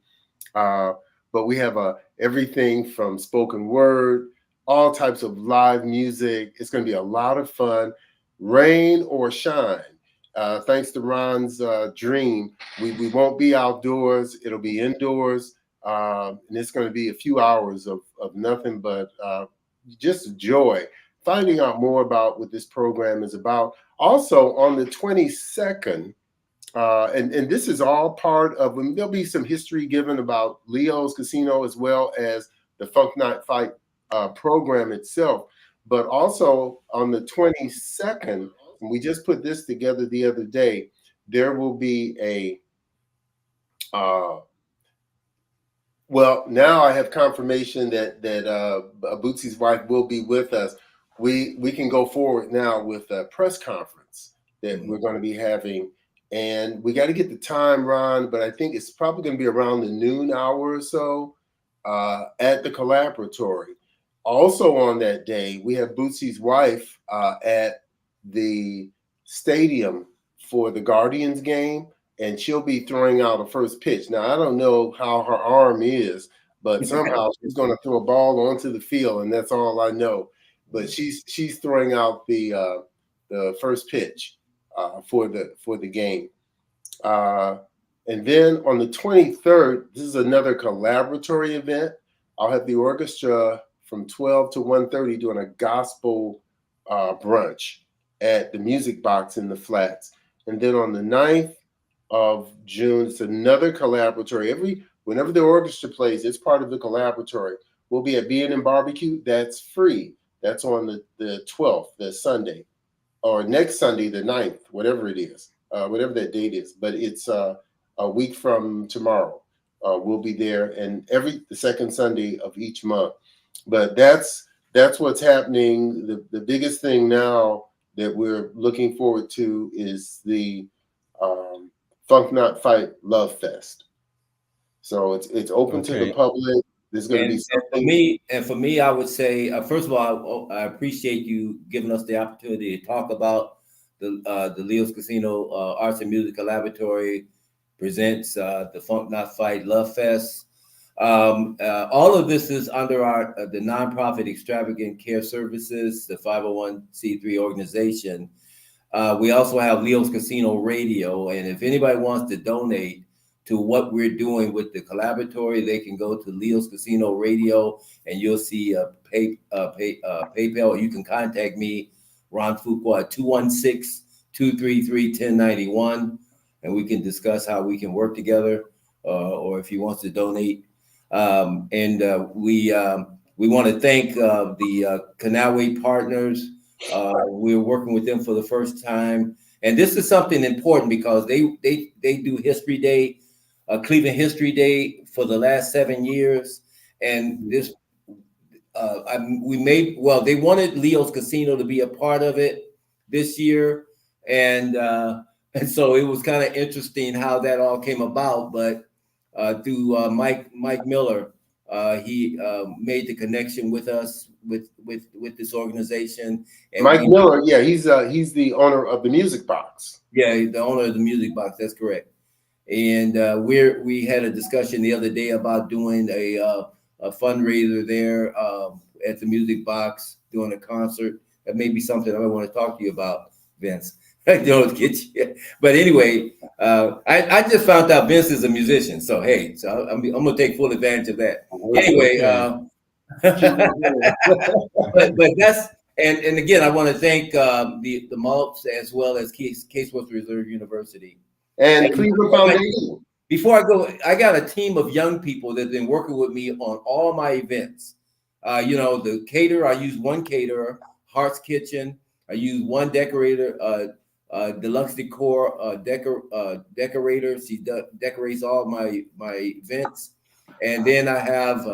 But we have everything from spoken word, all types of live music. It's going to be a lot of fun, rain or shine. Thanks to Ron's dream, we won't be outdoors. It'll be indoors. And it's going to be a few hours of nothing but just joy. Finding out more about what this program is about. Also on the 22nd, and this is all part of, there'll be some history given about Leo's Casino as well as the Funk Not Fight program itself. But also on the 22nd, and we just put this together the other day, there will be Well, now I have confirmation that Bootsy's wife will be with us. We can go forward now with a press conference that we're going to be having, and we got to get the time, Ron. But I think it's probably going to be around the noon hour or so at the Collaboratory. Also on that day, we have Bootsy's wife at the stadium for the Guardians game, and she'll be throwing out a first pitch. Now, I don't know how her arm is, but somehow she's going to throw a ball onto the field, and that's all I know. But she's throwing out the first pitch for the game. And then on the 23rd, this is another Collaboratory event. I'll have the orchestra from 12 to 1:30 doing a gospel brunch at the Music Box in the Flats. And then on the 9th of June, it's another Collaboratory. Whenever the orchestra plays, it's part of the Collaboratory. We'll be at B&M Barbecue. That's free. That's on the 12th, the Sunday, or next Sunday, the 9th, whatever it is, whatever that date is. But it's a week from tomorrow. We'll be there, and the second Sunday of each month. But that's what's happening. The biggest thing now that we're looking forward to is the Funk Not Fight Love Fest. So it's open to the public. There's going to be something. For me, I would say, first of all, I appreciate you giving us the opportunity to talk about the Leo's Casino Arts and Music Collaboratory presents the Funk Not Fight Love Fest. All of this is under the nonprofit Extravagant Care Services, the 501c3 organization. We also have Leo's Casino Radio, and if anybody wants to donate to what we're doing with the Collaboratory, they can go to Leo's Casino Radio, and you'll see PayPal. Or you can contact me, Ron Fuqua, at 216-233-1091, and we can discuss how we can work together, or if he wants to donate. We want to thank the Canalway partners. We're working with them for the first time, and this is something important because they do History Day, Cleveland History Day for the last 7 years, and this they wanted Leo's Casino to be a part of it this year, and so it was kind of interesting how that all came about, but through Mike Miller, he made the connection with us with this organization. And Mike Miller, yeah, he's the owner of the Music Box. Yeah, the owner of the Music Box. That's correct. And we had a discussion the other day about doing a fundraiser there at the Music Box, doing a concert. That may be something I want to talk to you about, Vince. Don't get you. But anyway, I just found out Vince is a musician. So hey, I'm gonna take full advantage of that. Anyway, but that's and again, I want to thank the Maltz as well as Case Western Reserve University and Cleveland Foundation. Before I go, I got a team of young people that've been working with me on all my events. The caterer, I use one caterer, Heart's Kitchen. I use one decorator, Deluxe Decor decorator. She decorates all my events. And then I have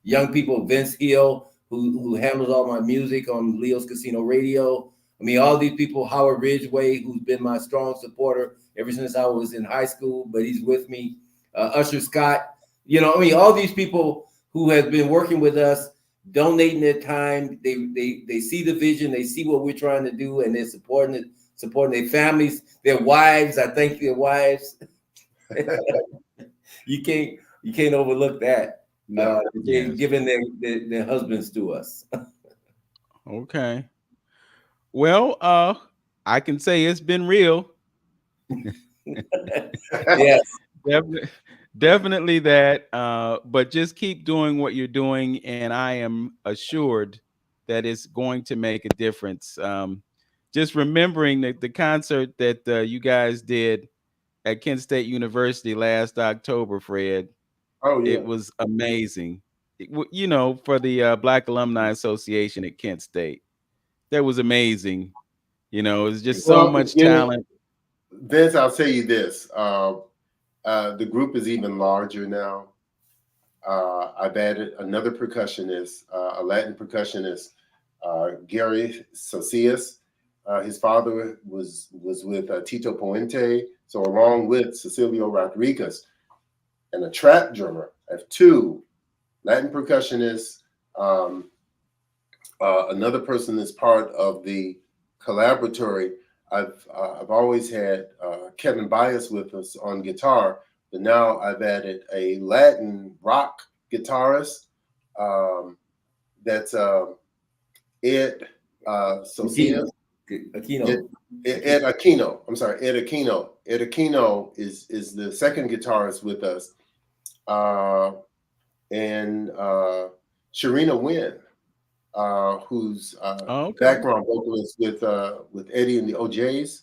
young people, Vince Hill, who handles all my music on Leo's Casino Radio. I mean, all these people, Howard Ridgway, who's been my strong supporter ever since I was in high school, but he's with me. Usher Scott, all these people who have been working with us, donating their time. They see the vision, they see what we're trying to do, and they're supporting their families, their wives. I thank their wives. You can't overlook that. No, giving their husbands to us. Okay. Well, I can say it's been real. Yes. Definitely that. But just keep doing what you're doing, and I am assured that it's going to make a difference. Just remembering that the concert that you guys did at Kent State University last October, Fred. Oh, yeah. It was amazing. For the Black Alumni Association at Kent State. That was amazing. It was just so much talent. Vince, I'll tell you this. The group is even larger now. I've added another percussionist, a Latin percussionist, Gary Socias. His father was with Tito Puente, so along with Cecilio Rodriguez, and a trap drummer. I have 2 Latin percussionists, another person that's part of the Collaboratory. I've always had Kevin Bias with us on guitar, but now I've added a Latin rock guitarist. That's Ed Socias. Aquino. Ed Aquino. I'm sorry, Ed Aquino. Ed Aquino is the second guitarist with us, and Sharina Wynn, who's background vocalist with Eddie and the OJs,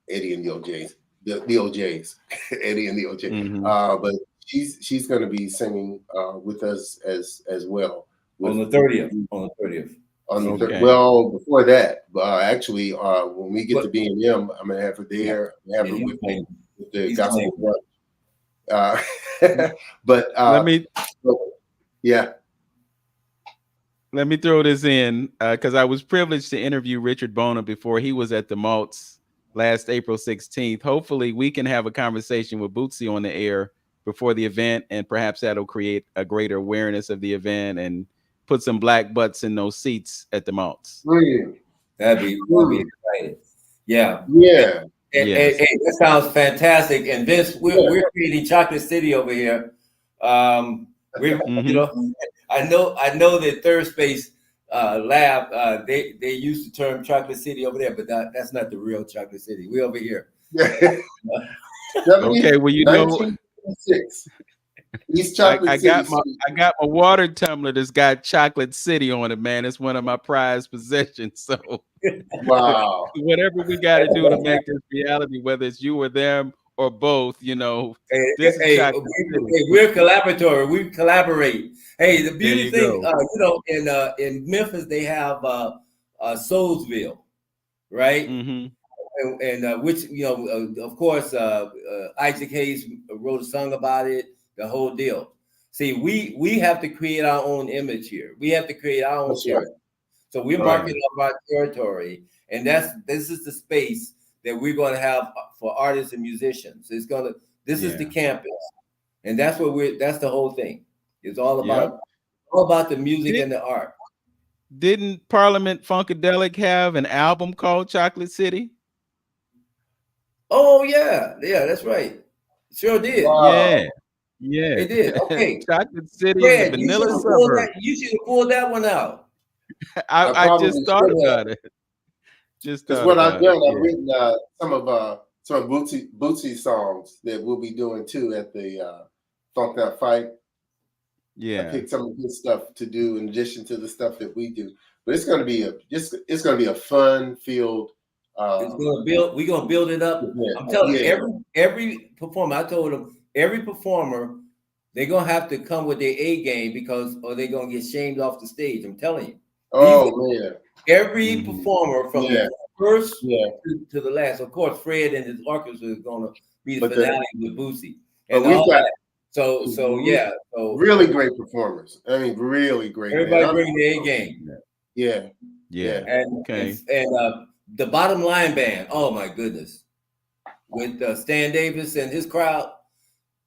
Eddie and the OJs, the OJs, Eddie and the OJs. Mm-hmm. But she's going to be singing with us as well On the 30th. On the 30th. Well, before that, actually, when we get to B&M, I'm gonna have her there. Have her with me with the gospel brunch. But let me throw this in because I was privileged to interview Richard Bona before he was at the Maltz last April 16th. Hopefully, we can have a conversation with Bootsy on the air before the event, and perhaps that'll create a greater awareness of the event and put some black butts in those seats at the Maltz. That'd be exciting. Yeah. Yeah. Hey, that sounds fantastic. And Vince, we're creating Chocolate City over here. You know, I know that Third Space Lab, they use the term Chocolate City over there, but that's not the real Chocolate City. We over here. Okay, well, you know, East Chocolate I got my water tumbler that's got Chocolate City on it, man. It's one of my prized possessions. So wow. Whatever we got to do to make this reality, whether it's you or them or both, you know, this is Chocolate City. We're Collaboratory. We collaborate. Hey, the beauty thing, you know, in Memphis they have Soulsville, right? Mm-hmm. And which, you know, of course, Isaac Hayes wrote a song about it, the whole deal. See, we have to create our own image here. We have to create our own territory. So we're marking up our territory, and this is the space that we're going to have for artists and musicians. This is the campus, and that's the whole thing. It's all about the music and the art. Didn't Parliament Funkadelic have an album called Chocolate City? Oh yeah, that's right. Sure did. Wow. Yeah, they did. Okay, Chocolate City is the vanilla suburb. You should have pulled that one out. I just thought about it. Because what I've done, I've written some of Bootsy songs that we'll be doing too at the Funk That Fight. Yeah, I picked some of his stuff to do in addition to the stuff that we do. But it's going to be a fun field. We're gonna build it up. I'm telling you, every performer. I told them every performer, they're gonna have to come with their A game or they're gonna get shamed off the stage. I'm telling you. Oh man! Every performer from the first to the last. Of course, Fred and his orchestra is gonna be the finale with Bootsy. And we've got so really great performers. I mean, really great. Everybody bring their A game. Yeah. And the Bottom Line Band, oh my goodness, with Stan Davis and his crowd.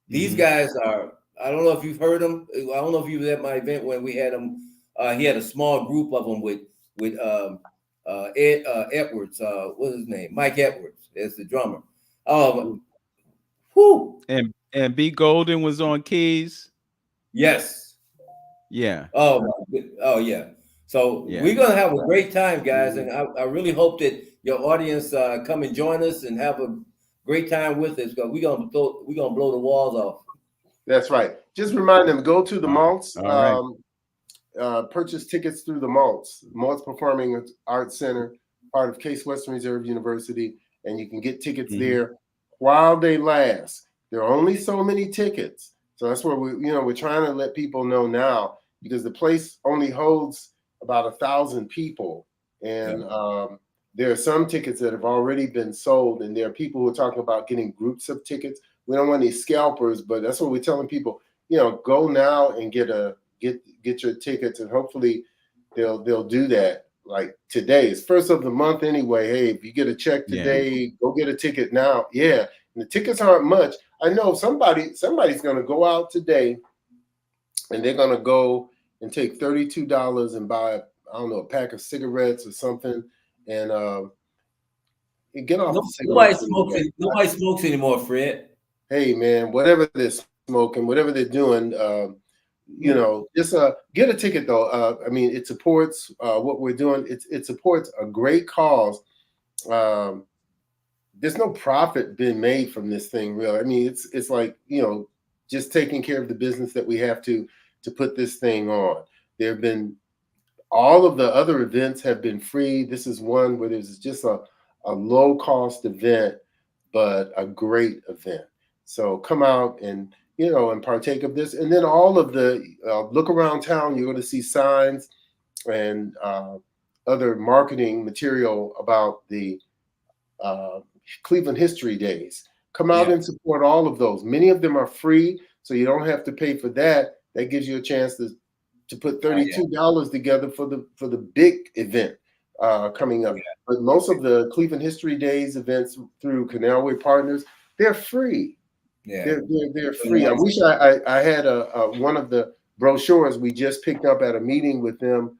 These guys are, I don't know if you've heard them. I don't know if you were at my event when we had them. He had a small group of them with Ed Edwards, what's his name? Mike Edwards as the drummer. And B. Golden was on keys. Yes. Yeah. Oh yeah. So we're gonna have a great time, guys, and I really hope that your audience come and join us and have a great time with us, because we're gonna blow the walls off. That's right. Just remind them, go to the Maltz, purchase tickets through the Maltz Performing Arts Center, part of Case Western Reserve University, and you can get tickets there while they last. There are only so many tickets, so that's where we're trying to let people know now, because the place only holds about 1,000 people, and there are some tickets that have already been sold, and there are people who are talking about getting groups of tickets. We don't want any scalpers, but that's what we're telling people. go now and get your tickets, and hopefully they'll do that. Like today, it's first of the month anyway. Hey, if you get a check today, go get a ticket now. Yeah, and the tickets aren't much. I know somebody's going to go out today, and they're going to go and take $32 and buy, I don't know, a pack of cigarettes or something, and get off. Nobody smokes anymore, Fred. Hey man, whatever they're smoking, whatever they're doing, just get a ticket though. I mean, it supports what we're doing. It supports a great cause. There's no profit being made from this thing, really. I mean, it's like, just taking care of the business that we have to put this thing on. There have been, all of the other events have been free. This is one where there's just a low cost event, but a great event. So come out and partake of this. And then all of the look around town, you're going to see signs and other marketing material about the Cleveland History Days. Come out and support all of those. Many of them are free, so you don't have to pay for that. That gives you a chance to put $32 together for the big event coming up. But most of the Cleveland History Days events through Canalway Partners, they're free. Yeah, they're free. I wish I had one of the brochures we just picked up at a meeting with them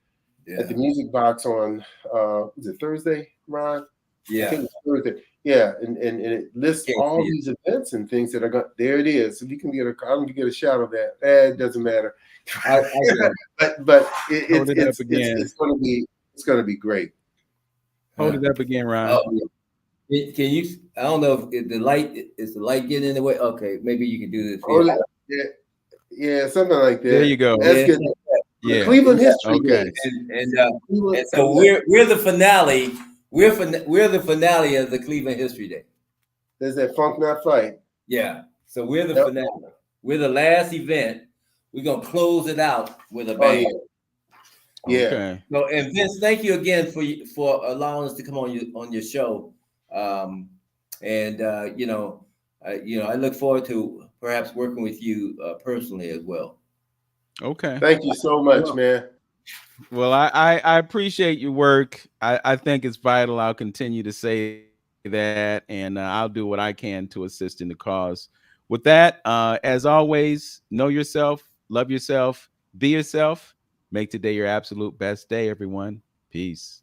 at the Music Box on was it Thursday, Ron? Yeah, I think it was Thursday. Yeah, and it lists all these events and things that are going. There it is. If you can get a shot of that, it doesn't matter. but it's going to be great. Hold it up again, Ron. Can you? I don't know if the light getting in the way. Okay, maybe you can do this. Yeah, something like that. There you go. That's good. Yeah. Cleveland History Days. And so we're the finale. We're the finale of the Cleveland History Day. There's that Funk Not Fight. Yeah. So we're the finale. We're the last event. We're gonna close it out with a bang. Yeah. Okay. So, and Vince, thank you again for allowing us to come on your show. I look forward to perhaps working with you personally as well. Okay. Thank you so much, man. Well, I appreciate your work. I think it's vital. I'll continue to say that, and I'll do what I can to assist in the cause. With that, as always, know yourself, love yourself, be yourself. Make today your absolute best day, everyone. Peace.